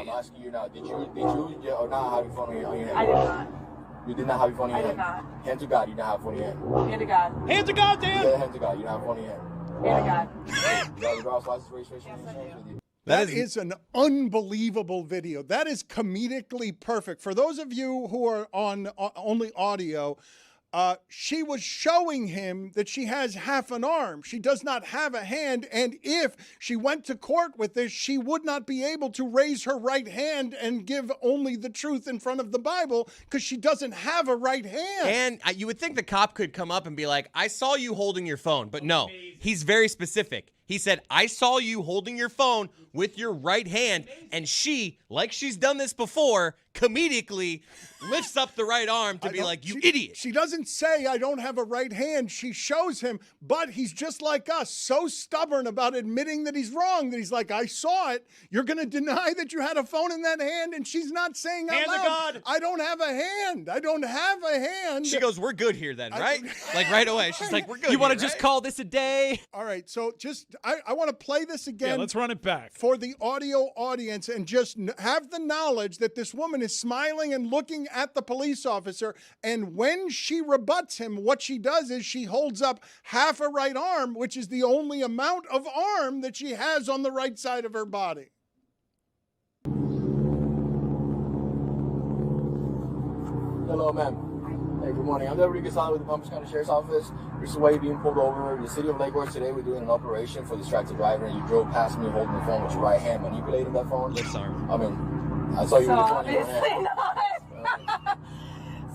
asking you now. Did you or not have your phone in your hand? I did not. You did not have your phone in your hand? I did not. Hand to God, you didn't have your phone in your hand. Hand to God. Hand to God, Dan! Yeah, hand to God, you don't have your phone in your hand. Hand to God. You got your driver's license, registration, insurance with you? That is an unbelievable video. That is comedically perfect. For those of you who are on only audio, she was showing him that she has half an arm. She does not have a hand. And if she went to court with this, she would not be able to raise her right hand and give only the truth in front of the Bible because she doesn't have a right hand. And you would think the cop could come up and be like, I saw you holding your phone. But no, he's very specific. He said, I saw you holding your phone with your right hand. And she, like she's done this before, comedically lifts up the right arm to be like, you idiot. She doesn't say, I don't have a right hand. She shows him, but he's just like us, so stubborn about admitting that he's wrong that he's like, I saw it. You're going to deny that you had a phone in that hand? And she's not saying out loud, I don't have a hand. I don't have a hand. She goes, we're good here then, right? Like right away. She's like, we're good. You want to here, just right? call this a day? All right, so just, I want to play this again. Yeah, let's run it back. For the audio audience and just have the knowledge that this woman is smiling and looking at the police officer. And when she rebuts him, what she does is she holds up half a right arm, which is the only amount of arm that she has on the right side of her body. Hello, ma'am. Hey, good morning. I'm Deputy Gassan with the Palm Beach County Sheriff's Office. Recently being pulled over. The city of Lake Worth today, we're doing an operation for distracted driver, and you drove past me holding the phone with your right hand, manipulating that phone. Yes, sir. I mean, I saw you with the phone in your hand. Not.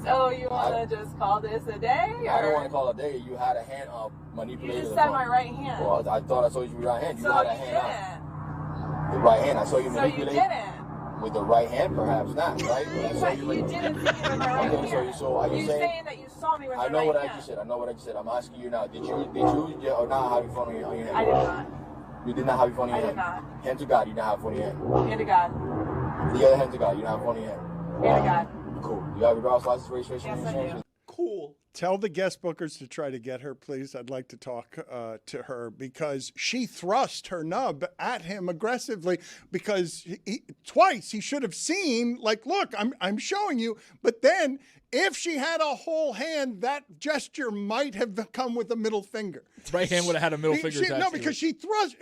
So you want to just call this a day? Or? I don't want to call it a day. You had a hand up, manipulating You just the said phone. my right hand. Well, I thought I saw you with your right hand. You so had a you hand didn't. up. The right hand. I saw you So manipulating. you didn't. With the right hand, perhaps not, right? But you didn't see me with my right Okay, hand. so are you You're saying that you saw me with my I know right what hand. I just said. I know what I just said. I'm asking you now. Did you or not have your phone in your hand? I did not. You did not have your phone in your I did hand? not. Hand to God, you did not have your phone in your hand. Hand to God. The other hand to God, you don't have your phone in your hand. Hand to God. Cool. You have your driver's license, registration, Yes, I insurance? do. Cool. Tell the guest bookers to try to get her, please. I'd like to talk to her because she thrust her nub at him aggressively because twice he should have seen, like, look, I'm showing you. But then if she had a whole hand, that gesture might have come with a middle finger. Right hand would have had a middle finger attached No, to because it. she thrust.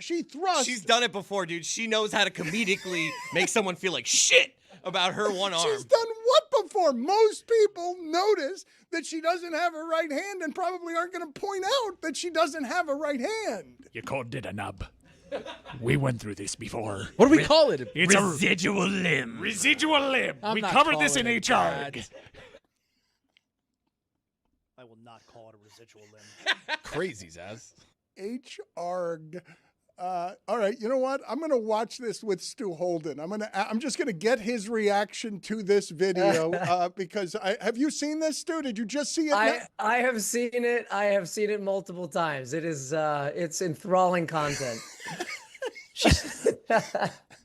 She's done it before, dude. She knows how to comedically make someone feel like shit about her one arm. She's done what before? Most people notice that she doesn't have a right hand and probably aren't going to point out that she doesn't have a right hand. You called it a nub. We went through this before. What do we call it? It's Residual limb. Residual limb. I'm We not covered this in calling it HR. that. I will not call it a residual limb. Crazy, Zaz. H-Arg. All right, you know what? I'm going to watch this with Stu Holden. I'm just going to get his reaction to this video because have you seen this, Stu? Did you just see it? I have seen it. I have seen it multiple times. It is it's enthralling content.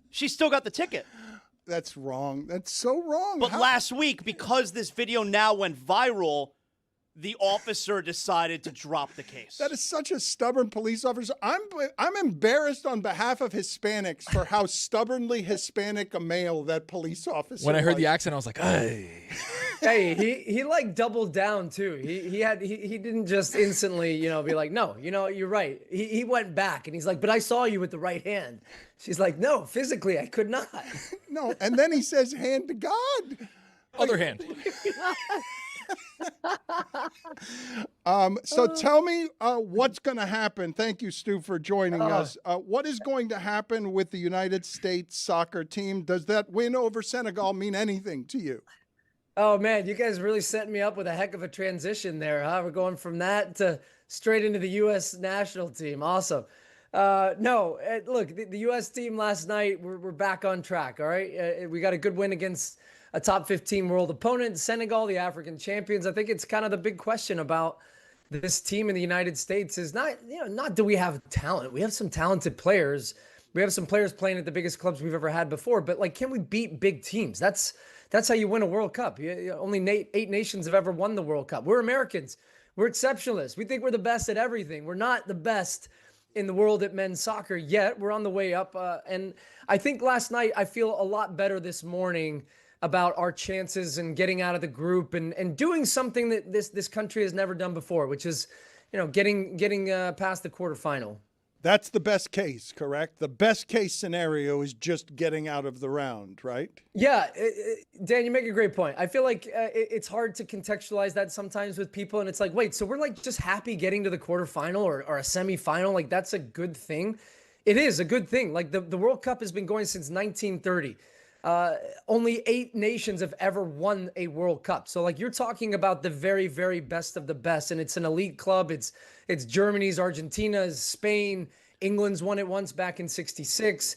She still got the ticket. That's wrong. That's so wrong. But last week, because this video now went viral, the officer decided to drop the case. That is such a stubborn police officer. I'm embarrassed on behalf of Hispanics for how stubbornly Hispanic a male that police officer When I heard was. the accent, I was like, hey. Hey, he like doubled down too. He didn't just instantly, be like, no, you're right. He went back and he's like, but I saw you with the right hand. She's like, no, physically I could not. No, and then he says, hand to God. Other hand. So tell me what's going to happen. Thank you, Stu, for joining us. What is going to happen with the United States soccer team? Does that win over Senegal mean anything to you? Oh, man, you guys really set me up with a heck of a transition there, huh? We're going from that to straight into the U.S. national team. Awesome. No, look, the U.S. team last night, we're back on track, all right? We got a good win against a top 15 world opponent, Senegal, the African champions. I think it's kind of the big question about this team in the United States is not do we have talent? We have some talented players. We have some players playing at the biggest clubs we've ever had before, but like, can we beat big teams? That's how you win a World Cup. Only 8 nations have ever won the World Cup. We're Americans. We're exceptionalists. We think we're the best at everything. We're not the best in the world at men's soccer yet. We're on the way up. And I think last night, I feel a lot better this morning about our chances and getting out of the group and doing something that this country has never done before, which is, getting past the quarterfinal. That's the best case, correct? The best case scenario is just getting out of the round, right? Yeah, Dan, you make a great point. I feel like it's hard to contextualize that sometimes with people, and it's like, wait, so we're like just happy getting to the quarterfinal or a semifinal? Like, that's a good thing? It is a good thing. Like, the World Cup has been going since 1930. Only 8 nations have ever won a World Cup. So like, you're talking about the very, very best of the best, and it's an elite club. It's Germany's, Argentina's, Spain, England's won it once back in '66.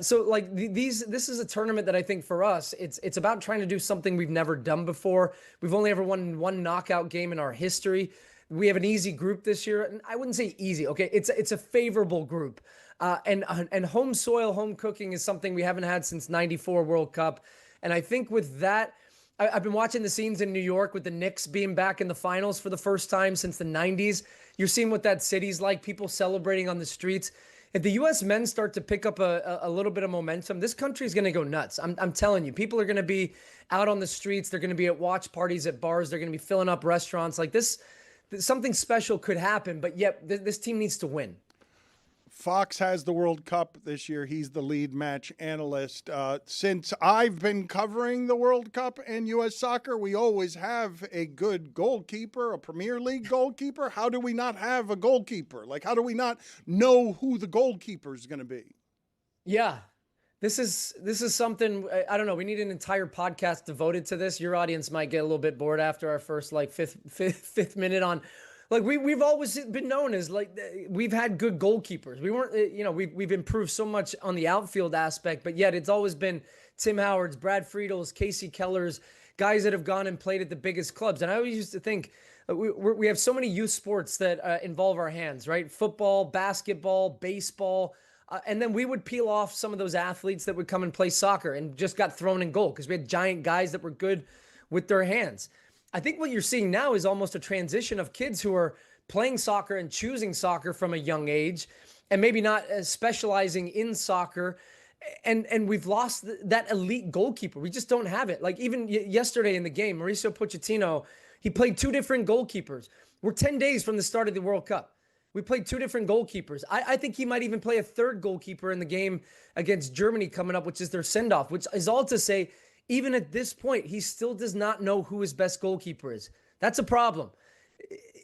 So like this is a tournament that I think for us, it's about trying to do something we've never done before. We've only ever won 1 knockout game in our history. We have an easy group this year, and I wouldn't say easy. Okay, it's a favorable group. And home soil, home cooking is something we haven't had since '94 World Cup. And I think with that, I've been watching the scenes in New York with the Knicks being back in the finals for the first time since the '90s. You're seeing what that city's like, people celebrating on the streets. If the U.S. men start to pick up a little bit of momentum, this country is going to go nuts. I'm telling you, people are going to be out on the streets. They're going to be at watch parties at bars. They're going to be filling up restaurants. Like this, something special could happen, but yet this team needs to win. Fox has the World Cup this year. He's the lead match analyst. Since I've been covering the World Cup and U.S. soccer, we always have a good goalkeeper, a Premier League goalkeeper. How do we not have a goalkeeper? Like, how do we not know who the goalkeeper is going to be? Yeah, this is something, I don't know. We need an entire podcast devoted to this. Your audience might get a little bit bored after our first fifth minute on. Like we've always been known as like we've had good goalkeepers. We weren't, we've improved so much on the outfield aspect, but yet it's always been Tim Howard's, Brad Friedel's, Casey Keller's, guys that have gone and played at the biggest clubs. And I always used to think we have so many youth sports that involve our hands, right? Football, basketball, baseball. And then we would peel off some of those athletes that would come and play soccer and just got thrown in goal because we had giant guys that were good with their hands. I think what you're seeing now is almost a transition of kids who are playing soccer and choosing soccer from a young age and maybe not specializing in soccer. And we've lost that elite goalkeeper. We just don't have it. Like even yesterday in the game, Mauricio Pochettino, he played 2 different goalkeepers. We're 10 days from the start of the World Cup. We played 2 different goalkeepers. I think he might even play a 3rd goalkeeper in the game against Germany coming up, which is their send-off, which is all to say, even at this point, he still does not know who his best goalkeeper is. That's a problem.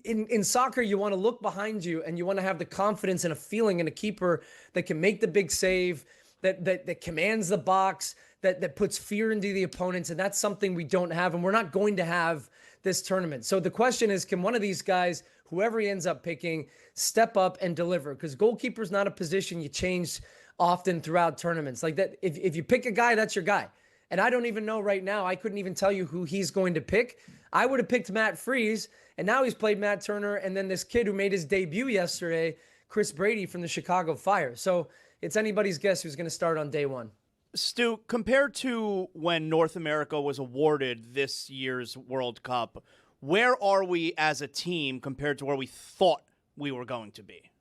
In soccer, you want to look behind you and you want to have the confidence and a feeling in a keeper that can make the big save, that commands the box, that puts fear into the opponents. And that's something we don't have. And we're not going to have this tournament. So the question is, can one of these guys, whoever he ends up picking, step up and deliver? Because goalkeeper's not a position you change often throughout tournaments. Like that, if you pick a guy, that's your guy. And I don't even know right now. I couldn't even tell you who he's going to pick. I would have picked Matt Freese, and now he's played Matt Turner, and then this kid who made his debut yesterday, Chris Brady from the Chicago Fire. So it's anybody's guess who's going to start on day one. Stu, compared to when North America was awarded this year's World Cup, where are we as a team compared to where we thought we were going to be?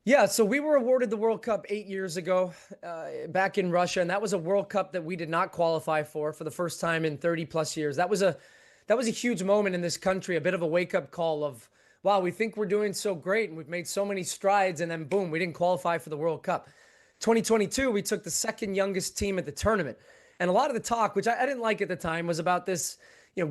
Yeah, so we were awarded the World Cup 8 years ago back in Russia, and that was a World Cup that we did not qualify for the first time in 30 plus years. That was a huge moment in this country, a bit of a wake-up call of, wow, we think we're doing so great and we've made so many strides, and then boom, we didn't qualify for the World Cup. 2022, we took the second youngest team at the tournament. And a lot of the talk, which I didn't like at the time, was about this,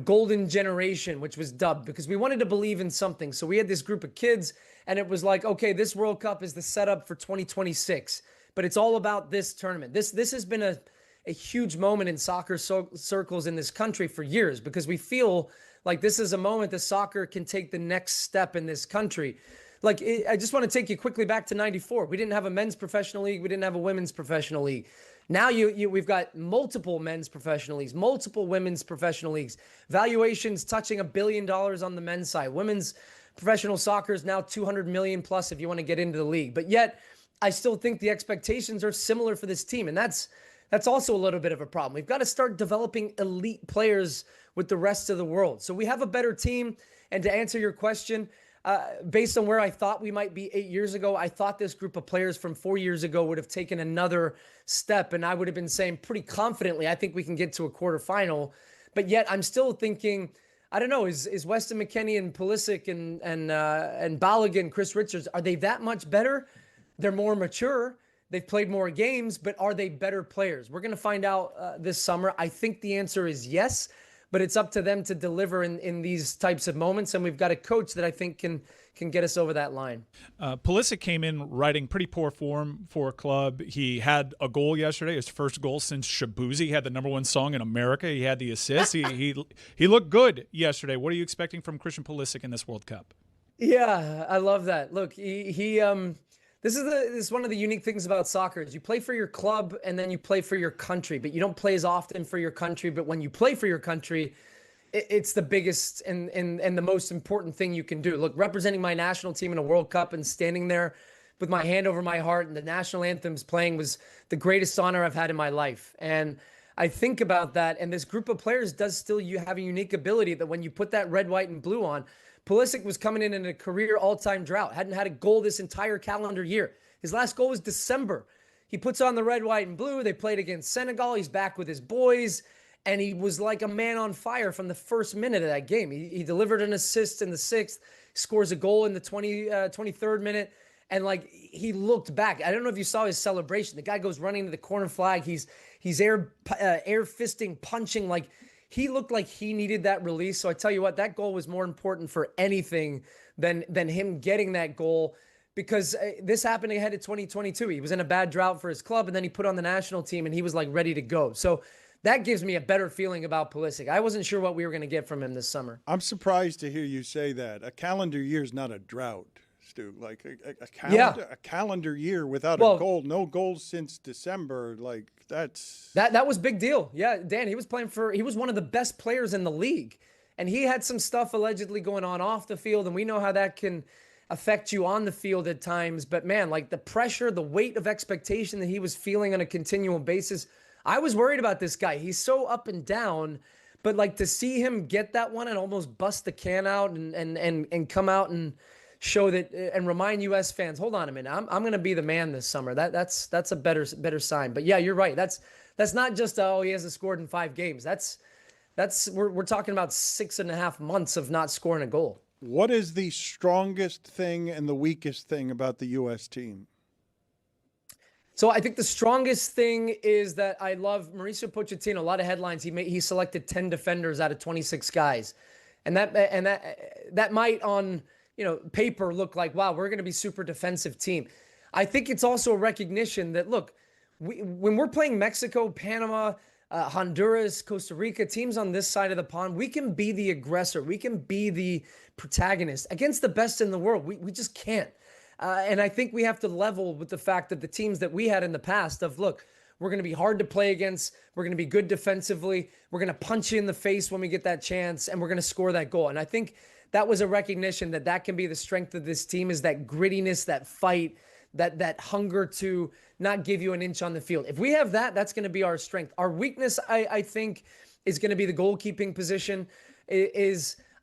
golden generation, which was dubbed, because we wanted to believe in something. So we had this group of kids, and it was like, okay, this World Cup is the setup for 2026, but it's all about this tournament. This has been a huge moment in soccer circles in this country for years, because we feel like this is a moment that soccer can take the next step in this country. I just want to take you quickly back to 94. We didn't have a men's professional league. We didn't have a women's professional league. Now we've got multiple men's professional leagues, multiple women's professional leagues, valuations touching $1 billion on the men's side. Women's professional soccer is now 200 million plus if you want to get into the league. But yet I still think the expectations are similar for this team. And that's also a little bit of a problem. We've got to start developing elite players with the rest of the world. So we have a better team. And to answer your question, based on where I thought we might be 8 years ago, I thought this group of players from 4 years ago would have taken another step. And I would have been saying pretty confidently, I think we can get to a quarterfinal. But yet I'm still thinking, I don't know, is Weston McKennie and Pulisic and Balogun, Chris Richards, are they that much better? They're more mature. They've played more games, but are they better players? We're going to find out this summer. I think the answer is yes. But it's up to them to deliver in these types of moments. And we've got a coach that I think can get us over that line. Pulisic came in riding pretty poor form for a club. He had a goal yesterday, his first goal since Shabuzi. He had the #1 song in America. He had the assist. he looked good yesterday. What are you expecting from Christian Pulisic in this World Cup? Yeah, I love that. Look, this is one of the unique things about soccer is you play for your club and then you play for your country, but you don't play as often for your country. But when you play for your country, it's the biggest and the most important thing you can do. Look, representing my national team in a World Cup and standing there with my hand over my heart and the national anthems playing was the greatest honor I've had in my life. And I think about that, and this group of players does still have a unique ability that when you put that red, white, and blue on, Pulisic was coming in a career all-time drought. Hadn't had a goal this entire calendar year. His last goal was December. He puts on the red, white, and blue. They played against Senegal. He's back with his boys, and he was like a man on fire from the first minute of that game. He delivered an assist in the 6th, scores a goal in the 23rd minute, and he looked back. I don't know if you saw his celebration. The guy goes running to the corner flag. He's air fisting, punching he looked like he needed that release. So I tell you what, that goal was more important for anything than him getting that goal, because this happened ahead of 2022. He was in a bad drought for his club, and then he put on the national team, and he was ready to go. So that gives me a better feeling about Pulisic. I wasn't sure what we were going to get from him this summer. I'm surprised to hear you say that. A calendar year is not a drought, Stu. A calendar year without a goal, no goals since December, that was big deal. Yeah, Dan, he was one of the best players in the league, and he had some stuff allegedly going on off the field, and we know how that can affect you on the field at times. But man, the pressure, the weight of expectation that he was feeling on a continual basis, I was worried about this guy. He's so up and down, but to see him get that one and almost bust the can out and come out and show that and remind U.S. fans, hold on a minute, I'm going to be the man this summer. That's a better sign. But yeah, you're right. That's not just he hasn't scored in 5 games. We're talking about 6.5 months of not scoring a goal. What is the strongest thing and the weakest thing about the U.S. team? So I think the strongest thing is that I love Mauricio Pochettino. A lot of headlines. He selected 10 defenders out of 26 guys, and that might on paper look like, wow, we're going to be super defensive team. I think it's also a recognition that, look, when we're playing Mexico, Panama, Honduras, Costa Rica, teams on this side of the pond, we can be the aggressor. We can be the protagonist against the best in the world. We just can't. And I think we have to level with the fact that the teams that we had in the past of, look, we're going to be hard to play against. We're going to be good defensively. We're going to punch you in the face when we get that chance, and we're going to score that goal. And I think that was a recognition that can be the strength of this team, is that grittiness, that fight, that hunger to not give you an inch on the field. If we have that, that's going to be our strength. Our weakness, I think, is going to be the goalkeeping position.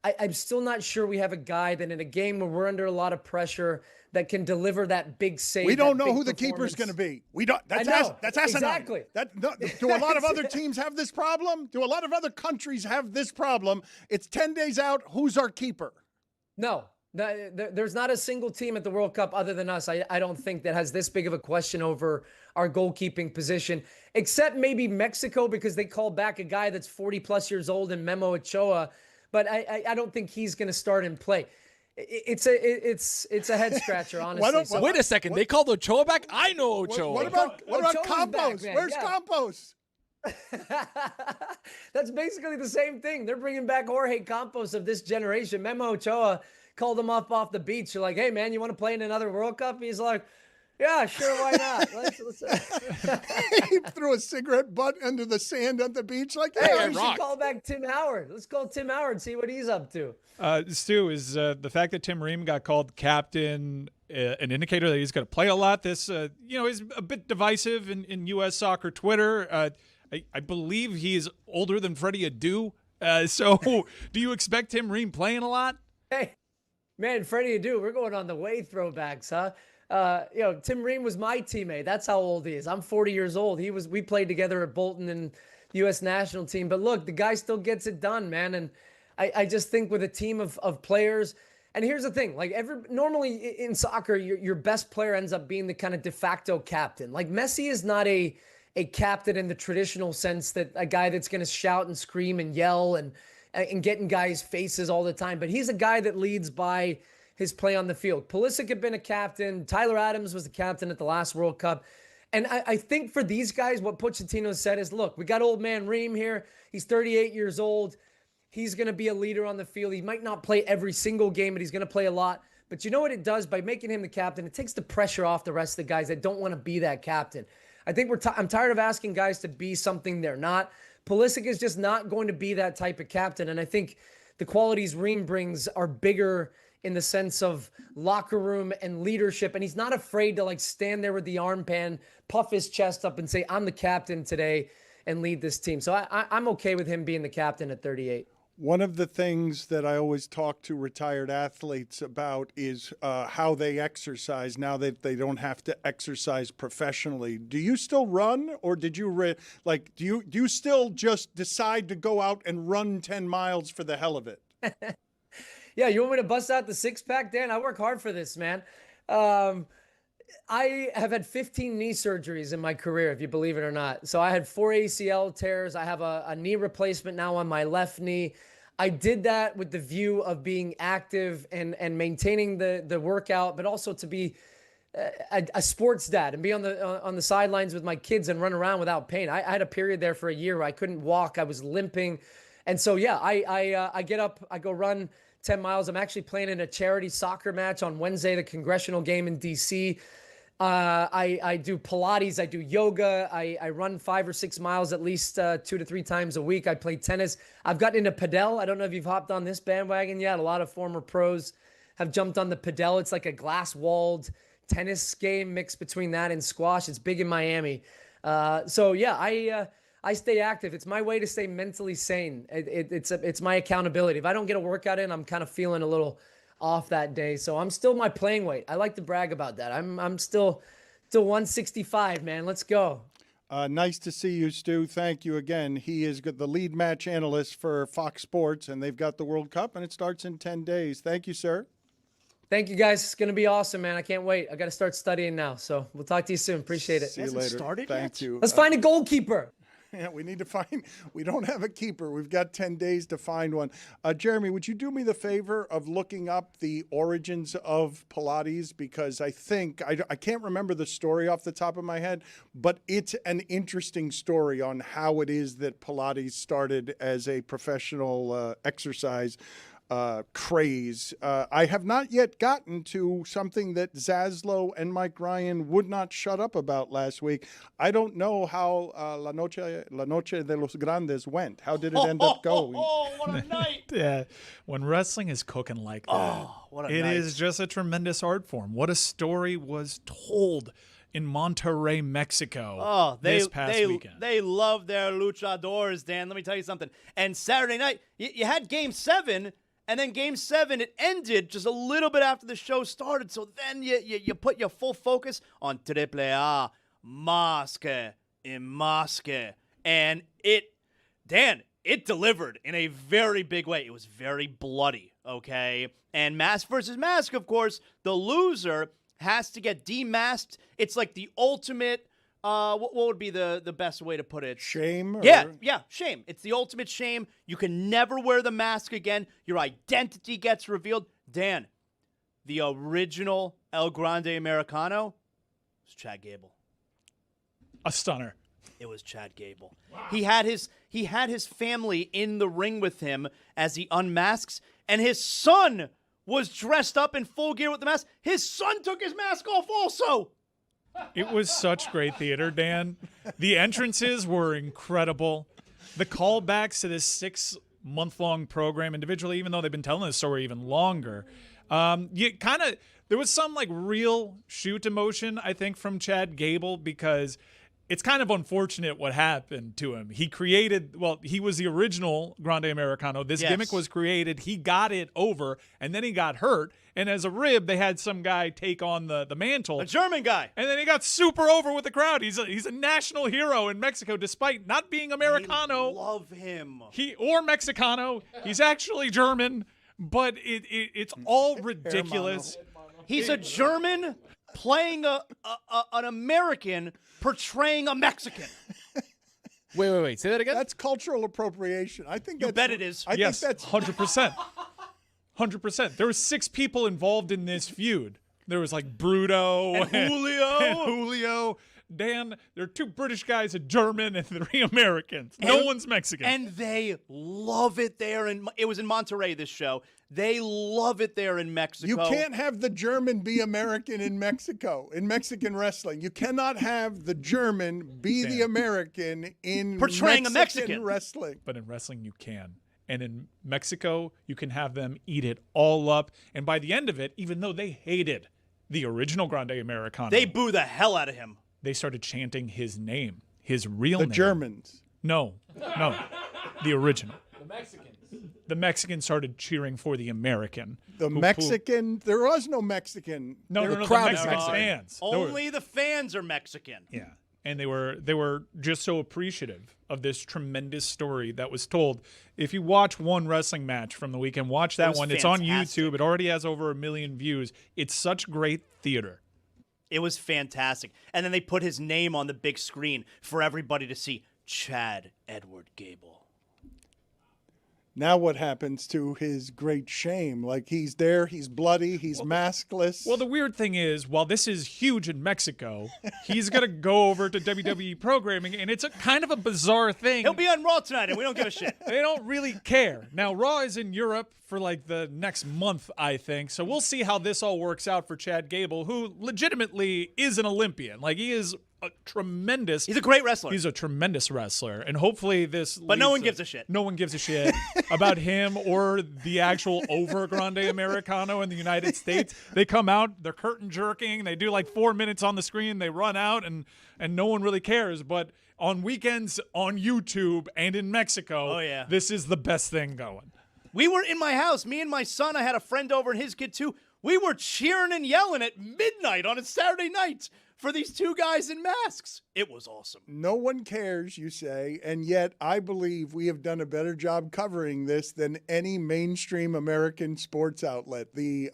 I'm still not sure we have a guy that in a game where we're under a lot of pressure that can deliver that big save. We don't know who the keeper's going to be. We don't. That's asinine. Exactly. Do a lot of other teams have this problem? Do a lot of other countries have this problem? It's 10 days out. Who's our keeper? No. There's not a single team at the World Cup other than us, I don't think, that has this big of a question over our goalkeeping position, except maybe Mexico, because they called back a guy that's 40-plus years old in Memo Ochoa, but I don't think he's going to start and play. It's a head scratcher, honestly. Wait a second. They called Ochoa back? I know Ochoa. What about Campos? Back, Where's Campos? That's basically the same thing. They're bringing back Jorge Campos of this generation. Memo Ochoa called him up off the beach. You're like, hey, man, you want to play in another World Cup? He's like, yeah, sure, why not? He threw a cigarette butt into the sand on the beach like, hey, we should call back Tim Howard. Let's call Tim Howard and see what he's up to. Stu, is the fact that Tim Ream got called captain an indicator that he's going to play a lot? This, is a bit divisive in U.S. soccer Twitter. I believe he's older than Freddie Adu. So do you expect Tim Ream playing a lot? Hey, man, Freddie Adu, we're going on the way throwbacks, huh? Tim Ream was my teammate. That's how old he is. I'm 40 years old. We played together at Bolton and the U.S. national team. But look, the guy still gets it done, man. And I just think with a team of players, and here's the thing, like normally in soccer, your best player ends up being the kind of de facto captain. Like Messi is not a captain in the traditional sense, that a guy that's going to shout and scream and yell and get in guys' faces all the time. But he's a guy that leads by his play on the field. Pulisic had been a captain. Tyler Adams was the captain at the last World Cup. And I think for these guys, what Pochettino said is, look, we got old man Ream here. He's 38 years old. He's going to be a leader on the field. He might not play every single game, but he's going to play a lot. But you know what it does? By making him the captain, it takes the pressure off the rest of the guys that don't want to be that captain. I think I'm tired of asking guys to be something they're not. Pulisic is just not going to be that type of captain. And I think the qualities Ream brings are bigger in the sense of locker room and leadership. And he's not afraid to stand there with the armband, puff his chest up and say, I'm the captain today, and lead this team. So I'm okay with him being the captain at 38. One of the things that I always talk to retired athletes about is how they exercise now that they don't have to exercise professionally. Do you still run, or did you do you still just decide to go out and run 10 miles for the hell of it? Yeah, you want me to bust out the six-pack, Dan? I work hard for this, man. I have had 15 knee surgeries in my career, if you believe it or not. So I had 4 ACL tears. I have a knee replacement now on my left knee. I did that with the view of being active and maintaining the workout, but also to be a sports dad and be on the sidelines with my kids and run around without pain. I had a period there for a year where I couldn't walk. I was limping. And so, yeah, I get up, I go run 10 miles. I'm actually playing in a charity soccer match on Wednesday, the congressional game in D.C. I do Pilates, I do yoga, I run 5 or 6 miles at least 2 to 3 times a week. I play tennis. I've gotten into padel. I don't know if you've hopped on this bandwagon yet. A lot of former pros have jumped on the padel. It's like a glass-walled tennis game mixed between that and squash. It's big in Miami. So yeah, I stay active. It's my way to stay mentally sane. It's my accountability. If I don't get a workout in, I'm kind of feeling a little off that day. So I'm still my playing weight. I like to brag about that. I'm still 165, man. Let's go. Nice to see you, Stu. Thank you again. He is the lead match analyst for Fox Sports, and they've got the World Cup, and it starts in 10 days. Thank you, sir. Thank you, guys. It's going to be awesome, man. I can't wait. I got to start studying now. So we'll talk to you soon. Appreciate it. See you later. Started Thank you. Let's find a goalkeeper. Yeah, we need to find. We don't have a keeper. We've got 10 days to find one. Jeremy, would you do me the favor of looking up the origins of Pilates? Because I think I can't remember the story off the top of my head, but it's an interesting story on how it is that Pilates started as a professional exercise craze. I have not yet gotten to something that Zaslow and Mike Ryan would not shut up about last week. I don't know how La Noche de los Grandes went. How did it end up going? Oh, what a night! Yeah, when wrestling is cooking like that, what a it night. is just a tremendous art form. What a story was told in Monterrey, Mexico. Oh, this past weekend. They love their luchadors, Dan. Let me tell you something. And Saturday night, you had Game 7, and then Game 7, it ended just a little bit after the show started. So then you put your full focus on Triple A, Mask in Mask. And it delivered in a very big way. It was very bloody, okay? And Mask versus Mask, of course, the loser has to get demasked. It's like the ultimate, what would be the best way to put it? Shame? Yeah, shame. It's the ultimate shame. You can never wear the mask again. Your identity gets revealed. Dan, the original El Grande Americano was Chad Gable. A stunner. It was Chad Gable. Wow. He had his family in the ring with him as he unmasks, and his son was dressed up in full gear with the mask. His son took his mask off also. It was such great theater, Dan. The entrances were incredible. The callbacks to this 6-month-long program individually, even though they've been telling this story even longer, there was some like real shoot emotion, I think, from Chad Gable, because it's kind of unfortunate what happened to him. He was the original Grande Americano. This gimmick was created. He got it over, and then he got hurt. And as a rib, they had some guy take on the mantle. A German guy. And then he got super over with the crowd. He's a national hero in Mexico, despite not being Americano. They love him. Or Mexicano. He's actually German, but it's all ridiculous. He's a German playing an American portraying a Mexican. Wait. Say that again? That's cultural appropriation. I think You bet it is. I Yes, think that's 100%. 100%. There were 6 people involved in this feud. There was like Bruto and Julio. And Julio. Dan, there are 2 British guys, a German, and 3 Americans. No one's Mexican. And they love it there. It was in Monterrey, this show. They love it there in Mexico. You can't have the German be American in Mexico, in Mexican wrestling. You cannot have the German be the American in portraying a Mexican wrestling. But in wrestling, you can. And in Mexico, you can have them eat it all up. And by the end of it, even though they hated the original Grande Americano, they boo the hell out of him. They started chanting his name, his real name. The Germans. No, the original. The Mexicans started cheering for the American. There was no Mexican. The crowd Mexican is fans. Only the fans are Mexican. Yeah. And they were just so appreciative of this tremendous story that was told. If you watch one wrestling match from the weekend, watch that one. It's on YouTube. It already has over 1 million views. It's such great theater. It was fantastic. And then they put his name on the big screen for everybody to see. Chad Edward Gable. Now what happens to his great shame? Like, he's there, he's bloody, he's maskless. Well, the weird thing is, while this is huge in Mexico, he's going to go over to WWE programming, and it's a kind of a bizarre thing. He'll be on Raw tonight, and we don't give a shit. They don't really care. Now, Raw is in Europe for like the next month, I think. So we'll see how this all works out for Chad Gable, who legitimately is an Olympian. Like, he is he's a great wrestler. He's a tremendous wrestler, and hopefully this. But no one gives a shit. No one gives a shit about him or the actual over Grande Americano in the United States. They come out, they're curtain jerking, they do like 4 minutes on the screen, they run out, and no one really cares. But on weekends on YouTube and in Mexico, this is the best thing going. We were in my house, me and my son. I had a friend over and his kid too. We were cheering and yelling at midnight on a Saturday night for these 2 guys in masks. It was awesome. No one cares, you say, and yet I believe we have done a better job covering this than any mainstream American sports outlet. The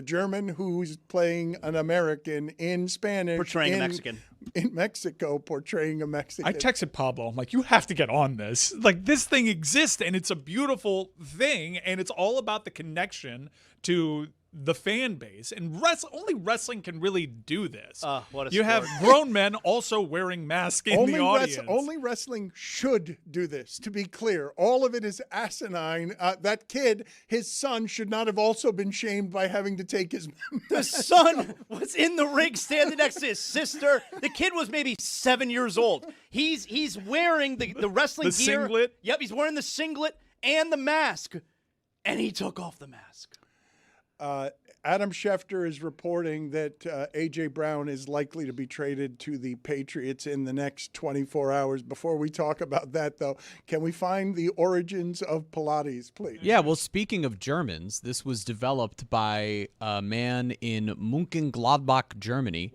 German who's playing an American in Spanish. Portraying a Mexican. in Mexico portraying a Mexican. I texted Pablo. I'm like, you have to get on this. Like, this thing exists, and it's a beautiful thing, and it's all about the connection to the fan base. And only wrestling can really do this. What a you have sport. grown men also wearing masks in the audience. Only wrestling should do this, to be clear. All of it is asinine. That kid, his son, should not have also been shamed by having to take his The son was in the ring standing next to his sister. The kid was maybe 7 years old. He's wearing the wrestling The gear. singlet. Yep, he's wearing the singlet and the mask. And he took off the mask. Adam Schefter is reporting that A.J. Brown is likely to be traded to the Patriots in the next 24 hours. Before we talk about that, though, can we find the origins of Pilates, please? Yeah, well, speaking of Germans, this was developed by a man in Mönchengladbach, Germany,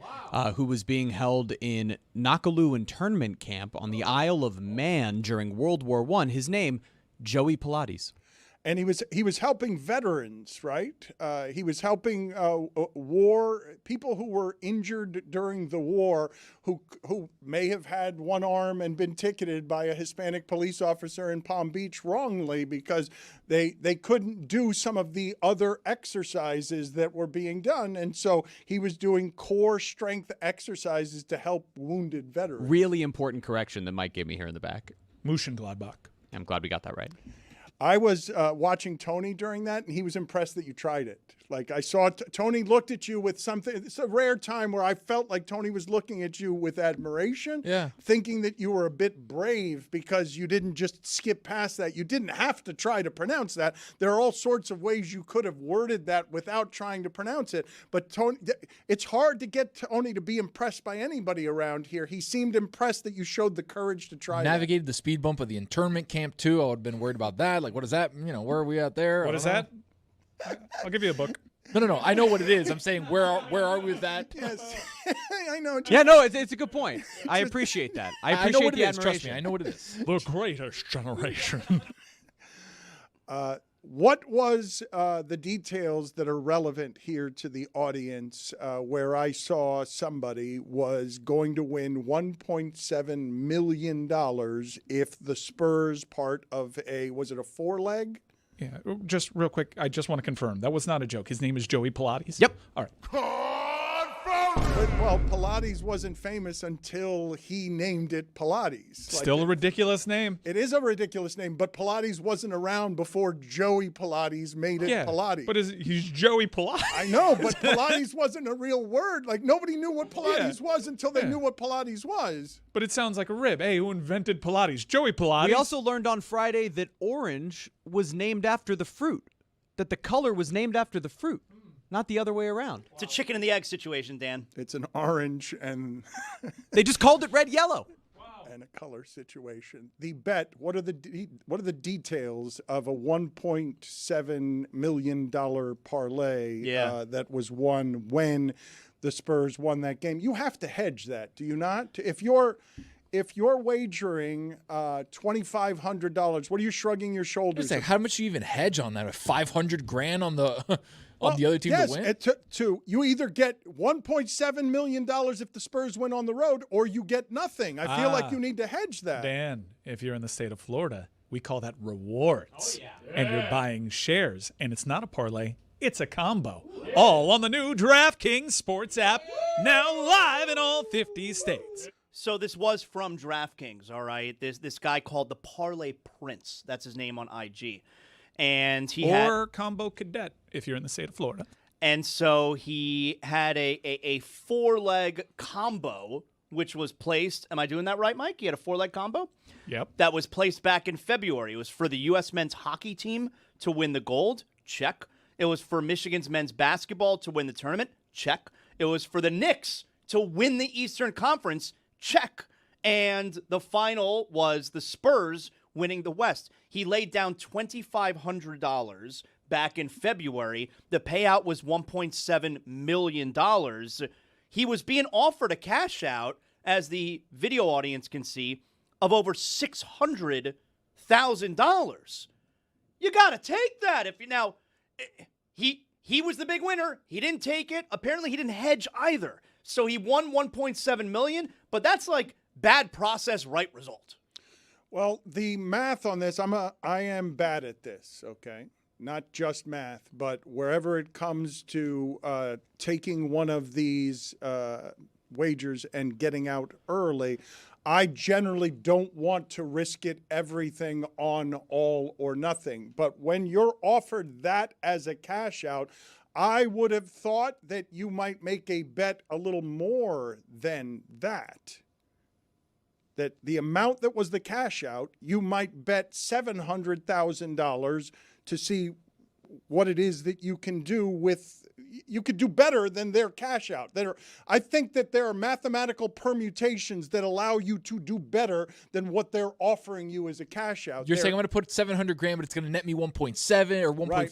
who was being held in Nakulu internment camp on the Isle of Man during World War I. His name, Joey Pilates. And he was helping veterans, right? He was helping people who were injured during the war, who may have had one arm and been ticketed by a Hispanic police officer in Palm Beach wrongly because they couldn't do some of the other exercises that were being done. And so he was doing core strength exercises to help wounded veterans. Really important correction that Mike gave me here in the back. Mönchengladbach. I'm glad we got that right. I was watching Tony during that, and he was impressed that you tried it. Like, I saw Tony looked at you with something. It's a rare time where I felt like Tony was looking at you with admiration, thinking that you were a bit brave because you didn't just skip past that. You didn't have to try to pronounce that. There are all sorts of ways you could have worded that without trying to pronounce it. But Tony, it's hard to get Tony to be impressed by anybody around here. He seemed impressed that you showed the courage to try Navigated the speed bump of the internment camp, too. I would have been worried about that. Like, what is that? Where are we at there? What is that? I'll give you a book. No. I know what it is. I'm saying, where are we with that? Yes, I know. Yeah, no, it's a good point. I appreciate that. I appreciate know what the it is. Trust admiration. me, I know what it is. The greatest generation. What was the details that are relevant here to the audience where I saw somebody was going to win $1.7 million if the Spurs part of was it a 4-leg? Yeah, just real quick, I just want to confirm. That was not a joke. His name is Joey Pilates? Yep. All right. Well, Pilates wasn't famous until he named it Pilates. Still a ridiculous name. It is a ridiculous name, but Pilates wasn't around before Joey Pilates made it Pilates. But he's Joey Pilates. I know, but Pilates wasn't a real word. Like, nobody knew what Pilates was until they knew what Pilates was. But it sounds like a rib. Hey, who invented Pilates? Joey Pilates. We also learned on Friday that orange was named after the fruit, that the color was named after the fruit. Not the other way around. It's a chicken and the egg situation, Dan. It's an orange and they just called it red yellow. And a color situation. The bet. What are the details of a $1.7 million parlay that was won when the Spurs won that game? You have to hedge that, do you not? If you're wagering $2,500, what are you shrugging your shoulders? How much do you even hedge on that? $500,000 on the the other team to win? You either get $1.7 million if the Spurs win on the road, or you get nothing. I feel like you need to hedge that. Dan, if you're in the state of Florida, we call that rewards. And you're buying shares, and it's not a parlay. It's a combo. All on the new DraftKings Sports app, now live in all 50 states. So this was from DraftKings, all right? This guy called the Parlay Prince. That's his name on IG. And he had Combo Cadet if you're in the state of Florida. And so he had a 4-leg combo, which was placed. Am I doing that right, Mike? He had a 4-leg combo? Yep. That was placed back in February. It was for the U.S. men's hockey team to win the gold. Check. It was for Michigan's men's basketball to win the tournament. Check. It was for the Knicks to win the Eastern Conference. Check. And the final was the Spurs winning the West. He laid down $2,500 back in February. The payout was $1.7 million. He was being offered a cash out, as the video audience can see, of over $600,000. You got to take that. He was the big winner. He didn't take it. Apparently, he didn't hedge either. So he won $1.7 million, but that's like bad process, right result. Well, the math on this, I am bad at this, okay? Not just math, but wherever it comes to taking one of these wagers and getting out early, I generally don't want to risk it everything on all or nothing. But when you're offered that as a cash out, I would have thought that you might make a bet a little more than that. That the amount that was the cash out, you might bet $700,000 to see what it is that you can do with. You could do better than their cash out. I think that there are mathematical permutations that allow you to do better than what they're offering you as a cash out. You're saying I'm going to put $700,000, but it's going to net me 1.7 or 1.4. Right.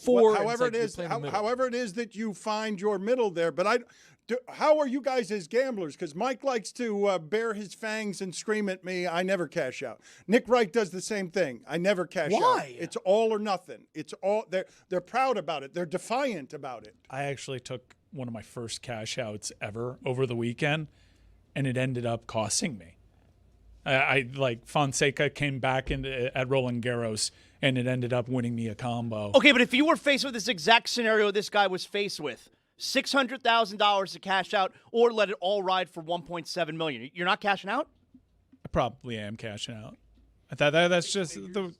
However it is that you find your middle there. But how are you guys as gamblers? Because Mike likes to bare his fangs and scream at me. I never cash out. Nick Wright does the same thing. I never cash out. Why? It's all or nothing. It's all. They're proud about it. They're defiant about it. I actually took one of my first cash outs ever over the weekend, and it ended up costing me. I like Fonseca came back at Roland Garros, and it ended up winning me a combo. Okay, but if you were faced with this exact scenario this guy was faced with, $600,000 to cash out or let it all ride for $1.7 million, you're not cashing out? I probably am cashing out. That's just the.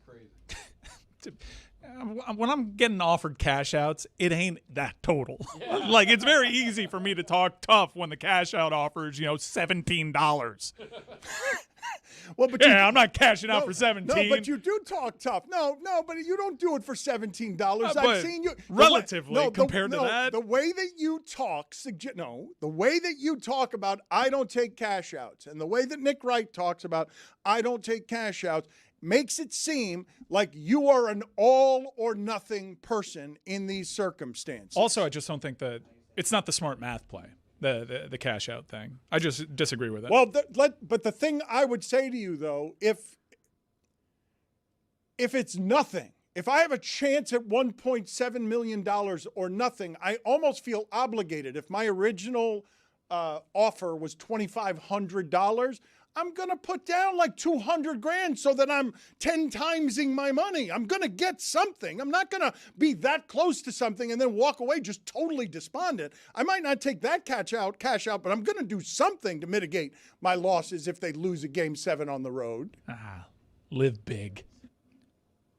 When I'm getting offered cash outs, it ain't that total. Yeah. Like, it's very easy for me to talk tough when the cash out offers, $17. Well, but I'm not cashing out for 17. No, but you do talk tough. No, but you don't do it for $17. I've seen you relatively compared to that. The way that you talk, the way that you talk about I don't take cash outs, and the way that Nick Wright talks about I don't take cash outs makes it seem like you are an all or nothing person in these circumstances. Also, I just don't think that it's not the smart math play. The cash out thing. I just disagree with that. Well, but the thing I would say to you, though, if it's nothing, if I have a chance at $1.7 million or nothing, I almost feel obligated. If my original offer was $2,500, I'm going to put down like $200,000 so that I'm 10 timesing my money. I'm going to get something. I'm not going to be that close to something and then walk away just totally despondent. I might not take that cash out, but I'm going to do something to mitigate my losses if they lose a Game 7 on the road. Live big.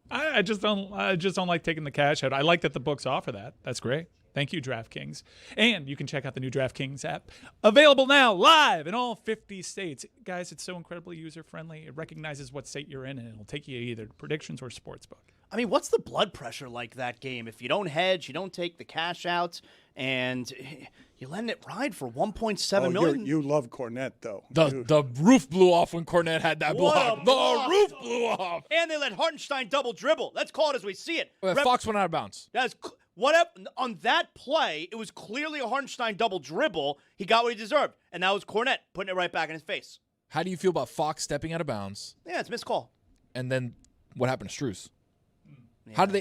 I just don't like taking the cash out. I like that the books offer that. That's great. Thank you, DraftKings. And you can check out the new DraftKings app. Available now, live in all 50 states. Guys, it's so incredibly user-friendly. It recognizes what state you're in, and it'll take you either to predictions or sportsbook. I mean, what's the blood pressure like that game? If you don't hedge, you don't take the cash outs, and you let it ride for $1.7 million. You love Cornette, though. The roof blew off when Cornette had that block. The roof blew off. And they let Hartenstein double dribble. Let's call it as we see it. Fox went out of bounds. On that play, it was clearly a Hartenstein double dribble. He got what he deserved, and that was Cornette putting it right back in his face. How do you feel about Fox stepping out of bounds? Yeah, it's a missed call. And then what happened to Strus? Yeah. How do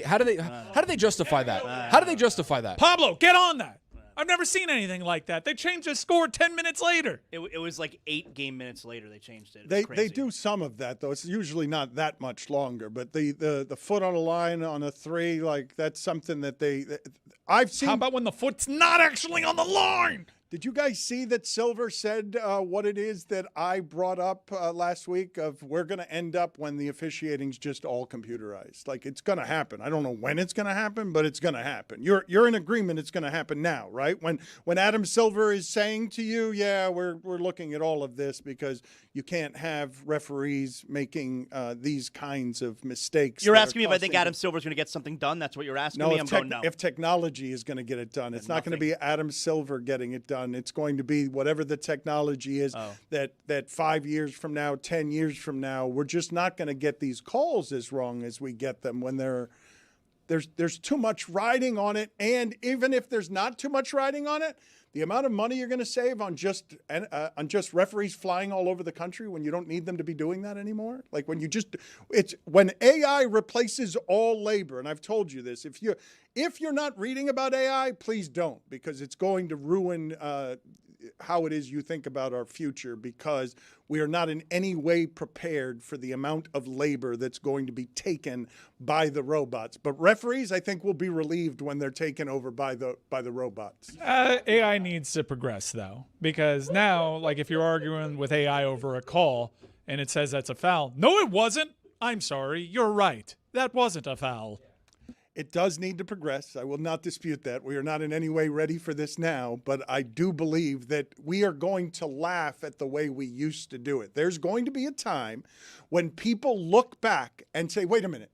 they justify that? How do they justify that? Pablo, get on that. I've never seen anything like that. They changed the score 10 minutes later. It was like 8 game minutes later they changed it. They do some of that, though. It's usually not that much longer. But the foot on a line on a 3, like that's something that I've seen. How about when the foot's not actually on the line? Did you guys see that Silver said what it is that I brought up last week of we're going to end up when the officiating's just all computerized? Like, it's going to happen. I don't know when it's going to happen, but it's going to happen. You're in agreement it's going to happen now, right? When Adam Silver is saying to you, yeah, we're looking at all of this because you can't have referees making these kinds of mistakes. You're asking me if I think Adam Silver's going to get something done? That's what you're asking me? I'm going no. If technology is going to get it done, it's not going to be Adam Silver getting it done. It's going to be whatever the technology is that 5 years from now, 10 years from now, we're just not going to get these calls as wrong as we get them when there's too much riding on it. And even if there's not too much riding on it, the amount of money you're going to save on just referees flying all over the country when you don't need them to be doing that anymore. Like when when AI replaces all labor, and I've told you this, if you're not reading about AI, please don't, because it's going to ruin how it is you think about our future, because we are not in any way prepared for the amount of labor that's going to be taken by the robots. But referees, I think, will be relieved when they're taken over by the robots. AI needs to progress, though, because now, like, if you're arguing with AI over a call and it says that's a foul, no, it wasn't. I'm sorry, you're right. That wasn't a foul. It does need to progress. I will not dispute that. We are not in any way ready for this now, but I do believe that we are going to laugh at the way we used to do it. There's going to be a time when people look back and say, wait a minute,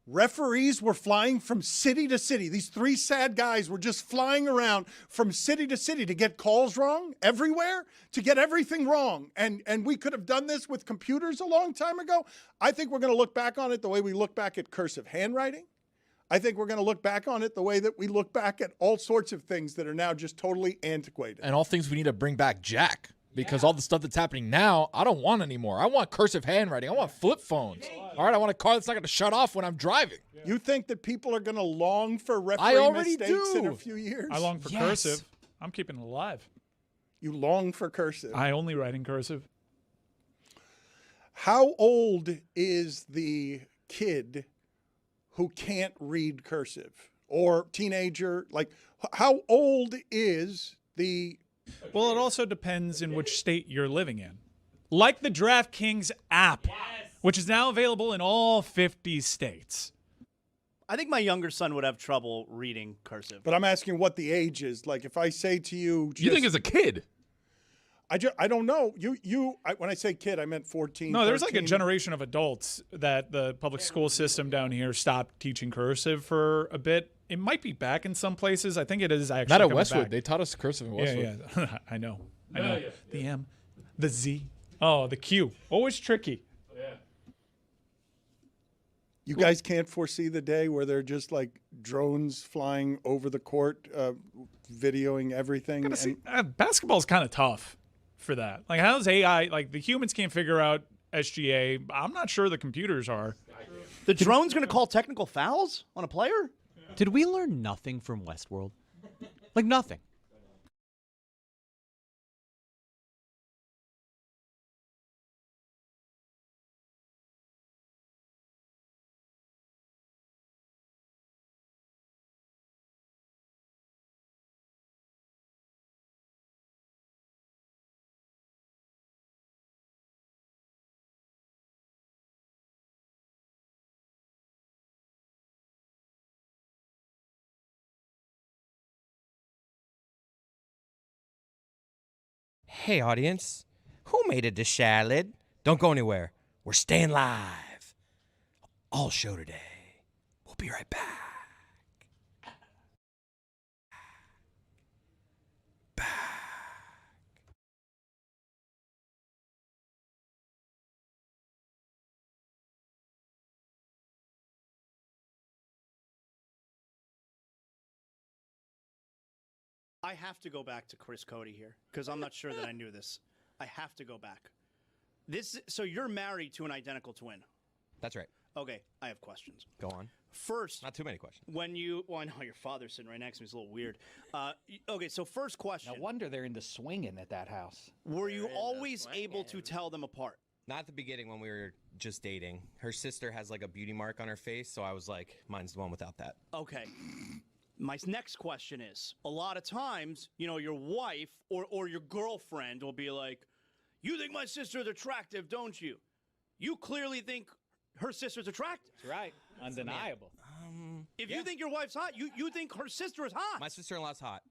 referees were flying from city to city. These three sad guys were just flying around from city to city to get calls wrong everywhere, to get everything wrong. And we could have done this with computers a long time ago. I think we're going to look back on it the way we look back at cursive handwriting. I think we're going to look back on it the way that we look back at all sorts of things that are now just totally antiquated. And all things we need to bring back Jack, because all the stuff that's happening now, I don't want anymore. I want cursive handwriting. I want flip phones. All right, I want a car that's not going to shut off when I'm driving. You think that people are going to long for referee mistakes in a few years? I long for cursive. I'm keeping it alive. You long for cursive. I only write in cursive. How old is the kid who can't read cursive, or teenager? Like, how old is the... Well, it also depends in which state you're living in. Like the DraftKings app, which is now available in all 50 states. I think my younger son would have trouble reading cursive. But I'm asking what the age is. Like, if I say to you... You think it's a kid? I don't know. When I say kid, I meant 14. No, there's 13. like a generation of adults that the public school system down here stopped teaching cursive for a bit. It might be back in some places. I think it is actually Not at coming Westwood. back. They taught us cursive in Westwood. Yeah. I know. The M, the Z. Oh, the Q. Always tricky. You guys can't foresee the day where they're just like drones flying over the court, videoing everything. Basketball's kind of tough for that. Like, how's AI? Like, the humans can't figure out SGA. I'm not sure the computers are. The drone's going to call technical fouls on a player? Did we learn nothing from Westworld? Like, nothing. Hey, audience. Who made it to Charlotte? Don't go anywhere. We're staying live. All show today. We'll be right back. I have to go back to Chris Cody here because I'm not sure that I knew this. I have to go back. So you're married to an identical twin. That's right. Okay, I have questions. Go on. First, not too many questions. Well, I know your father's sitting right next to me. It's a little weird. Okay, so first question. No wonder they're into swinging at that house. Were you always able to tell them apart? Not at the beginning when we were just dating. Her sister has like a beauty mark on her face, so I was like, mine's the one without that. Okay. My next question is, a lot of times, your wife or your girlfriend will be like, you think my sister's attractive, don't you? You clearly think her sister's attractive. That's right. Undeniable. If you think your wife's hot, you think her sister is hot. My sister-in-law's hot.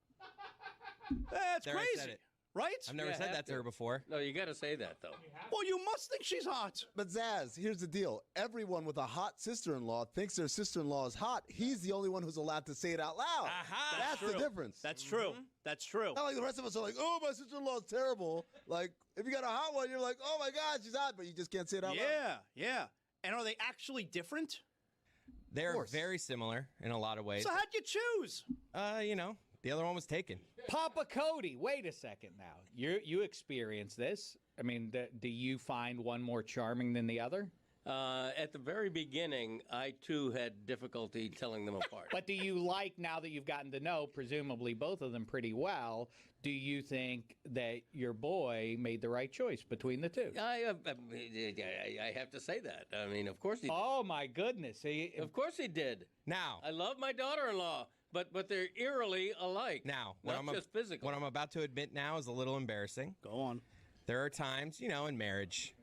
That's There, I said crazy. it. Right? I've never said that to her before. No, you got to say that, though. Well, you must think she's hot. But Zaz, here's the deal. Everyone with a hot sister-in-law thinks their sister-in-law is hot. He's the only one who's allowed to say it out loud. That's the difference. That's true. That's true. Not like the rest of us are like, oh, my sister-in-law is terrible. Like, if you got a hot one, you're like, oh, my God, she's hot, but you just can't say it out loud. Yeah. And are they actually different? They're very similar in a lot of ways. So how'd you choose? The other one was taken. Papa Cody, wait a second now. You experience this. I mean, do you find one more charming than the other? At the very beginning, I too had difficulty telling them apart. But do you like, now that you've gotten to know, presumably both of them pretty well, do you think that your boy made the right choice between the two? I have to say that. I mean, of course he did. Oh, my goodness. Of course he did. Now, I love my daughter-in-law, but they're eerily alike. Now, not just physical. What I'm about to admit now is a little embarrassing. Go on. There are times, in marriage,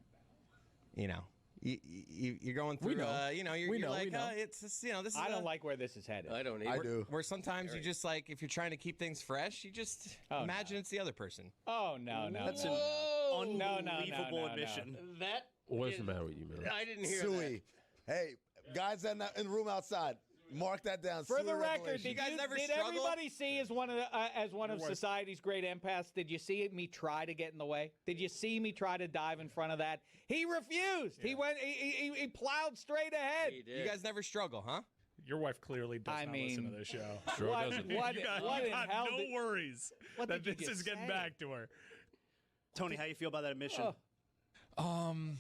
you're going through, We know. you're like, we know. it's just, this is I don't like where this is headed. I don't either. I do. Where sometimes you just like, if you're trying to keep things fresh, you just imagine it's the other person. Oh, no. That's Whoa. an No. unbelievable admission. That What's is- the matter with you, man? I didn't hear Suey. that. Hey, guys in the room outside, mark that down. For the Suey record, revelation. did everybody see as one of society's great empaths? Did you see me try to get in the way? Did you see me try to dive in front of that? He refused. He went. He plowed straight ahead. He did. You guys never struggle, huh? Your wife clearly does not listen to this show. Sure what, doesn't. what, you got, what you in got hell no did- worries what that did you this is just getting say? back to her. Tony, how you feel about that admission?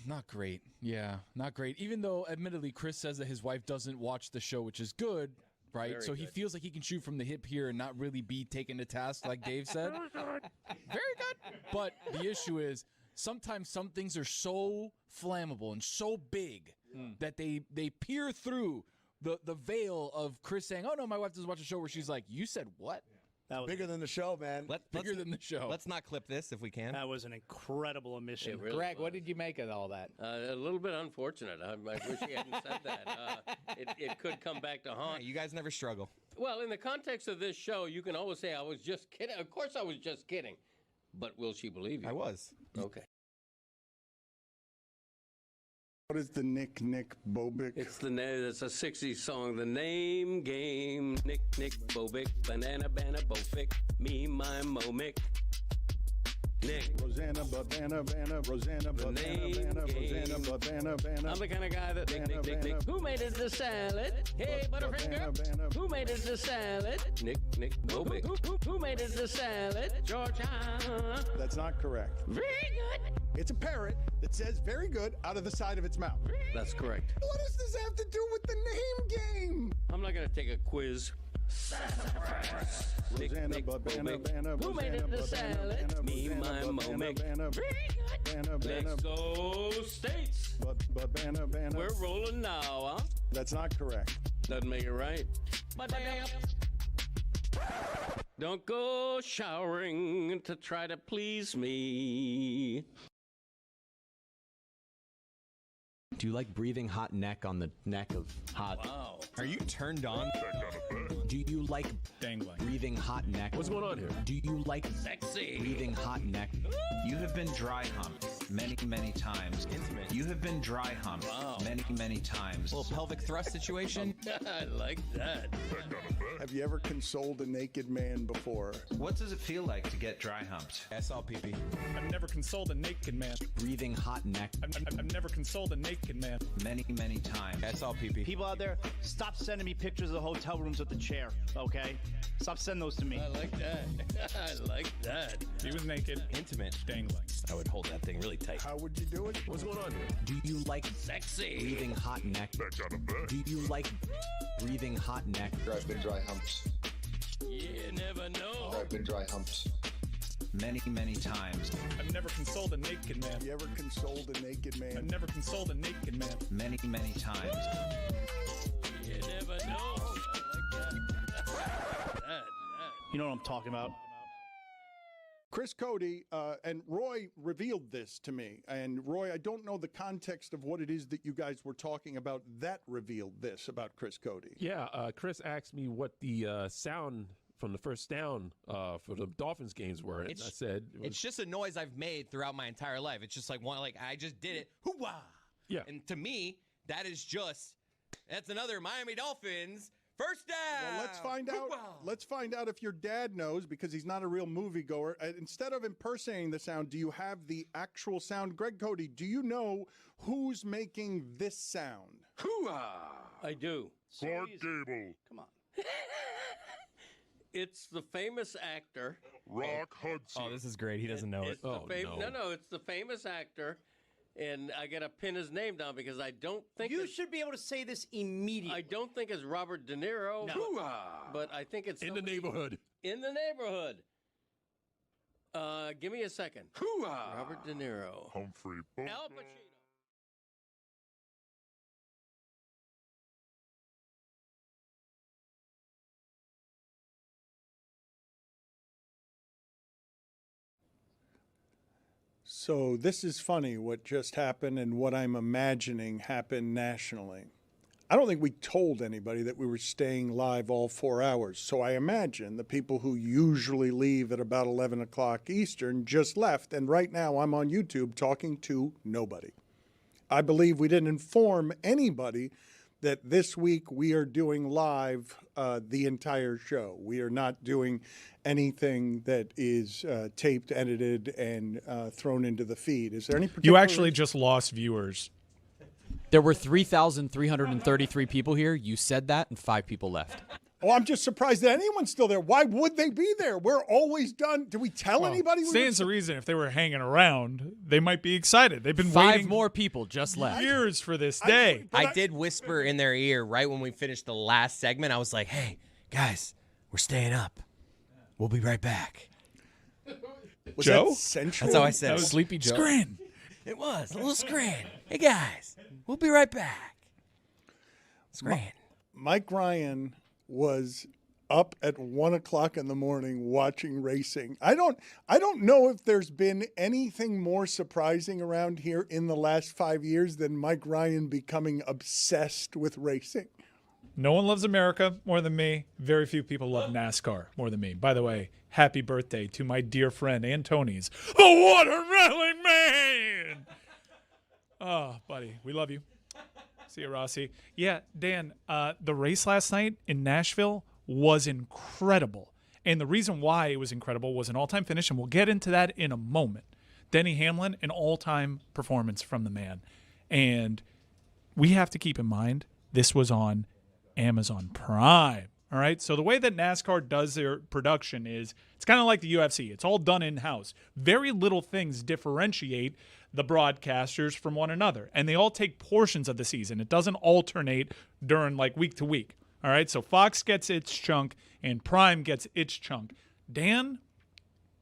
Not great. Yeah, not great. Even though, admittedly, Chris says that his wife doesn't watch the show, which is good, right? Very so he good. feels like he can shoot from the hip here and not really be taken to task, like Dave said. Very good. But the issue is, sometimes some things are so flammable and so big that they peer through the veil of Chris saying, "Oh no, my wife doesn't watch the show," where she's like, "You said what?" That was Bigger than the show, man. Bigger than the show. Let's not clip this if we can. That was an incredible admission. It really Greg, what was. did you make of all that? A little bit unfortunate. I wish he hadn't said that. It could come back to haunt. You guys never struggle. Well, in the context of this show, you can always say, I was just kidding. Of course I was just kidding. But will she believe you? I was. Okay. What is the Nick Bobick? It's a 60s song. The name game. Nick Bobick. Banana Bofick. Me, my Momick. Nick. Rosanna, Babana, Rosanna, Babana, Rosanna, Babana. I'm the kind of guy that Nick. Who made it the salad? Hey, Butterfinger. Who made it the salad? Nick Bobick. Who made it the salad? Georgia. That's not correct. Very good. It's a parrot that says very good out of the side of its mouth. That's correct. What does this have to do with the name game? I'm not going to take a quiz. Rosanna, Babana, Who made it the salad? Me, my Momic. Let's go, States. We're rolling now, huh? That's not correct. Doesn't make it right. But damn. Don't go showering to try to please me. Do you like breathing hot neck on the neck of hot? Wow. Are you turned on? Do you like Dangling. breathing hot neck? What's going on here? Do you like Sexy. breathing hot neck? You have been dry humped many, many times. Intimate. You have been dry humped many, many times. Little pelvic thrust situation? I like that. Have you ever consoled a naked man before? What does it feel like to get dry humped? SLPP. I've never consoled a naked man. Breathing hot neck? I've never consoled a naked man. Many, many times. SLPP. People out there, stop sending me pictures of the hotel rooms with the chair, okay? Stop sending those to me. I like that. I like that. He was naked, Intimate. dangling. I would hold that thing really tight. How would you do it? What's going on here? Do you like Sexy. breathing hot neck? Do you like breathing hot neck? I've been dry humped. You never know. I've been dry humped. Many, many times. I've never consoled a naked man. You ever consoled a naked I've man? never consoled a naked man. Many, many times. You never know. I like that. You know what I'm talking about? Chris Cody and Roy revealed this to me. And Roy, I don't know the context of what it is that you guys were talking about that revealed this about Chris Cody. Yeah, Chris asked me what the sound from the first down for the Dolphins games were. And I said It's just a noise I've made throughout my entire life. It's just like one, like I just did it. Hoo-wah! Yeah. And to me, that's another Miami Dolphins first down. Well, let's find out. Hoo-wah! Let's find out if your dad knows, because he's not a real moviegoer. Instead of impersonating the sound, do you have the actual sound? Greg Cody, do you know who's making this sound? Hoo-ah! I do. Clark Gable. Come on. It's the famous actor. Rock Hudson. Oh, this is great. He doesn't know it. It's the no, it's the famous actor And I got to pin his name down because I don't think You should be able to say this immediately. I don't think it's Robert De Niro, but I think it's In the neighborhood. In the neighborhood. Give me a second. Robert De Niro. Humphrey Al Pacino. So this is funny what just happened and what I'm imagining happened nationally. I don't think we told anybody that we were staying live all 4 hours. So I imagine the people who usually leave at about 11 o'clock Eastern just left. And right now I'm on YouTube talking to nobody. I believe we didn't inform anybody that this week we are doing live the entire show. We are not doing anything that is taped, edited, and thrown into the feed. Is there any particular You actually just lost viewers. There were 3,333 people here. You said that, and 5 people left. Oh, I'm just surprised that anyone's still there. Why would they be there? We're always done. Did we tell anybody? Stands to reason if they were hanging around, they might be excited. They've been 5 waiting more people just left. years for this day. I did whisper in their ear right when we finished the last segment. I was like, hey, guys, we're staying up. We'll be right back. Was Joe? that sensual? That's how I said That it. was Sleepy Joe. Scrin. It was. A little scrin. Hey, guys, we'll be right back. Scrin. Mike Ryan was up at 1 o'clock in the morning watching racing. I don't know if there's been anything more surprising around here in the last 5 years than Mike Ryan becoming obsessed with racing. No one loves America more than me. Very few people love NASCAR more than me. By the way, happy birthday to my dear friend and Tony's, the Watermelon Man. Oh, buddy, we love you. See you, Rossi. Yeah, Dan, the race last night in Nashville was incredible. And the reason why it was incredible was an all-time finish, and we'll get into that in a moment. Denny Hamlin, an all-time performance from the man. And we have to keep in mind this was on Amazon Prime. All right. So the way that NASCAR does their production is it's kind of like the UFC. It's all done in-house. Very little things differentiate the broadcasters from one another. And they all take portions of the season. It doesn't alternate during like week to week. All right. So Fox gets its chunk and Prime gets its chunk. Dan,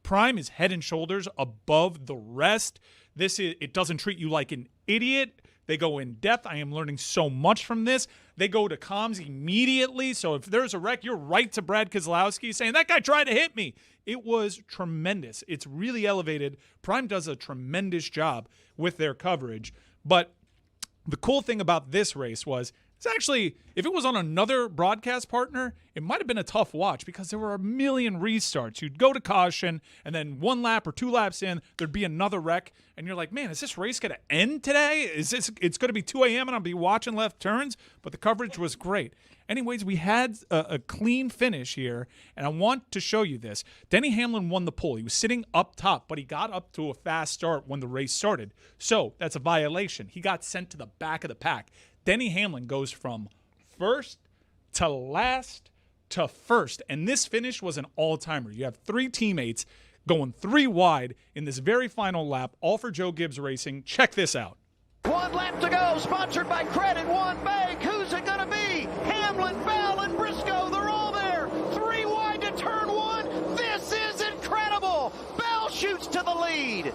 Prime is head and shoulders above the rest. It doesn't treat you like an idiot. They go in depth. I am learning so much from this. They go to comms immediately. So if there's a wreck, you're right to Brad Keselowski saying, that guy tried to hit me. It was tremendous. It's really elevated. Prime does a tremendous job with their coverage. But the cool thing about this race was, it's actually, if it was on another broadcast partner, it might have been a tough watch because there were a million restarts. You'd go to caution, and then 1 lap or 2 laps in, there'd be another wreck, and you're like, man, is this race going to end today? It's going to be 2 a.m. and I'll be watching left turns? But the coverage was great. Anyways, we had a clean finish here, and I want to show you this. Denny Hamlin won the pole. He was sitting up top, but he got up to a fast start when the race started. So that's a violation. He got sent to the back of the pack. Denny Hamlin goes from first to last to first, and this finish was an all-timer. You have 3 teammates going 3 wide in this very final lap, all for Joe Gibbs Racing. Check this out. 1 lap to go, sponsored by Credit One Bank. Who's it going to be? Hamlin, Bell, and Briscoe, they're all there. 3 wide to turn 1. This is incredible. Bell shoots to the lead.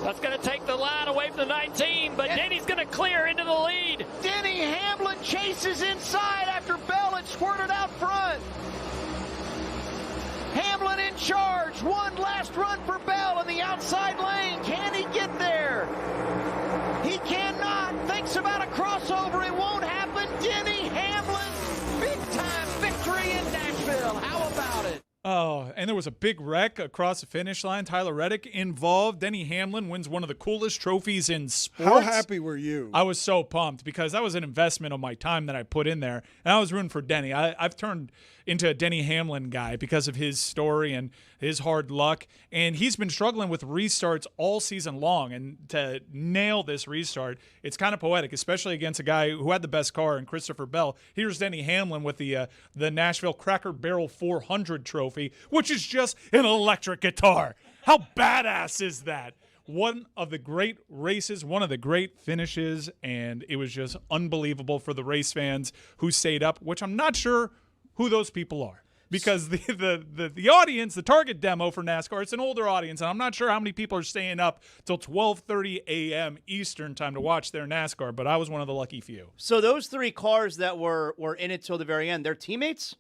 That's going to take the line away from the 19, but Denny's going to clear into the lead. Denny Hamlin chases inside after Bell had squirted out front. Hamlin in charge. 1 last run for Bell in the outside lane. Can he get there? He cannot. Thinks about a crossover. It won't happen. Denny Hamlin, big-time victory in Nashville. How about it? Oh, and there was a big wreck across the finish line. Tyler Reddick involved. Denny Hamlin wins one of the coolest trophies in sports. How happy were you? I was so pumped because that was an investment of my time that I put in there. And I was rooting for Denny. I've turned into a Denny Hamlin guy because of his story and his hard luck. And he's been struggling with restarts all season long. And to nail this restart, it's kind of poetic, especially against a guy who had the best car in Christopher Bell. Here's Denny Hamlin with the Nashville Cracker Barrel 400 trophy, which is just an electric guitar. How badass is that? one of the great races, one of the great finishes, and it was just unbelievable for the race fans who stayed up, which I'm not sure who those people are. Because the audience, the target demo for NASCAR, it's an older audience, and I'm not sure how many people are staying up till 12:30 a.m. Eastern time to watch their NASCAR, but I was one of the lucky few. So those 3 cars that were in it till the very end, they're teammates?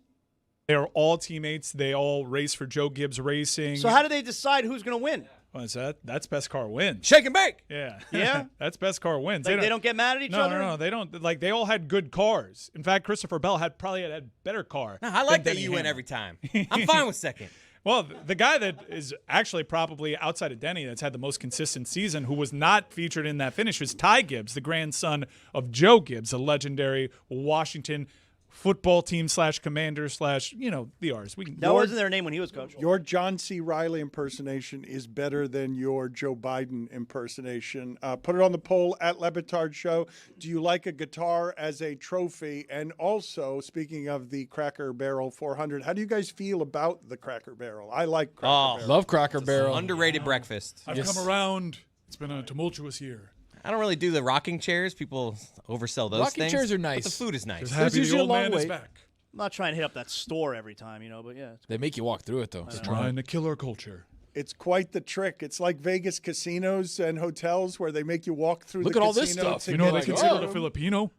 They're all teammates. They all race for Joe Gibbs Racing. So how do they decide who's going to win? What's that? That's best car wins. Shake and bake. Yeah. Yeah? That's best car wins. Like they don't get mad at each other? No, they don't. Like, they all had good cars. In fact, Christopher Bell probably had better car. No, I like that than you Denny win Hamlin. every time. I'm fine with second. Well, the guy that is actually probably outside of Denny that's had the most consistent season, who was not featured in that finish, was Ty Gibbs, the grandson of Joe Gibbs, a legendary Washington football team / commander / the R's. That wasn't their name when he was coach. Your John C. Reilly impersonation is better than your Joe Biden impersonation. Put it on the poll at Le Batard Show. Do you like a guitar as a trophy? And also, speaking of the Cracker Barrel 400, how do you guys feel about the Cracker Barrel? I like Cracker Barrel. Love Cracker Barrel. Underrated breakfast. I've come around. It's been a tumultuous year. I don't really do the rocking chairs. People oversell those Rocking things. chairs are But nice. the food is nice. Happy the old man is back. I'm not trying to hit up that store every time, but yeah. They make you walk through it, though. Trying to kill our culture. It's quite the trick. It's like Vegas casinos and hotels where they make you walk through Look the at all this casino stuff. to You know get they to consider the it a room. Filipino.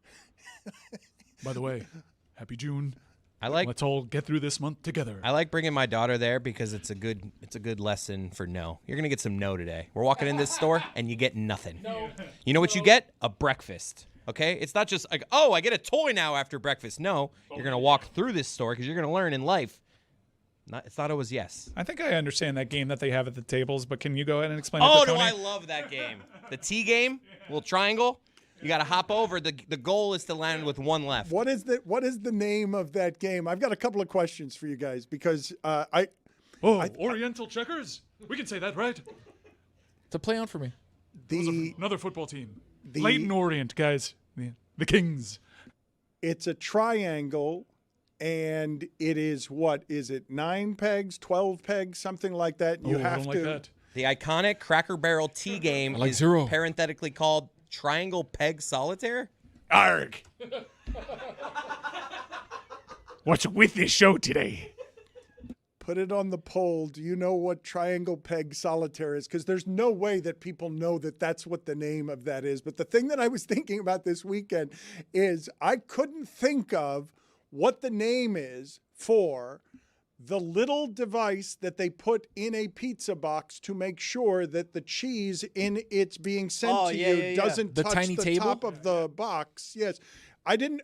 By the way, happy June. Let's all get through this month together. I like bringing my daughter there because it's a good lesson for no. You're gonna get some no today. We're walking in this store and you get nothing. No. You know what you get? A breakfast. Okay? It's not just like, oh, I get a toy now after breakfast. No, you're gonna walk through this store because you're gonna learn in life. It's not always yes. I think I understand that game that they have at the tables, but can you go ahead and explain it Oh, to do Tony? I love that game? The T game, little triangle. You got to hop over. The goal is to land with one left. What is the name of that game? I've got a couple of questions for you guys because Oriental Checkers? We can say that, right? It's a play on for me. Another football team. Leighton Orient, guys. The Kings. It's a triangle, and it is what? Is it 9 pegs, 12 pegs, something like that? And you have I don't to. like that. The iconic Cracker Barrel T game like is zero. parenthetically called Triangle Peg Solitaire. Arg. What's with this show today? Put it on the poll. Do you know what triangle peg solitaire is? Because there's no way that people know that that's what the name of that is. But the thing that I was thinking about this weekend is I couldn't think of what the name is for the little device that they put in a pizza box to make sure that the cheese in it's being sent to you doesn't The touch tiny the table? top of the box. Yes. I didn't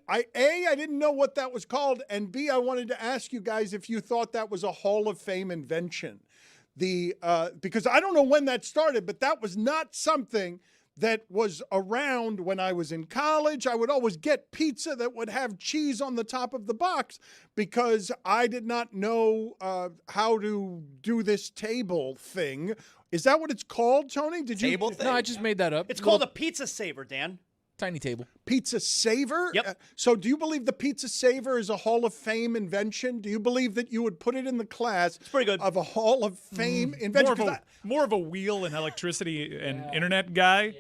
know what that was called, and B, I wanted to ask you guys if you thought that was a Hall of Fame invention. Because I don't know when that started, but that was not something that was around when I was in college. I would always get pizza that would have cheese on the top of the box because I did not know how to do this table thing. Is that what it's called, Tony? Table thing? No, I just made that up. It's called a pizza saver, Dan. Tiny table. Pizza saver? Yep. So do you believe the pizza saver is a Hall of Fame invention? Do you believe that you would put it in the class of a Hall of Fame invention? More of a wheel and electricity and internet guy.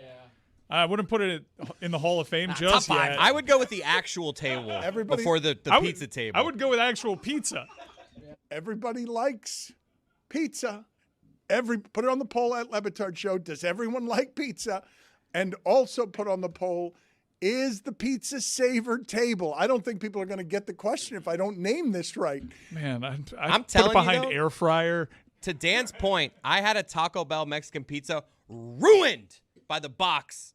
I wouldn't put it in the Hall of Fame just Top 5. yet. I would go with the actual table before the pizza table. I would go with actual pizza. Everybody likes pizza. Put it on the poll at Le Batard Show. Does everyone like pizza? And also put on the poll, is the pizza saver table? I don't think people are going to get the question if I don't name this right. Man, I'm put telling it behind you, though, air fryer. To Dan's point, I had a Taco Bell Mexican pizza ruined by the box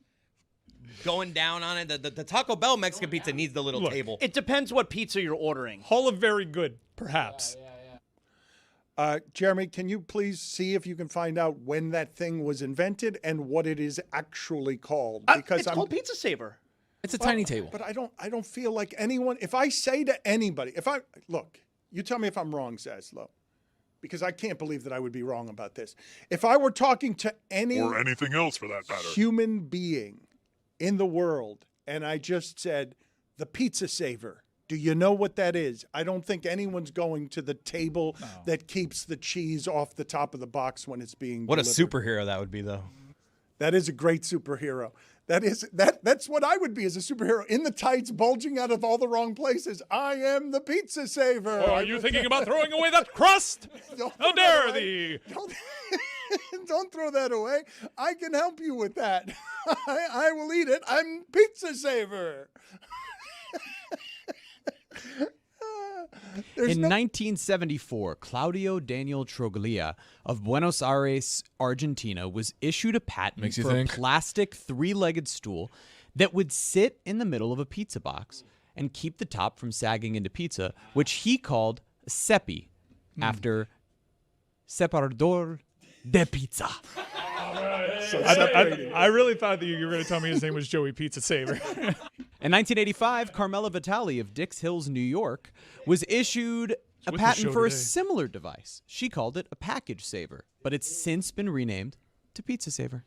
going down on it. The Taco Bell Mexican pizza needs the little table. It depends what pizza you're ordering. Hall of Very Good, perhaps. Jeremy, can you please see if you can find out when that thing was invented and what it is actually called? It's called pizza saver. It's a tiny table. But I don't feel like anyone. If I say to anybody, look, you tell me if I'm wrong, Zaslow, because I can't believe that I would be wrong about this. If I were talking to any or anything else for that matter, human being in the world, and I just said the pizza saver. Do you know what that is? I don't think anyone's going to the table that keeps the cheese off the top of the box when it's being What a delivered. superhero that would be, though. That is a great superhero. That's what I would be as a superhero, in the tights, bulging out of all the wrong places. I am the pizza saver. Oh, are you thinking about throwing away that crust? How dare thee? Don't throw that away. I can help you with that. I will eat it. I'm pizza saver. In 1974, Claudio Daniel Troglia of Buenos Aires, Argentina, was issued a patent for a plastic three-legged stool that would sit in the middle of a pizza box and keep the top from sagging into pizza, which he called Seppi, after separador de pizza. So I really thought that you were going to tell me his name was Joey Pizza Saver. In 1985, Carmela Vitale of Dix Hills, New York, was issued a What's the patent show for a today? similar device. She called it a package saver, but it's since been renamed to Pizza Saver.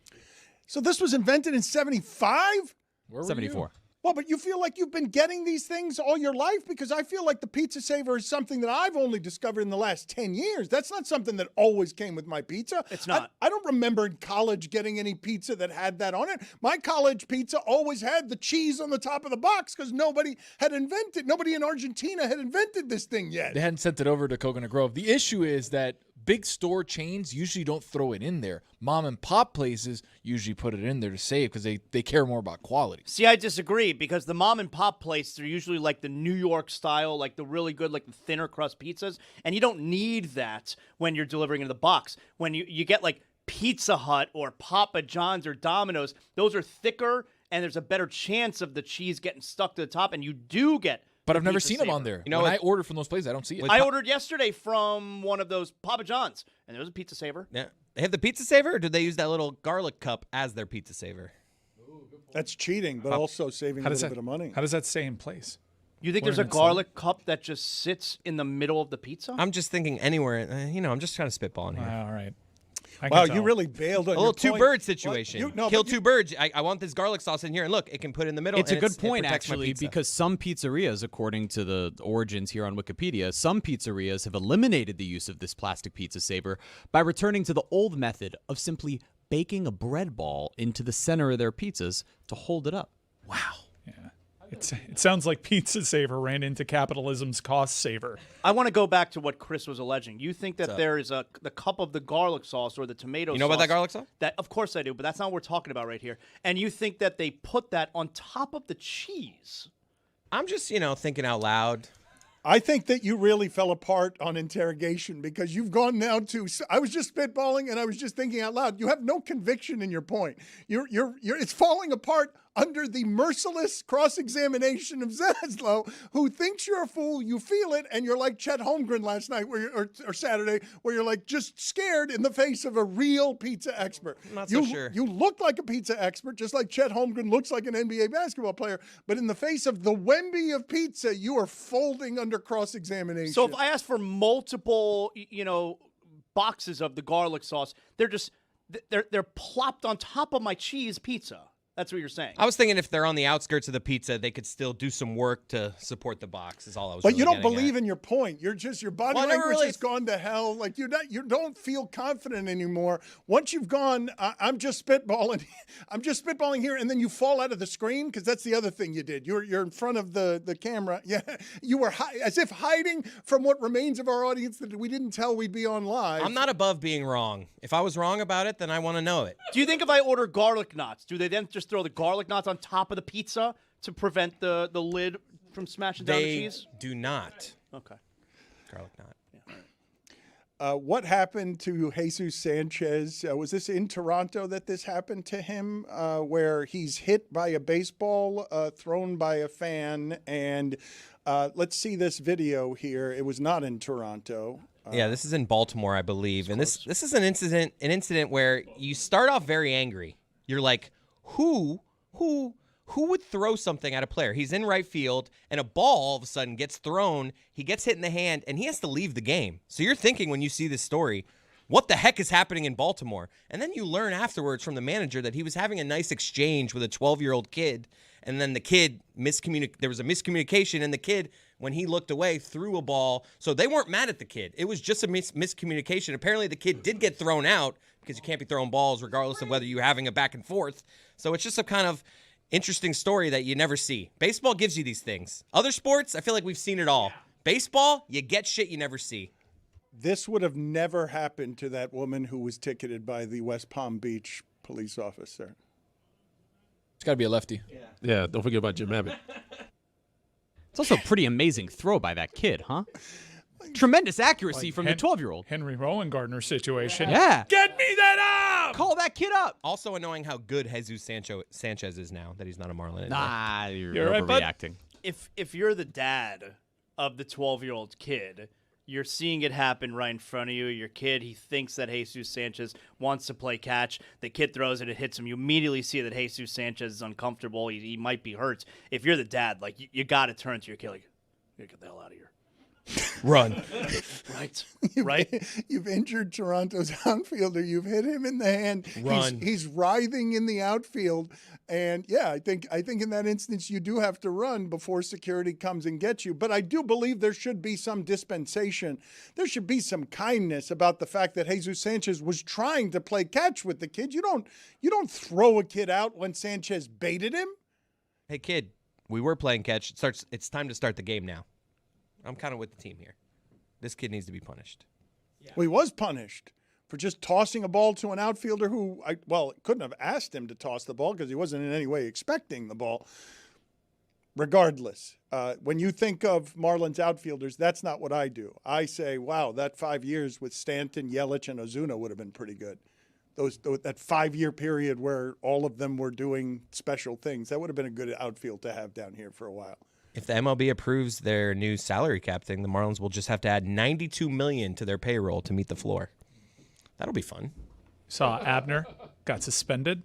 So this was invented in 75? 74. Well, but you feel like you've been getting these things all your life? Because I feel like the pizza saver is something that I've only discovered in the last 10 years. That's not something that always came with my pizza. It's not. I don't remember in college getting any pizza that had that on it. My college pizza always had the cheese on the top of the box because nobody in Argentina had invented this thing yet. They hadn't sent it over to Coconut Grove. The issue is that big store chains usually don't throw it in there. Mom and pop places usually put it in there to save because they care more about quality. See, I disagree because the mom and pop places are usually like the New York style, like the really good, like the thinner crust pizzas. And you don't need that when you're delivering in the box. When you get like Pizza Hut or Papa John's or Domino's, those are thicker and there's a better chance of the cheese getting stuck to the top. And you do get But I've never pizza seen them saver. on there. When I order from those places, I don't see it. I ordered yesterday from one of those Papa John's, and there was a pizza saver. Yeah. They have the pizza saver, or do they use that little garlic cup as their pizza saver? That's cheating, but also saving a little bit of money. How does that stay in place? You think Where there's a it's garlic cup that just sits in the middle of the pizza? I'm just thinking anywhere. I'm just trying to spitball in here. All right. Wow, you really bailed on a little your point. two-bird situation. Well, Kill two birds. I want this garlic sauce in here, and look, it can put it in the middle. It's a and good it point, protects my actually, pizza. because some pizzerias, according to the origins here on Wikipedia, some pizzerias have eliminated the use of this plastic pizza saver by returning to the old method of simply baking a bread ball into the center of their pizzas to hold it up. Wow. It sounds like Pizza Saver ran into capitalism's cost saver. I want to go back to what Chris was alleging. You think that What's up? there is the cup of the garlic sauce or the tomato sauce. You know about that garlic sauce? That, of course I do, but that's not what we're talking about right here. And you think that they put that on top of the cheese. I'm just, thinking out loud. I think that you really fell apart on interrogation because you've gone now to. I was just spitballing and I was just thinking out loud. You have no conviction in your point. It's falling apart under the merciless cross-examination of Zaslow, who thinks you're a fool. You feel it, and you're like Chet Holmgren last night, or Saturday, where you're like just scared in the face of a real pizza expert. I'm not so sure. You look like a pizza expert, just like Chet Holmgren looks like an NBA basketball player. But in the face of the Wemby of pizza, you are folding under cross-examination. So if I ask for multiple, boxes of the garlic sauce, they're plopped on top of my cheese pizza. That's what you're saying. I was thinking if they're on the outskirts of the pizza, they could still do some work to support the box. Is all I was. But really you don't getting believe at. in your point. You're just your body language has gone to hell. Like you don't feel confident anymore. Once you've gone, I'm just spitballing. I'm just spitballing here, and then you fall out of the screen because that's the other thing you did. You're in front of the camera. Yeah, you were as if hiding from what remains of our audience that we didn't tell we'd be on live. I'm not above being wrong. If I was wrong about it, then I want to know it. Do you think if I order garlic knots, do they then just throw the garlic knots on top of the pizza to prevent the lid from smashing down the They cheese? do not. Okay. Garlic knot. What happened to Jesus Sanchez? Was this in Toronto that this happened to him, where he's hit by a baseball thrown by a fan? And let's see this video here. It was not in Toronto. Yeah, this is in Baltimore, I believe. And this is an incident where you start off very angry. You're like, who would throw something at a player? He's in right field, and a ball all of a sudden gets thrown. He gets hit in the hand, and he has to leave the game. So you're thinking when you see this story, what the heck is happening in Baltimore? And then you learn afterwards from the manager that he was having a nice exchange with a 12-year-old kid, and then the kid there was a miscommunication, and the kid when he looked away, threw a ball. So they weren't mad at the kid. It was just a miscommunication. Apparently the kid did get thrown out because you can't be throwing balls regardless of whether you're having a back and forth. So it's just a kind of interesting story that you never see. Baseball gives you these things. Other sports, I feel like we've seen it all. Baseball, you get shit you never see. This would have never happened to that woman who was ticketed by the West Palm Beach police officer. It's got to be a lefty. Yeah, don't forget about Jim Abbott. It's also a pretty amazing throw by that kid, huh? Tremendous accuracy from the 12-year-old. Henry Rowan Gardner situation. Yeah. Get me that up! Call that kid up. Also annoying how good Jesus Sanchez is now that he's not a Marlin anymore. Nah, you're overreacting. If you're the dad of the 12-year-old kid, you're seeing it happen right in front of you. Your kid, he thinks that Jesus Sanchez wants to play catch. The kid throws it, it hits him. You immediately see that Jesus Sanchez is uncomfortable. He might be hurt. If you're the dad, like you got to turn to your kid like, get the hell out of here. Run. Right. You've injured Toronto's outfielder. You've hit him in the hand. Run. He's writhing in the outfield. And yeah, I think in that instance you do have to run before security comes and gets you. But I do believe there should be some dispensation. There should be some kindness about the fact that Jesus Sanchez was trying to play catch with the kid. You don't throw a kid out when Sanchez baited him. Hey kid, we were playing catch. It's time to start the game now. I'm kind of with the team here. This kid needs to be punished. Yeah. Well, he was punished for just tossing a ball to an outfielder who, couldn't have asked him to toss the ball because he wasn't in any way expecting the ball. Regardless, when you think of Marlins outfielders, that's not what I do. I say, wow, that 5 years with Stanton, Yelich, and Ozuna would have been pretty good. That 5-year period where all of them were doing special things, that would have been a good outfield to have down here for a while. If the MLB approves their new salary cap thing, the Marlins will just have to add $92 million to their payroll to meet the floor. That'll be fun. Saw Abner got suspended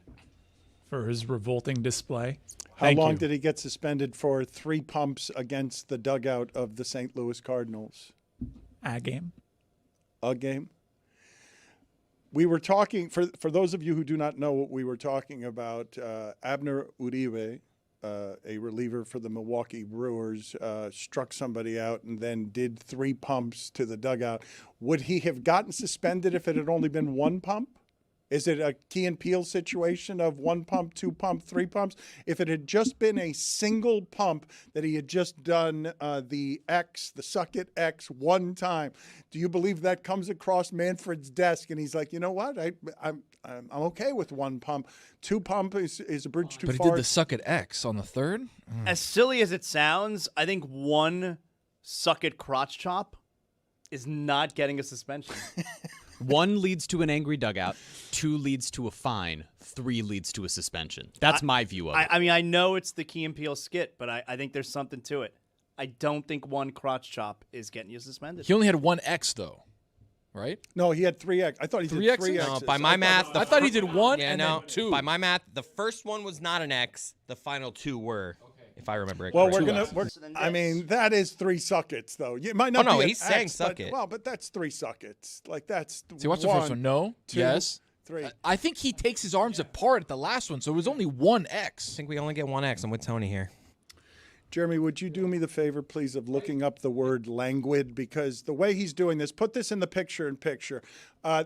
for his revolting display. How long did he get suspended for? 3 pumps against the dugout of the St. Louis Cardinals. A game. We were talking, for those of you who do not know what we were talking about, Abner Uribe, a reliever for the Milwaukee Brewers, struck somebody out and then did 3 pumps to the dugout. Would he have gotten suspended if it had only been 1 pump? Is it a Key and Peele situation of 1 pump, 2 pump, 3 pumps? If it had just been a single pump that he had just done the suck it X 1 time, do you believe that comes across Manfred's desk and he's like, you know what, I'm okay with 1 pump. 2 pump is a bridge too far. But he did the suck it X on the 3rd? As silly as it sounds, I think 1 suck it crotch chop is not getting a suspension. 1 leads to an angry dugout, 2 leads to a fine, 3 leads to a suspension. That's my view of it. I mean, I know it's the Key and Peele skit, but I think there's something to it. I don't think 1 crotch chop is getting you suspended. He only had 1 X, though, right? No, he had 3 X. I thought he did 3 X's. No, by my math, I thought he did 1 and then 2. By my math, the first one was not an X. The final 2 were, if I remember it Well, correctly. I mean, that is 3 suckets, though. It might not. Oh, no, be he's saying suck it. Well, but that's 3 suckets. Like that's. See, what's the first one? No. 2, Yes. 3. I think he takes his arms apart at the last one, so it was only 1 X. I think we only get 1 X. I'm with Tony here. Jeremy, would you do me the favor, please, of looking up the word languid? Because the way he's doing this, put this in the picture.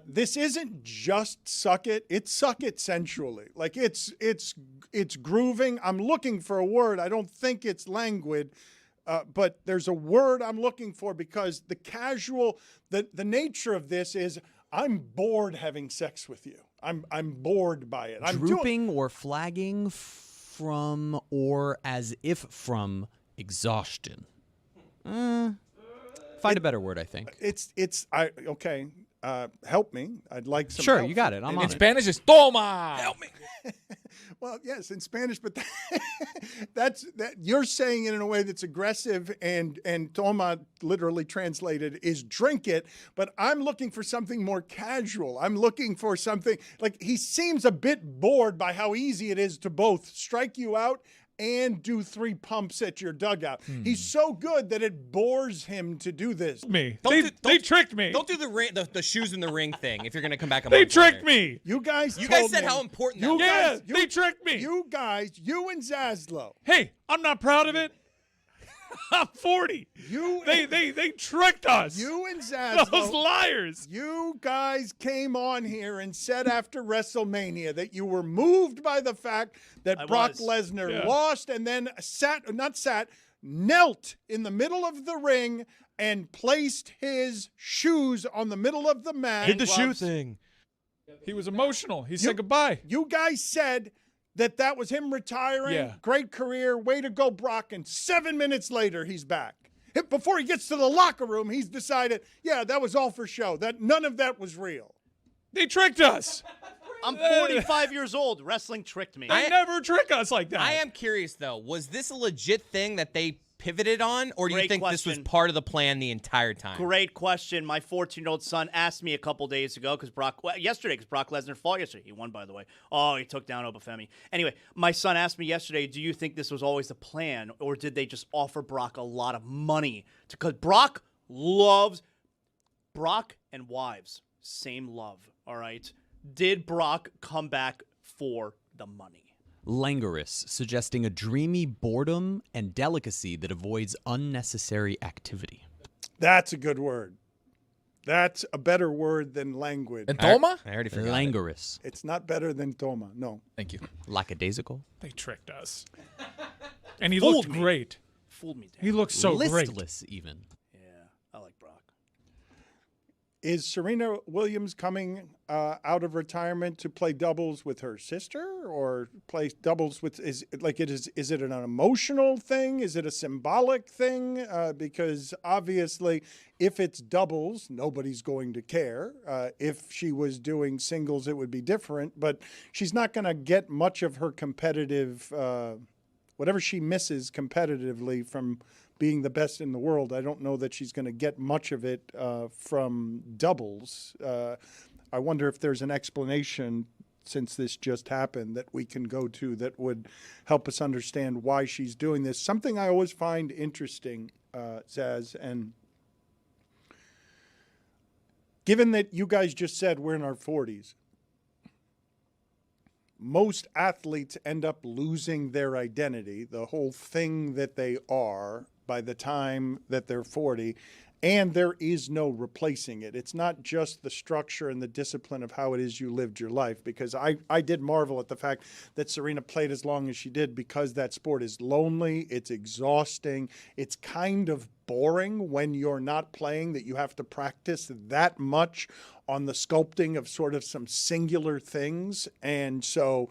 This isn't just suck it. It's suck it sensually. Like it's grooving. I'm looking for a word. I don't think it's languid. But there's a word I'm looking for because the nature of this is I'm bored having sex with you. I'm bored by it. Drooping or flagging from or as if from exhaustion. Find a better word, I think. Okay. Help me. I'd like some Sure, help. you got it. I'm on in it. Spanish, it's toma. Help me. Well, yes, in Spanish, but that you're saying it in a way that's aggressive, and toma, literally translated, is drink it. But I'm looking for something more casual. I'm looking for something like he seems a bit bored by how easy it is to both strike you out and do 3 pumps at your dugout. He's so good that it bores him to do this. They tricked me. Don't do the shoes in the ring thing if you're going to come back a They month tricked later. me. You guys said how important that was. They tricked me. You guys, you and Zaslow. Hey, I'm not proud of it. I'm 40. They tricked us. You and Zaz, those liars. You guys came on here and said after WrestleMania that you were moved by the fact that Brock Lesnar lost and then knelt in the middle of the ring and placed his shoes on the middle of the mat. Did the shoe thing. He was emotional. He said goodbye. You guys said that was him retiring. Yeah. Great career. Way to go, Brock. And 7 minutes later, he's back. Before he gets to the locker room, he's decided, that was all for show. That none of that was real. They tricked us. I'm 45 years old. Wrestling tricked me. They never trick us like that. I am curious, though. Was this a legit thing that they pivoted on, or do you Great think this was question. part of the plan the entire time? Great question. My 14-year-old son asked me a couple days ago because Brock Lesnar fought yesterday. He won, by the way. Oh, he took down Obafemi. Anyway, my son asked me yesterday, do you think this was always the plan, or did they just offer Brock a lot of money? Because Brock loves Brock and wives. Same love, all right? Did Brock come back for the money? Languorous, suggesting a dreamy boredom and delicacy that avoids unnecessary activity. That's a good word. That's a better word than languid. And Toma? I already forgot. Languorous. It's not better than Toma, no. Thank you. Lackadaisical. They tricked us. And he Fooled looked me. great. Fooled me, Dan. He looked so great. Listless, even. Yeah, I like Brock. Is Serena Williams coming out of retirement to play doubles with her sister, or play doubles with? Is it an emotional thing? Is it a symbolic thing? Because obviously, if it's doubles, nobody's going to care. If she was doing singles, it would be different. But she's not going to get much of her competitive, whatever she misses competitively from being the best in the world. I don't know that she's going to get much of it from doubles. I wonder if there's an explanation, since this just happened, that we can go to that would help us understand why she's doing this. Something I always find interesting, Zaz, and given that you guys just said we're in our 40s, most athletes end up losing their identity, the whole thing that they are, by the time that they're 40, and there is no replacing it. It's not just the structure and the discipline of how it is you lived your life, because I did marvel at the fact that Serena played as long as she did, because that sport is lonely, it's exhausting, it's kind of boring when you're not playing, that you have to practice that much on the sculpting of sort of some singular things. And so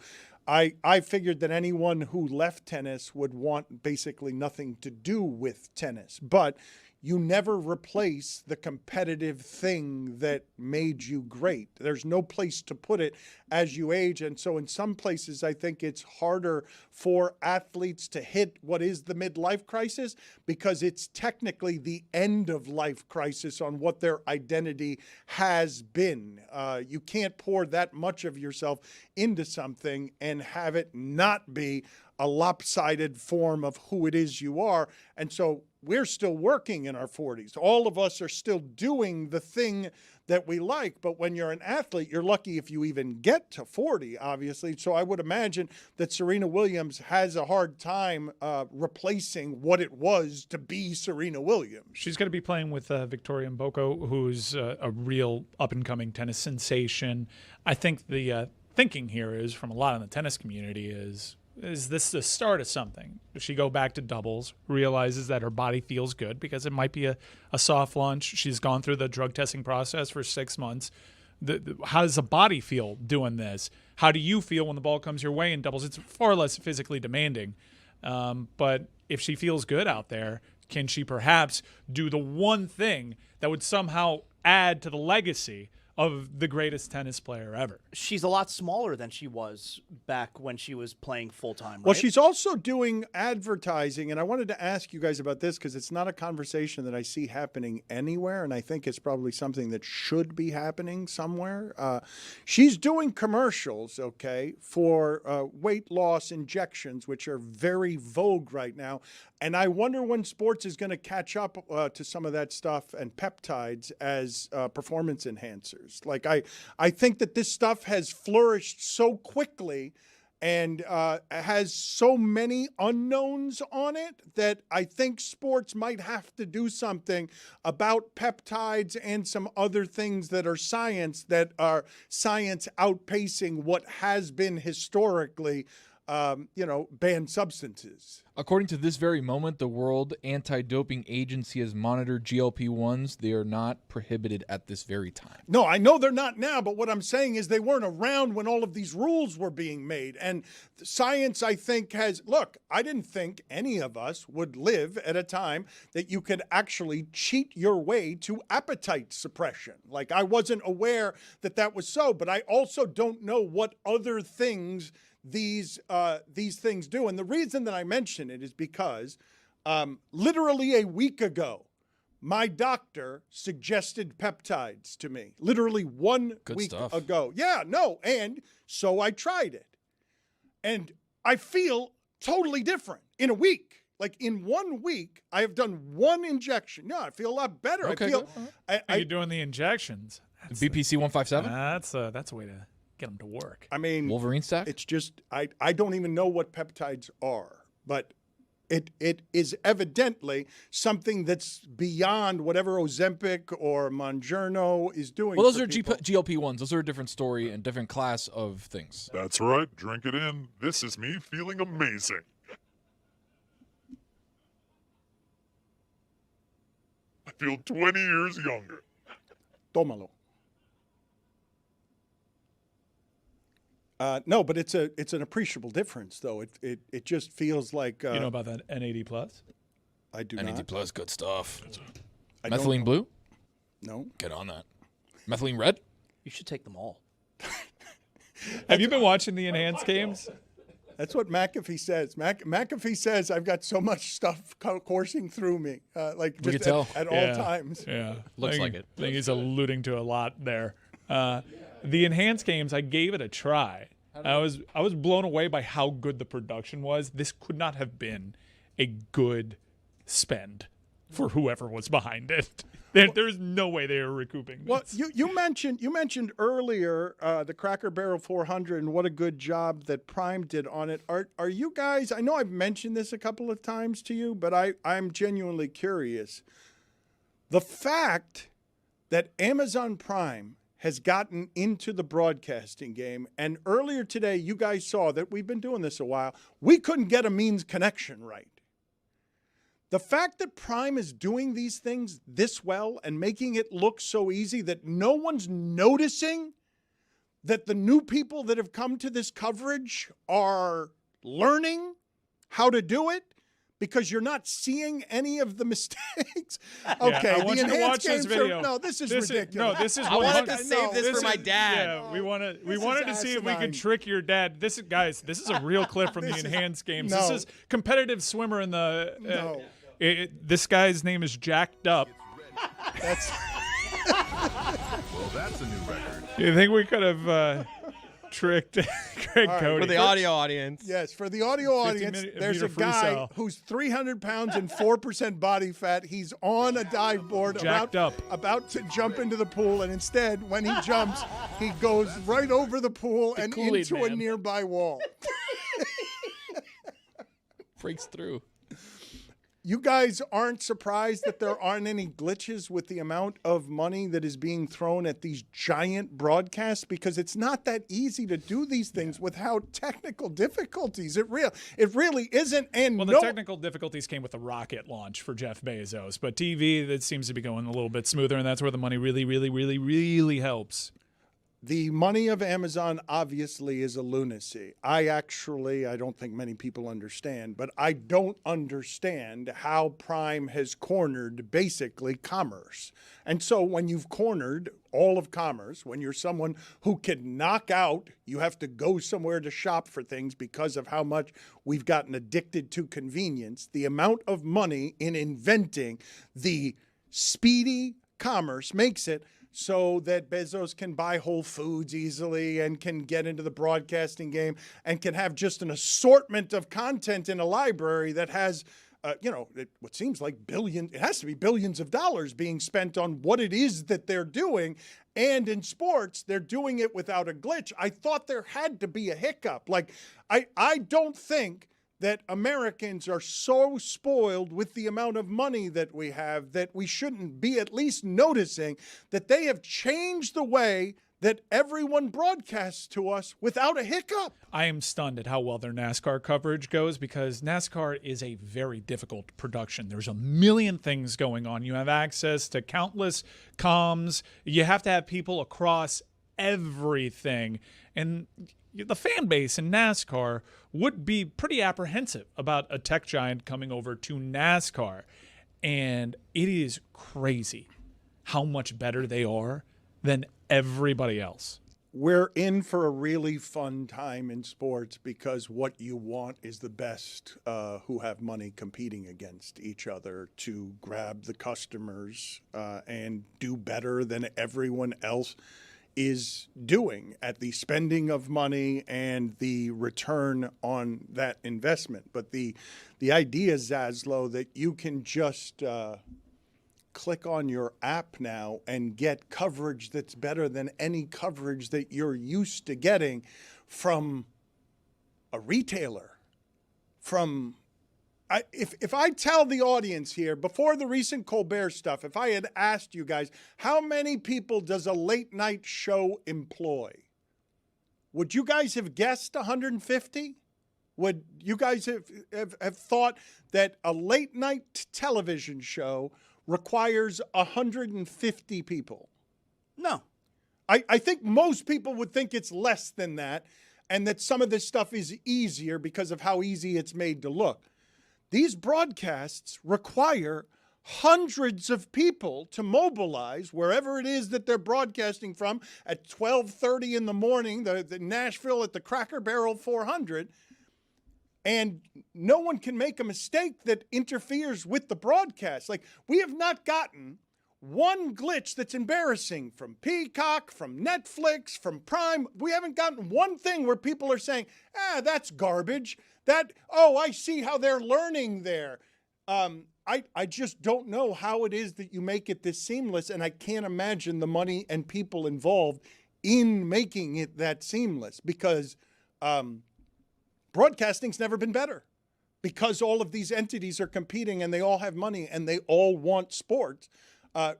I figured that anyone who left tennis would want basically nothing to do with tennis. But you never replace the competitive thing that made you great. There's no place to put it as you age. And so in some places, I think it's harder for athletes to hit what is the midlife crisis, because it's technically the end of life crisis on what their identity has been. You can't pour that much of yourself into something and have it not be a lopsided form of who it is you are. And so we're still working in our 40s. All of us are still doing the thing that we like. But when you're an athlete, you're lucky if you even get to 40, obviously. So I would imagine that Serena Williams has a hard time replacing what it was to be Serena Williams. She's going to be playing with Victoria Mboko, who's a real up-and-coming tennis sensation. I think the thinking here is, from a lot in the tennis community, is this the start of something? Does she go back to doubles, realizes that her body feels good, because it might be a soft launch? She's gone through the drug testing process for 6 months. How does the body feel doing this? How do you feel when the ball comes your way in doubles? It's far less physically demanding. But if she feels good out there, can she perhaps do the one thing that would somehow add to the legacy of the greatest tennis player ever? She's a lot smaller than she was back when she was playing full-time, right? Well, she's also doing advertising, and I wanted to ask you guys about this because it's not a conversation that I see happening anywhere, and I think it's probably something that should be happening somewhere. She's doing commercials, okay, for weight loss injections, which are very vogue right now, and I wonder when sports is going to catch up to some of that stuff and peptides as performance enhancers. Like, I think that this stuff has flourished so quickly and has so many unknowns on it that I think sports might have to do something about peptides and some other things that are science outpacing what has been historically, banned substances. According to this very moment, the World Anti-Doping Agency has monitored GLP-1s. They are not prohibited at this very time. No, I know they're not now, but what I'm saying is they weren't around when all of these rules were being made. And science, I think, I didn't think any of us would live at a time that you could actually cheat your way to appetite suppression. Like, I wasn't aware that that was so, but I also don't know what other things these things do. And the reason that I mention it is because literally a week ago, my doctor suggested peptides to me. Literally 1 week ago. Yeah, no, and so I tried it. And I feel totally different in a week. Like, in 1 week, I have done one injection. Yeah, I feel a lot better. Okay. I feel. You're doing the injections. BPC 157. That's a way to get them to work. I mean, Wolverine stack. It's just I don't even know what peptides are, but it is evidently something that's beyond whatever Ozempic or Mounjaro is doing. Well, those for are people. GLP-1s. Those are a different story and different class of things. That's right. Drink it in. This is me feeling amazing. I feel 20 years younger. Tómalo. No, but it's an appreciable difference, though. It just feels like you know about that N80 Plus? I do NAD not. Plus, good stuff. I don't Methylene know. Blue? No. Get on that. Methylene Red? You should take them all. Have you been watching the enhanced games? That's what McAfee says. McAfee says I've got so much stuff coursing through me, like We just can tell. at all times. Yeah, Looks like it. I think he's alluding to a lot there. The enhanced games, I gave it a try. I was blown away by how good the production was. This could not have been a good spend for whoever was behind it. There's no way they were recouping this. Well, you mentioned earlier the Cracker Barrel 400 and what a good job that Prime did on it. Are you guys? I know I've mentioned this a couple of times to you, but I'm genuinely curious. The fact that Amazon Prime has gotten into the broadcasting game, and earlier today you guys saw that we've been doing this a while. We couldn't get a means connection right. The fact that Prime is doing these things this well and making it look so easy that no one's noticing that the new people that have come to this coverage are learning how to do it because you're not seeing any of the mistakes. Okay, I want the you to watch enhanced this games video. no, this is ridiculous. This is. I wanted to 100 save this for my dad. Yeah, we wanted to see if we asinine. could trick your dad. This is a real clip from the enhanced games. no. This is competitive swimmer in the. No. This guy's name is Jacked Up. That's Well, that's a new record. You think we could have tricked Greg Cody? For the audio audience. Yes, for the audio audience, there's a guy who's 300 pounds and 4% body fat. He's on a dive board about to jump into the pool, and instead, when he jumps, he goes right over the pool and Kool-Aid into a Man. nearby wall. Breaks through. You guys aren't surprised that there aren't any glitches with the amount of money that is being thrown at these giant broadcasts, because it's not that easy to do these things without technical difficulties. It really isn't. And Well, the technical difficulties came with the rocket launch for Jeff Bezos, but TV, that seems to be going a little bit smoother, and that's where the money really, really, really, really helps. The money of Amazon obviously is a lunacy. I don't think many people understand, but I don't understand how Prime has cornered basically commerce. And so when you've cornered all of commerce, when you're someone who can knock out, you have to go somewhere to shop for things because of how much we've gotten addicted to convenience, the amount of money in inventing the speedy commerce makes it so that Bezos can buy Whole Foods easily and can get into the broadcasting game and can have just an assortment of content in a library that has what seems like it has to be billions of dollars being spent on what it is that they're doing. And in sports, they're doing it without a glitch. I thought there had to be a hiccup. Like, I don't think that Americans are so spoiled with the amount of money that we have that we shouldn't be at least noticing that they have changed the way that everyone broadcasts to us without a hiccup. I am stunned at how well their NASCAR coverage goes because NASCAR is a very difficult production. There's a million things going on. You have access to countless comms. You have to have people across everything. And the fan base in NASCAR would be pretty apprehensive about a tech giant coming over to NASCAR. And it is crazy how much better they are than everybody else. We're in for a really fun time in sports because what you want is the best who have money competing against each other to grab the customers and do better than everyone else is doing at the spending of money and the return on that investment. But the idea, Zaslow, that you can just click on your app now and get coverage that's better than any coverage that you're used to getting from a retailer. If I tell the audience here, before the recent Colbert stuff, if I had asked you guys, how many people does a late night show employ? Would you guys have guessed 150? Would you guys have thought that a late night television show requires 150 people? No. I think most people would think it's less than that, and that some of this stuff is easier because of how easy it's made to look. These broadcasts require hundreds of people to mobilize wherever it is that they're broadcasting from at 12:30 in the morning, the Nashville at the Cracker Barrel 400, and no one can make a mistake that interferes with the broadcast. Like, we have not gotten one glitch that's embarrassing from Peacock, from Netflix, from Prime. We haven't gotten one thing where people are saying, that's garbage. I see how they're learning there. I just don't know how it is that you make it this seamless, and I can't imagine the money and people involved in making it that seamless because broadcasting's never been better because all of these entities are competing and they all have money and they all want sports.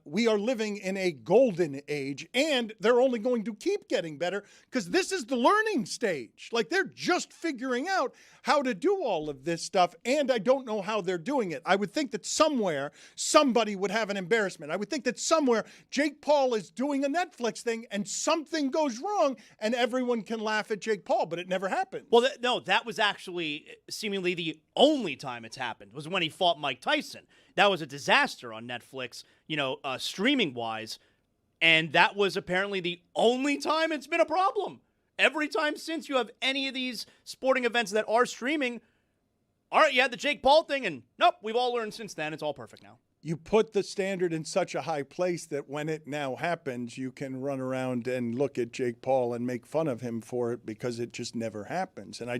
We are living in a golden age, and they're only going to keep getting better because this is the learning stage. Like, they're just figuring out how to do all of this stuff, and I don't know how they're doing it. I would think that somewhere somebody would have an embarrassment. I would think that somewhere Jake Paul is doing a Netflix thing and something goes wrong and everyone can laugh at Jake Paul, but it never happened. Well, no, that was actually seemingly the only time it's happened was when he fought Mike Tyson. That was a disaster on Netflix, streaming-wise, and that was apparently the only time it's been a problem. Every time since you have any of these sporting events that are streaming, all right, you had the Jake Paul thing, and nope, we've all learned since then. It's all perfect now. You put the standard in such a high place that when it now happens, you can run around and look at Jake Paul and make fun of him for it because it just never happens. And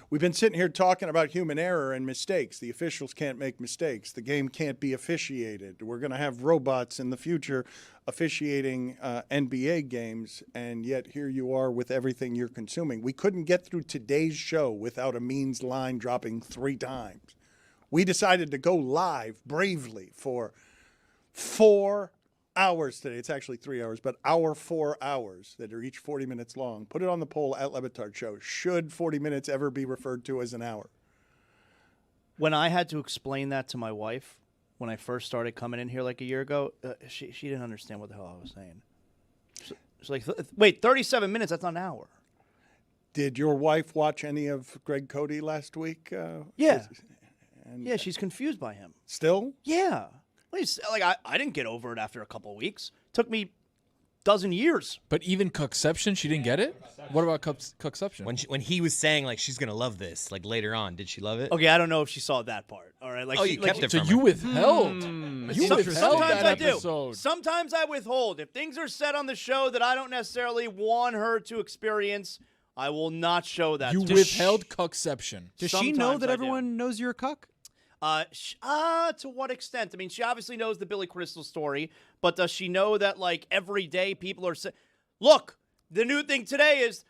we've been sitting here talking about human error and mistakes. The officials can't make mistakes. The game can't be officiated. We're going to have robots in the future officiating NBA games, and yet here you are with everything you're consuming. We couldn't get through today's show without a means line dropping 3 times. We decided to go live bravely for 4 hours today. It's actually 3 hours, but our 4 hours that are each 40 minutes long. Put it on the poll at Le Batard Show. Should 40 minutes ever be referred to as an hour? When I had to explain that to my wife when I first started coming in here like a year ago, she didn't understand what the hell I was saying. She's like, wait, 37 minutes, that's not an hour. Did your wife watch any of Greg Cody last week? Yeah. Yeah, she's confused by him. Still? Yeah. I didn't get over it after a couple of weeks. Took me a dozen years. But even Cuckception, she didn't get it? What about Cuckception? When he was saying, she's going to love this, later on, did she love it? Okay, I don't know if she saw that part. All right. You kept it from her. So you withheld. You withheld that episode. Sometimes I withhold. If things are said on the show that I don't necessarily want her to experience, I will not show that. You withheld Cuckception. Does she know that everyone knows you're a cuck? To what extent? I mean, she obviously knows the Billy Crystal story, but does she know that, like, every day people are saying, look, the new thing today is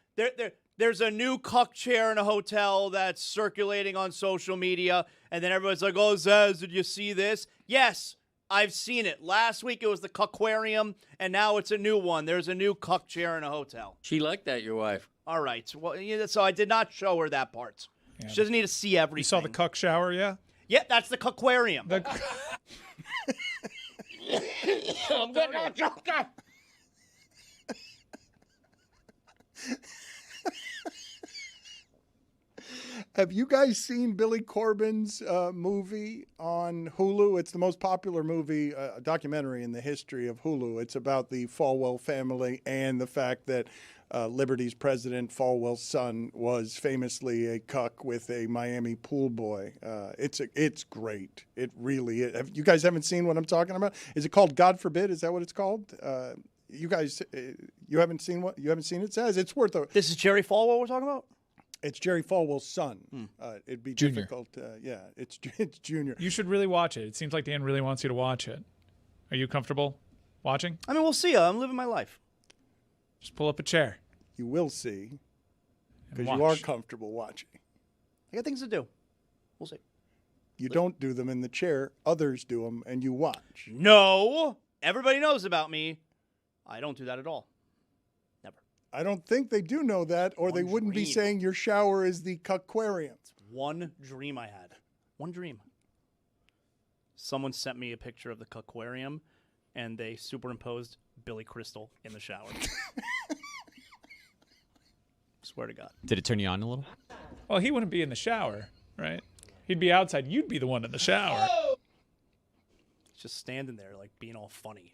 there's a new cuck chair in a hotel that's circulating on social media, and then everyone's like, oh, Zaz, did you see this? Yes, I've seen it. Last week it was the Cuckwarium, and now it's a new one. There's a new cuck chair in a hotel. She liked that, your wife. All right. Well, so I did not show her that part. Yeah. She doesn't need to see everything. You saw the cuck shower, yeah? Yeah, that's the Cuckwarium. I'm getting out, Joker. Have you guys seen Billy Corbin's movie on Hulu? It's the most popular movie, documentary in the history of Hulu. It's about the Falwell family and the fact that Liberty's president, Falwell's son, was famously a cuck with a Miami pool boy. It's great. It really is. You guys haven't seen what I'm talking about? Is it called God Forbid? Is that what it's called? You guys, you haven't seen what? You haven't seen it? Says it's worth a. This is Jerry Falwell we're talking about? It's Jerry Falwell's son. It'd be Junior. difficult. Yeah, it's Junior. You should really watch it. It seems like Dan really wants you to watch it. Are you comfortable watching? I mean, we'll see. I'm living my life. Just pull up a chair. You will see, because watch. you are comfortable watching. I got things to do. We'll see. You don't do them in the chair. Others do them, and you watch. No. Everybody knows about me. I don't do that at all. Never. I don't think they do know that, or they wouldn't be saying your shower is the Cuckwarium. It's one dream I had. One dream. Someone sent me a picture of the Cuckwarium, and they superimposed Billy Crystal in the shower. Swear to God. Did it turn you on a little? Well, he wouldn't be in the shower, right? He'd be outside. You'd be the one in the shower. Just standing there, like, being all funny.